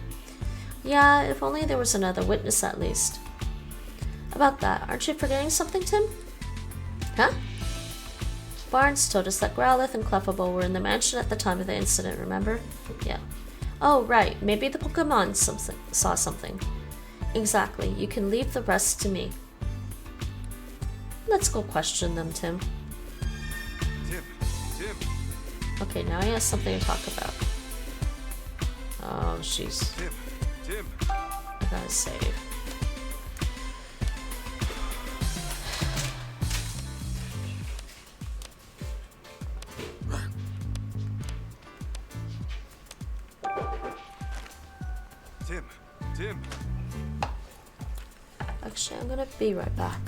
Yeah, if only there was another witness at least. About that, aren't you forgetting something, Tim? Huh? Barnes told us that Growlithe and Clefable were in the mansion at the time of the incident, remember? Yeah. Oh, right. Maybe the Pokemon saw something. Exactly. You can leave the rest to me. Let's go question them, Tim. Tim. Okay, now he has something to talk about. Oh, jeez. Tim. I gotta save. Tim. Actually, I'm gonna be right back.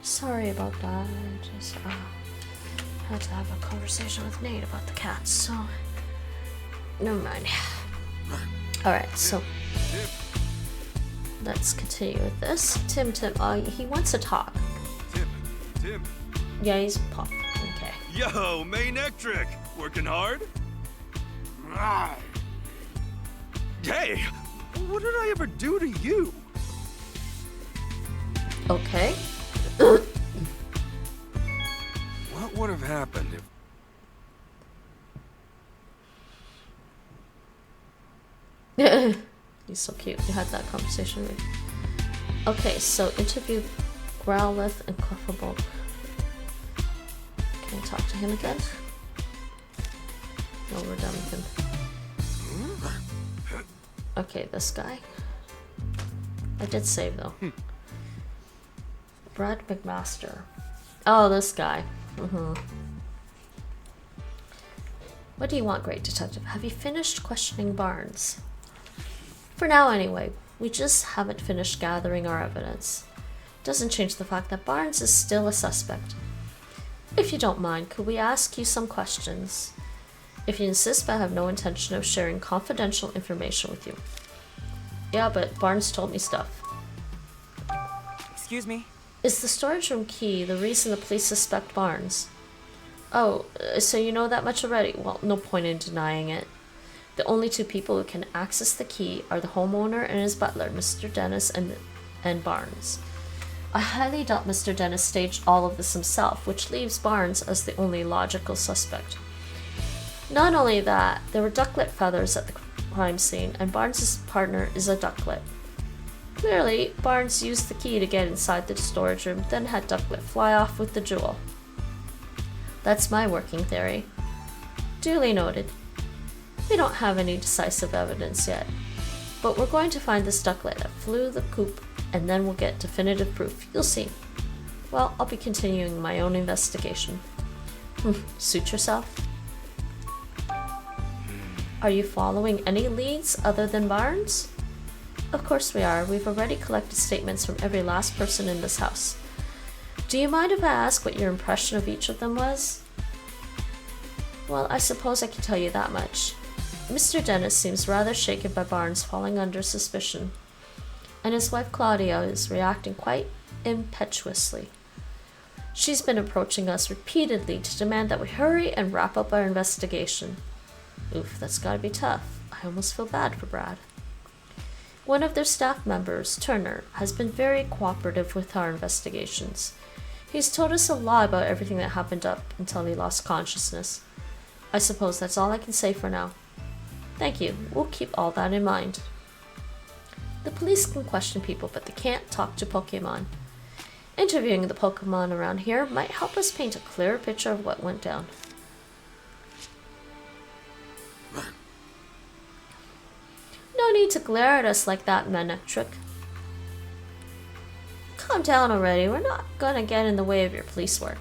Sorry about that. I just had to have a conversation with Nate about the cats, so never mind. Alright, so let's continue with this. Tim, he wants to talk. Tim. Yeah, he's pop. Okay. Yo, main ectric! Working hard? Hey, what did I ever do to you? Okay. What would have happened if... He's so cute. We had that conversation with. Okay, so interview Growlith and Clefable. Can I talk to him again? No, we're done with him. Okay, this guy. I did save though. Brad McMaster. Oh, this guy. What do you want, Great Detective? Have you finished questioning Barnes? For now, anyway. We just haven't finished gathering our evidence. Doesn't change the fact that Barnes is still a suspect. If you don't mind, could we ask you some questions? If you insist, but I have no intention of sharing confidential information with you. Yeah, but Barnes told me stuff. Excuse me? Is the storage room key the reason the police suspect Barnes? Oh, so you know that much already? Well, no point in denying it. The only two people who can access the key are the homeowner and his butler, Mr. Dennis and Barnes. I highly doubt Mr. Dennis staged all of this himself, which leaves Barnes as the only logical suspect. Not only that, there were ducklet feathers at the crime scene, and Barnes' partner is a ducklet. Clearly, Barnes used the key to get inside the storage room, then had Ducklet fly off with the jewel. That's my working theory. Duly noted. We don't have any decisive evidence yet, but we're going to find this ducklet that flew the coop, and then we'll get definitive proof. You'll see. Well, I'll be continuing my own investigation. Suit yourself? Are you following any leads other than Barnes? Of course we are. We've already collected statements from every last person in this house. Do you mind if I ask what your impression of each of them was? Well, I suppose I can tell you that much. Mr. Dennis seems rather shaken by Barnes falling under suspicion, and his wife Claudia is reacting quite impetuously. She's been approaching us repeatedly to demand that we hurry and wrap up our investigation. Oof, that's gotta be tough. I almost feel bad for Brad. One of their staff members, Turner, has been very cooperative with our investigations. He's told us a lot about everything that happened up until he lost consciousness. I suppose that's all I can say for now. Thank you. We'll keep all that in mind. The police can question people, but they can't talk to Pokemon. Interviewing the Pokemon around here might help us paint a clearer picture of what went down. No need to glare at us like that, Manectric. Calm down already. We're not gonna get in the way of your police work.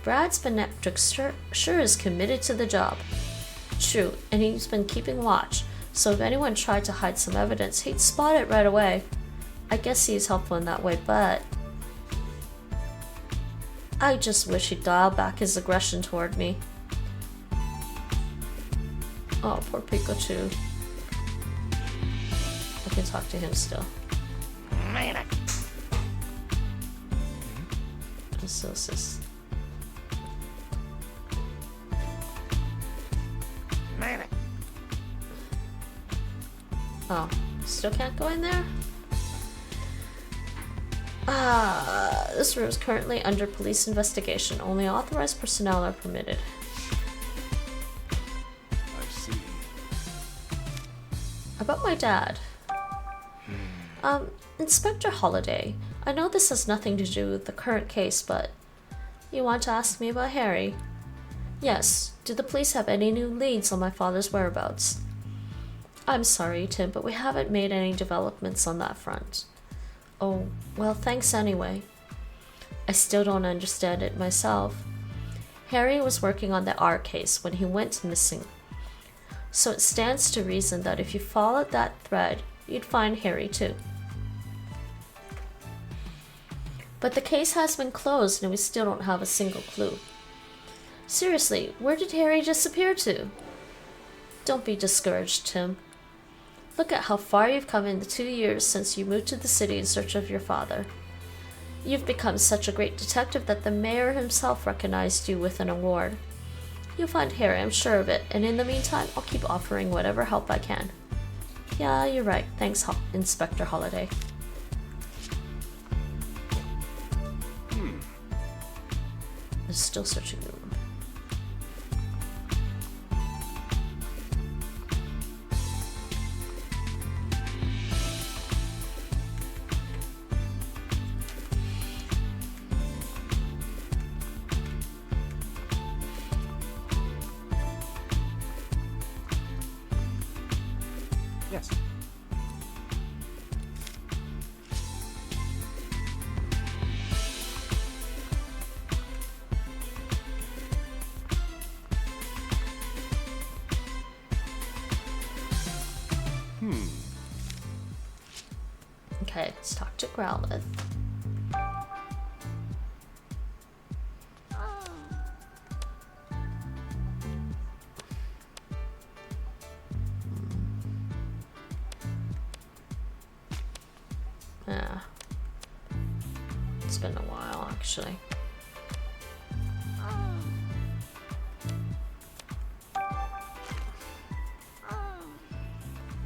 Brad's Manectric sure is committed to the job. True, and he's been keeping watch, so if anyone tried to hide some evidence, he'd spot it right away. I guess he's helpful in that way, but I just wish he'd dial back his aggression toward me. Oh, poor Pikachu. I can talk to him still. So it's just... Oh, still can't go in there? This room is currently under police investigation. Only authorized personnel are permitted. I see. About my dad. Inspector Holliday, I know this has nothing to do with the current case, but you want to ask me about Harry? Yes. Do the police have any new leads on my father's whereabouts? I'm sorry, Tim, but we haven't made any developments on that front. Oh, well, thanks anyway. I still don't understand it myself. Harry was working on the R case when he went missing. So it stands to reason that if you followed that thread, you'd find Harry too. But the case has been closed and we still don't have a single clue. Seriously, where did Harry disappear to? Don't be discouraged, Tim. Look at how far you've come in the 2 years since you moved to the city in search of your father. You've become such a great detective that the mayor himself recognized you with an award. You'll find Harry, I'm sure of it, and in the meantime, I'll keep offering whatever help I can. Yeah, you're right. Thanks, Inspector Holiday. They're still searching the room. Yes. Okay, let's talk to Growlithe. Yeah. It's been a while, actually.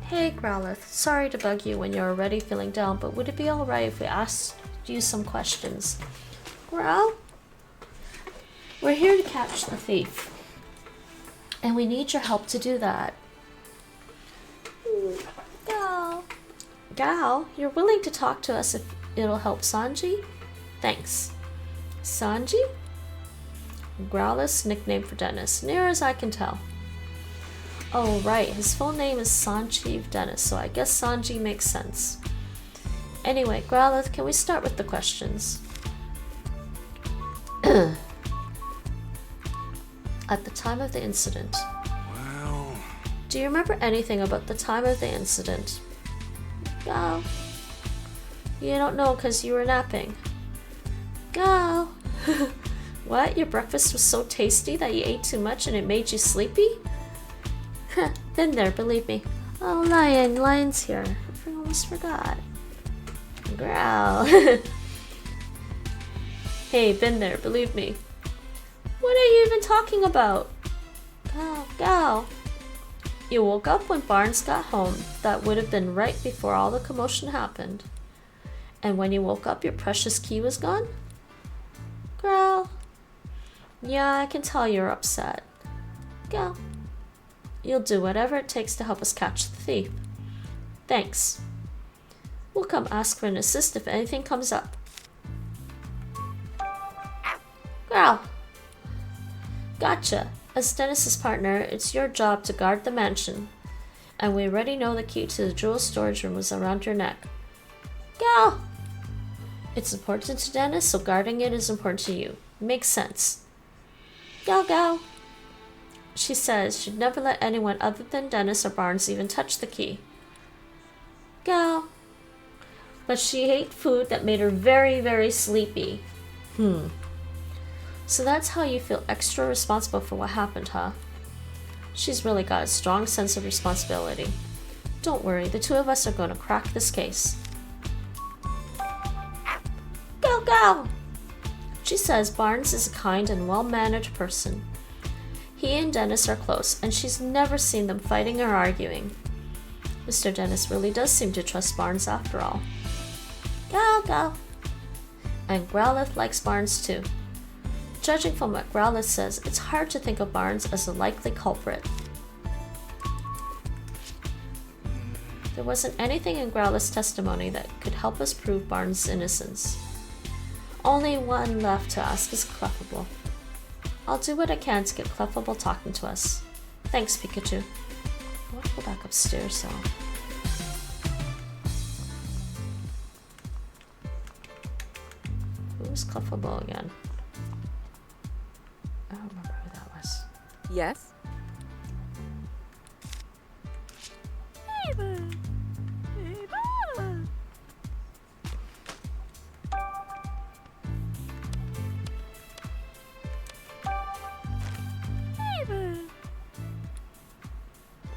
Hey, Growlithe. Sorry to bug you when you're already feeling down, but would it be alright if we asked you some questions? Growl? We're here to catch the thief. And we need your help to do that. Gal. Gal, you're willing to talk to us if it'll help Sanji? Thanks. Sanji? Growlithe's nickname for Dennis, near as I can tell. Oh, right, his full name is Sanjeev Dennis, so I guess Sanji makes sense. Anyway, Growlithe, can we start with the questions? At the time of the incident. Well... Do you remember anything about the time of the incident? Go. You don't know because you were napping. Go. What? Your breakfast was so tasty that you ate too much and it made you sleepy? Been there, believe me. Oh, Lion's here. I almost forgot. Growl. Hey, been there, believe me. What are you even talking about? Go. You woke up when Barnes got home. That would have been right before all the commotion happened. And when you woke up, your precious key was gone? Growl. Yeah, I can tell you're upset. Go. You'll do whatever it takes to help us catch the thief. Thanks. We'll come ask for an assist if anything comes up. Growl. Gotcha. As Dennis's partner, it's your job to guard the mansion. And we already know the key to the jewel storage room was around your neck. Go! It's important to Dennis, so guarding it is important to you. Makes sense. Go. She says she'd never let anyone other than Dennis or Barnes even touch the key. Go. But she ate food that made her very, very sleepy. So that's how you feel extra responsible for what happened, huh? She's really got a strong sense of responsibility. Don't worry, the two of us are going to crack this case. Go! She says Barnes is a kind and well-mannered person. He and Dennis are close, and she's never seen them fighting or arguing. Mr. Dennis really does seem to trust Barnes after all. Go! And Growlithe likes Barnes too. Judging from what Growlithe says, it's hard to think of Barnes as a likely culprit. There wasn't anything in Growlithe's testimony that could help us prove Barnes' innocence. Only one left to ask is Clefable. I'll do what I can to get Clefable talking to us. Thanks, Pikachu. I want to go back upstairs, so... Who's Clefable again? I don't remember who that was. Yes?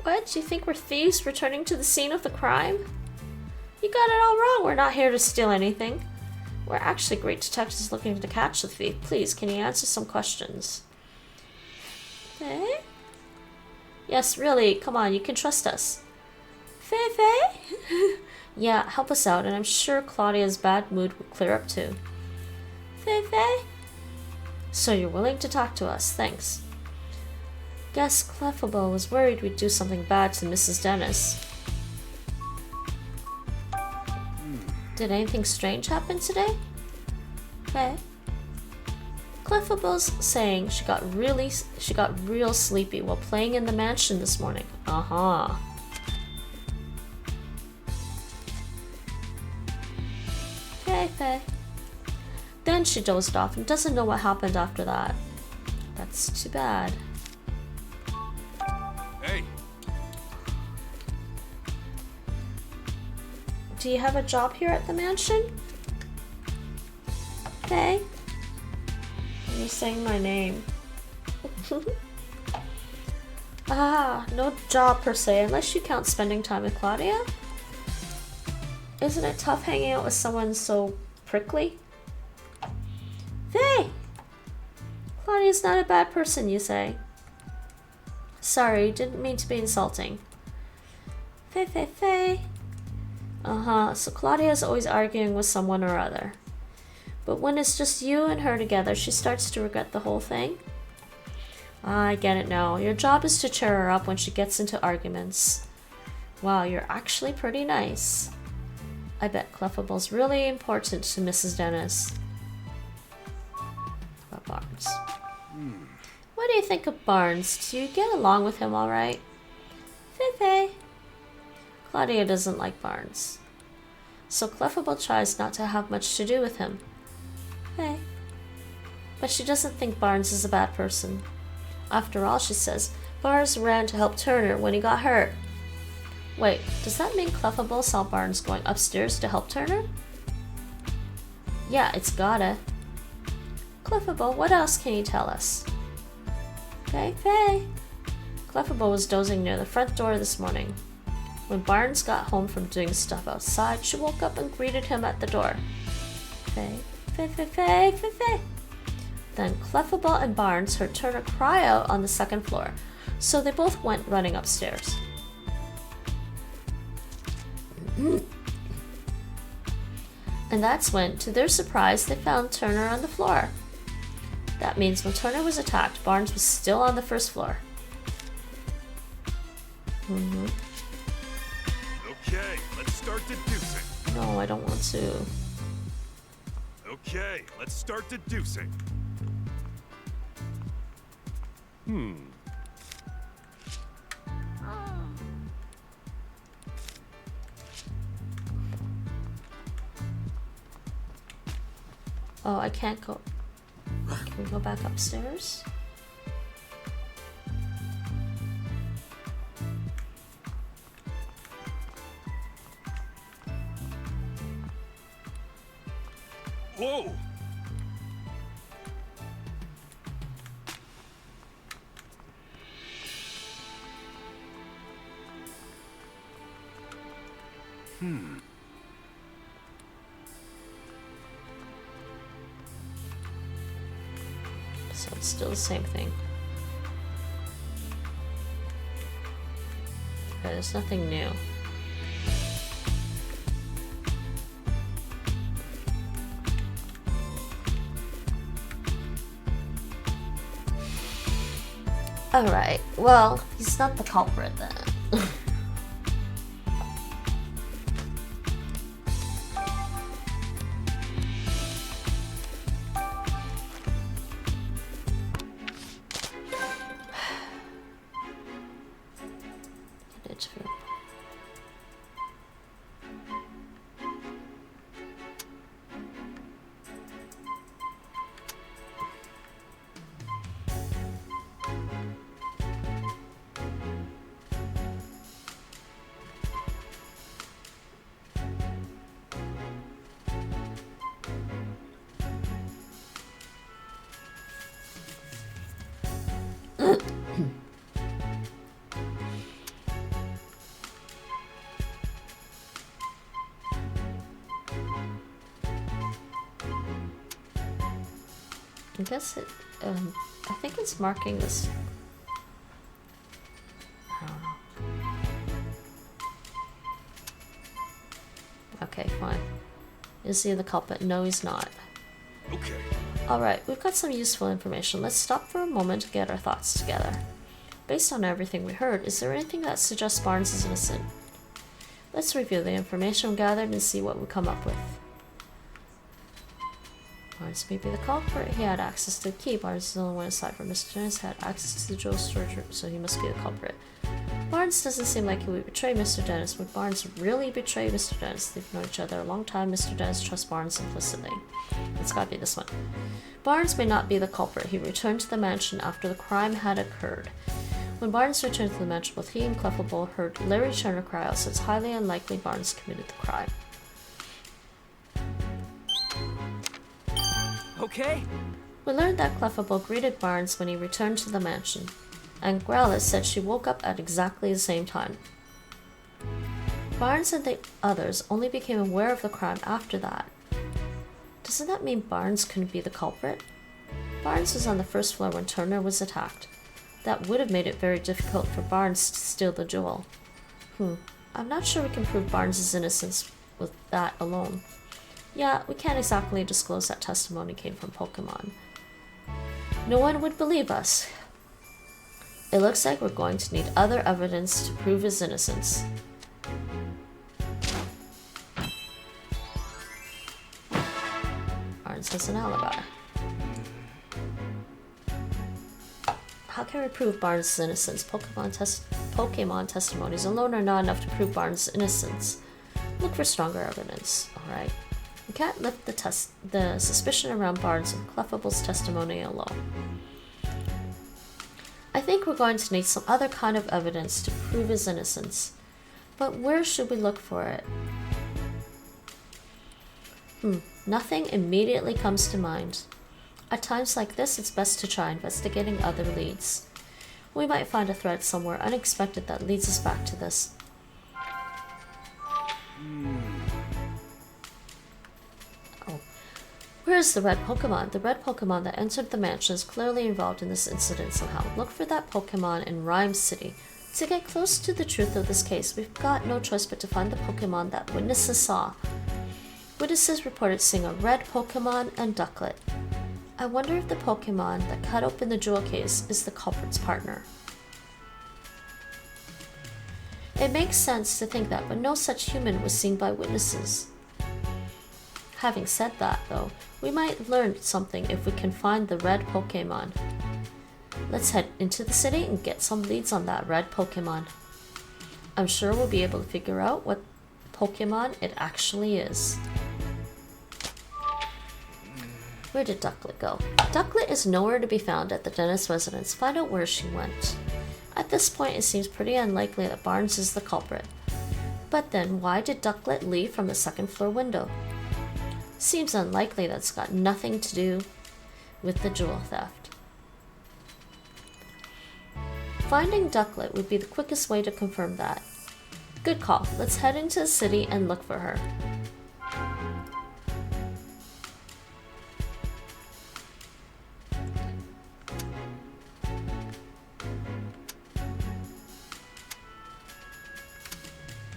What? You think we're thieves returning to the scene of the crime? You got it all wrong. We're not here to steal anything. We're actually great detectives looking to catch the thief. Please, can you answer some questions? Faye? Yes, really. Come on, you can trust us. Faye? Yeah, help us out, and I'm sure Claudia's bad mood will clear up too. Faye? So you're willing to talk to us. Thanks. Guess Clefable was worried we'd do something bad to Mrs. Dennis. Did anything strange happen today? Okay. Clefable's saying she got real sleepy while playing in the mansion this morning. Uh-huh. Faye. Then she dozed off and doesn't know what happened after that. That's too bad. Hey. Do you have a job here at the mansion? Faye? You're saying my name. No job per se, unless you count spending time with Claudia. Isn't it tough hanging out with someone so prickly? Faye! Claudia's not a bad person, you say. Sorry, didn't mean to be insulting. Faye. So Claudia's always arguing with someone or other. But when it's just you and her together, she starts to regret the whole thing. I get it now. Your job is to cheer her up when she gets into arguments. Wow, you're actually pretty nice. I bet Clefable's really important to Mrs. Dennis. About Barnes. What do you think of Barnes? Do you get along with him alright? Faye. Claudia doesn't like Barnes. So Clefable tries not to have much to do with him. Hey. But she doesn't think Barnes is a bad person. After all, she says, Barnes ran to help Turner when he got hurt. Wait, does that mean Clefable saw Barnes going upstairs to help Turner? Yeah, it's gotta. Clefable, what else can you tell us? Faye. Clefable was dozing near the front door this morning. When Barnes got home from doing stuff outside, she woke up and greeted him at the door. Faye. Then Clefable and Barnes heard Turner cry out on the second floor, so they both went running upstairs. And that's when, to their surprise, they found Turner on the floor. That means when Turner was attacked, Barnes was still on the first floor. Okay, let's start deducing. No, I don't want to. Okay, let's start deducing. Oh, I can't go. Can we go back upstairs? Whoa! So it's still the same thing. Okay, there's nothing new. Alright, well, he's not the culprit then. I guess it, I think it's marking this. I don't know. Okay, fine. Is he the culprit? No, he's not. Okay. Alright, we've got some useful information. Let's stop for a moment to get our thoughts together. Based on everything we heard, is there anything that suggests Barnes is innocent? Let's review the information gathered and see what we come up with. Barnes may be the culprit. He had access to the key. Barnes is the only one aside from Mr. Dennis had access to the jewel storage room, so he must be the culprit. Barnes doesn't seem like he would betray Mr. Dennis. Would Barnes really betray Mr. Dennis? They've known each other a long time. Mr. Dennis trusts Barnes implicitly. It's gotta be this one. Barnes may not be the culprit. He returned to the mansion after the crime had occurred. When Barnes returned to the mansion, both he and Clefable heard Larry Turner cry out, so it's highly unlikely Barnes committed the crime. Okay. We learned that Clefable greeted Barnes when he returned to the mansion, and Growlithe said she woke up at exactly the same time. Barnes and the others only became aware of the crime after that. Doesn't that mean Barnes couldn't be the culprit? Barnes was on the first floor when Turner was attacked. That would have made it very difficult for Barnes to steal the jewel. I'm not sure we can prove Barnes' innocence with that alone. Yeah, we can't exactly disclose that testimony came from Pokemon. No one would believe us. It looks like we're going to need other evidence to prove his innocence. Barnes has an alibi. How can we prove Barnes' innocence? Pokemon testimonies alone are not enough to prove Barnes' innocence. Look for stronger evidence, alright? We can't lift the suspicion around Barnes and Clefable's testimony alone. I think we're going to need some other kind of evidence to prove his innocence. But where should we look for it? Nothing immediately comes to mind. At times like this, it's best to try investigating other leads. We might find a thread somewhere unexpected that leads us back to this. Oh. Where's the red Pokemon? The red Pokemon that entered the mansion is clearly involved in this incident somehow. Look for that Pokemon in Rhyme City. To get close to the truth of this case, we've got no choice but to find the Pokemon that witnesses saw. Witnesses reported seeing a red Pokemon and Ducklet. I wonder if the Pokemon that cut open the jewel case is the culprit's partner. It makes sense to think that, but no such human was seen by witnesses. Having said that, though, we might learn something if we can find the red Pokemon. Let's head into the city and get some leads on that red Pokemon. I'm sure we'll be able to figure out what Pokemon it actually is. Where did Ducklet go? Ducklet is nowhere to be found at the Dennis residence. Find out where she went. At this point, it seems pretty unlikely that Barnes is the culprit. But then, why did Ducklet leave from the second floor window? Seems unlikely that's got nothing to do with the jewel theft. Finding Ducklet would be the quickest way to confirm that. Good call. Let's head into the city and look for her.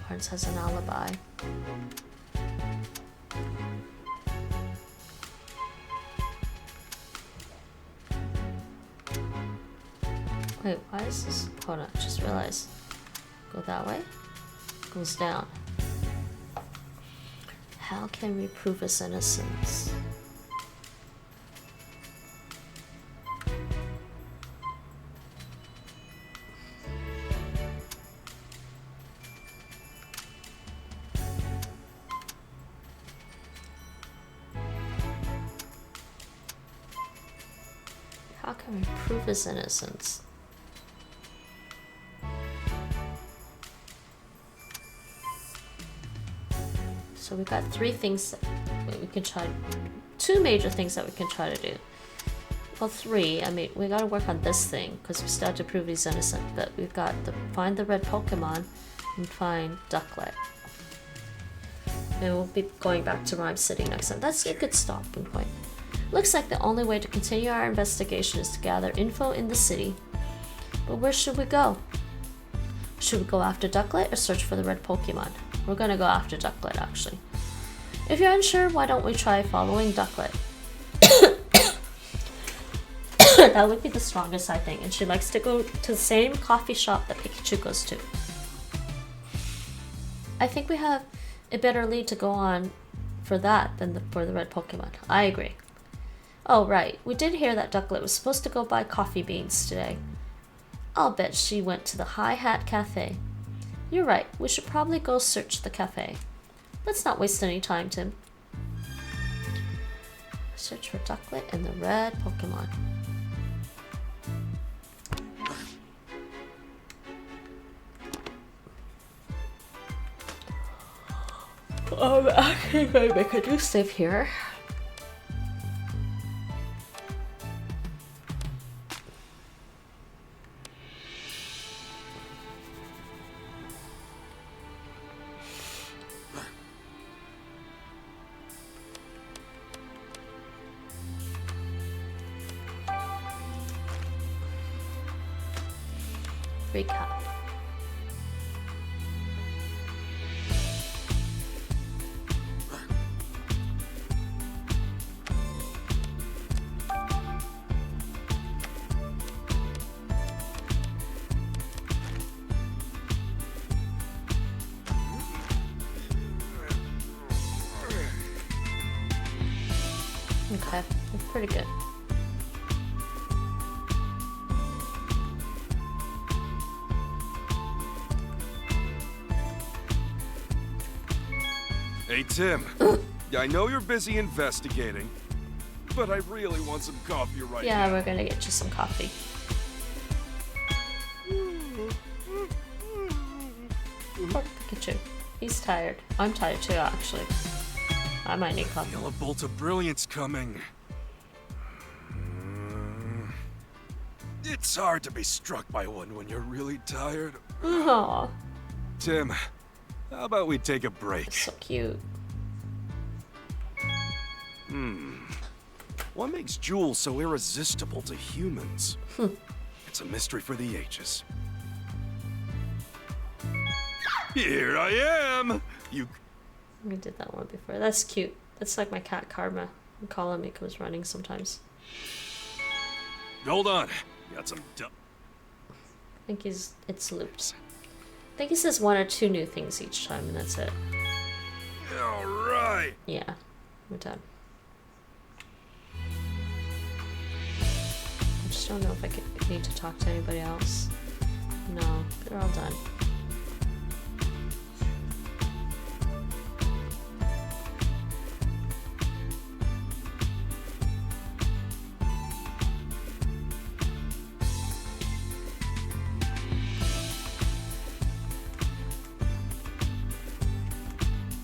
Barnes has an alibi. Wait, why is this? Hold on, just realized. Go that way? Goes down. How can we prove his innocence? How can we prove his innocence? So we've got three things that we can try. Two major things that we can try to do. Well, three. I mean, we gotta work on this thing because we still have to prove he's innocent. But we've got to find the red Pokemon and find Ducklet. And we'll be going back to Rhyme City next time. That's a good stopping point. Looks like the only way to continue our investigation is to gather info in the city. But where should we go? Should we go after Ducklet or search for the red Pokemon? We're gonna go after Ducklet, actually. If you're unsure, why don't we try following Ducklet? That would be the strongest, I think. And she likes to go to the same coffee shop that Pikachu goes to. I think we have a better lead to go on for that than for the red Pokemon. I agree. Oh, right. We did hear that Ducklet was supposed to go buy coffee beans today. I'll bet she went to the High Hat Cafe. You're right. We should probably go search the cafe. Let's not waste any time, Tim. Search for Ducklet and the red Pokemon. I'm actually going to make a new save here. Recap. Okay, that's pretty good. Hey, Tim. Yeah, I know you're busy investigating, but I really want some coffee right now. Yeah, we're gonna get you some coffee. Poor Pikachu. He's tired. I'm tired too, actually. I might need coffee. Feel a bolt of brilliance coming. It's hard to be struck by one when you're really tired. Aww. Tim, how about we take a break? So cute. What makes Jewel so irresistible to humans? It's a mystery for the ages. Here I am! You... We did that one before. That's cute. That's like my cat Karma. I'm calling me comes running sometimes. Hold on. Got some I think it's looped. I think he says 1 or 2 new things each time, and that's it. Alright! Yeah, we're done. I just don't know if I need to talk to anybody else. No, they're all done.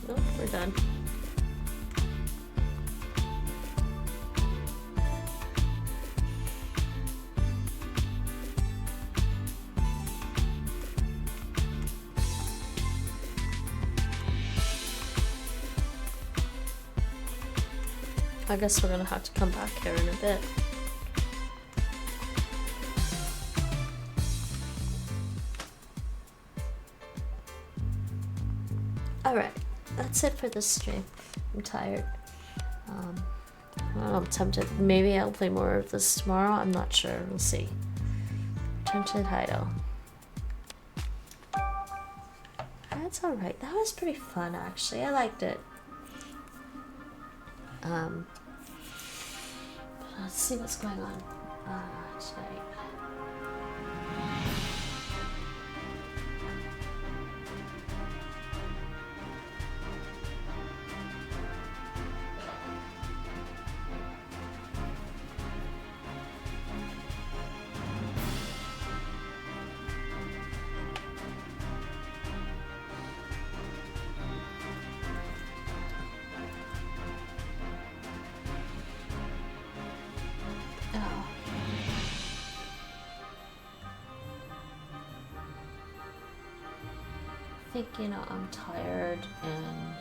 Nope, we're done. I guess we're gonna have to come back here in a bit. Alright, that's it for this stream. I'm tired. I'm tempted. Maybe I'll play more of this tomorrow. I'm not sure. We'll see. Return to the title. That's alright. That was pretty fun, actually. I liked it. Let's see what's going on tonight. I think, you know, I'm tired and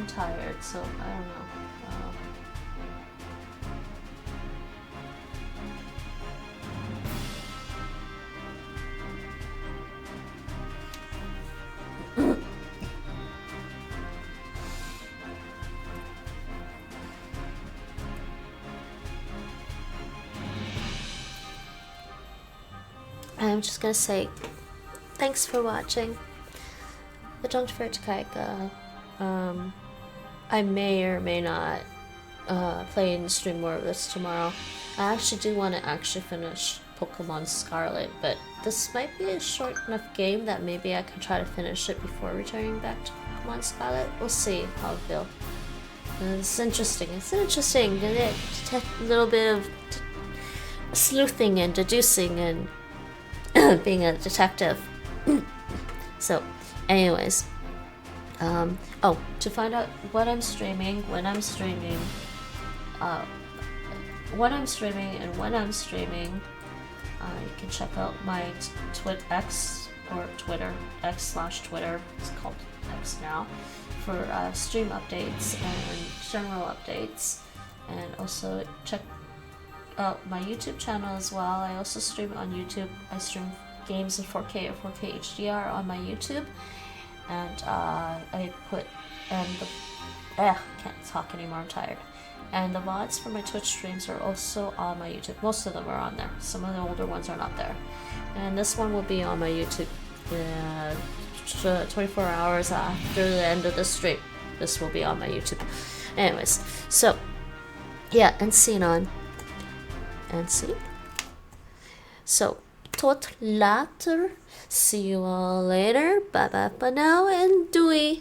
I'm tired, so I don't know. I'm just gonna say thanks for watching. But don't forget to Kaika. I may or may not play and stream more of this tomorrow. I actually do want to finish Pokemon Scarlet, but this might be a short enough game that maybe I can try to finish it before returning back to Pokemon Scarlet. We'll see how I feel. It's interesting. It's interesting. A little bit of sleuthing and deducing and being a detective. So, anyways, oh, to find out what I'm streaming, when I'm streaming, you can check out my X or Twitter, X/Twitter, it's called X now, for stream updates and general updates, and also check out my YouTube channel as well. I also stream on YouTube. I stream games in 4K or 4K HDR on my YouTube, and can't talk anymore, I'm tired. And the VODs for my Twitch streams are also on my YouTube. Most of them are on there. Some of the older ones are not there. And this one will be on my YouTube 24 hours after the end of the stream. This will be on my YouTube. Anyways, so, yeah, and scene on. And see. So, tot later. See you all later. Bye bye for now, and doei.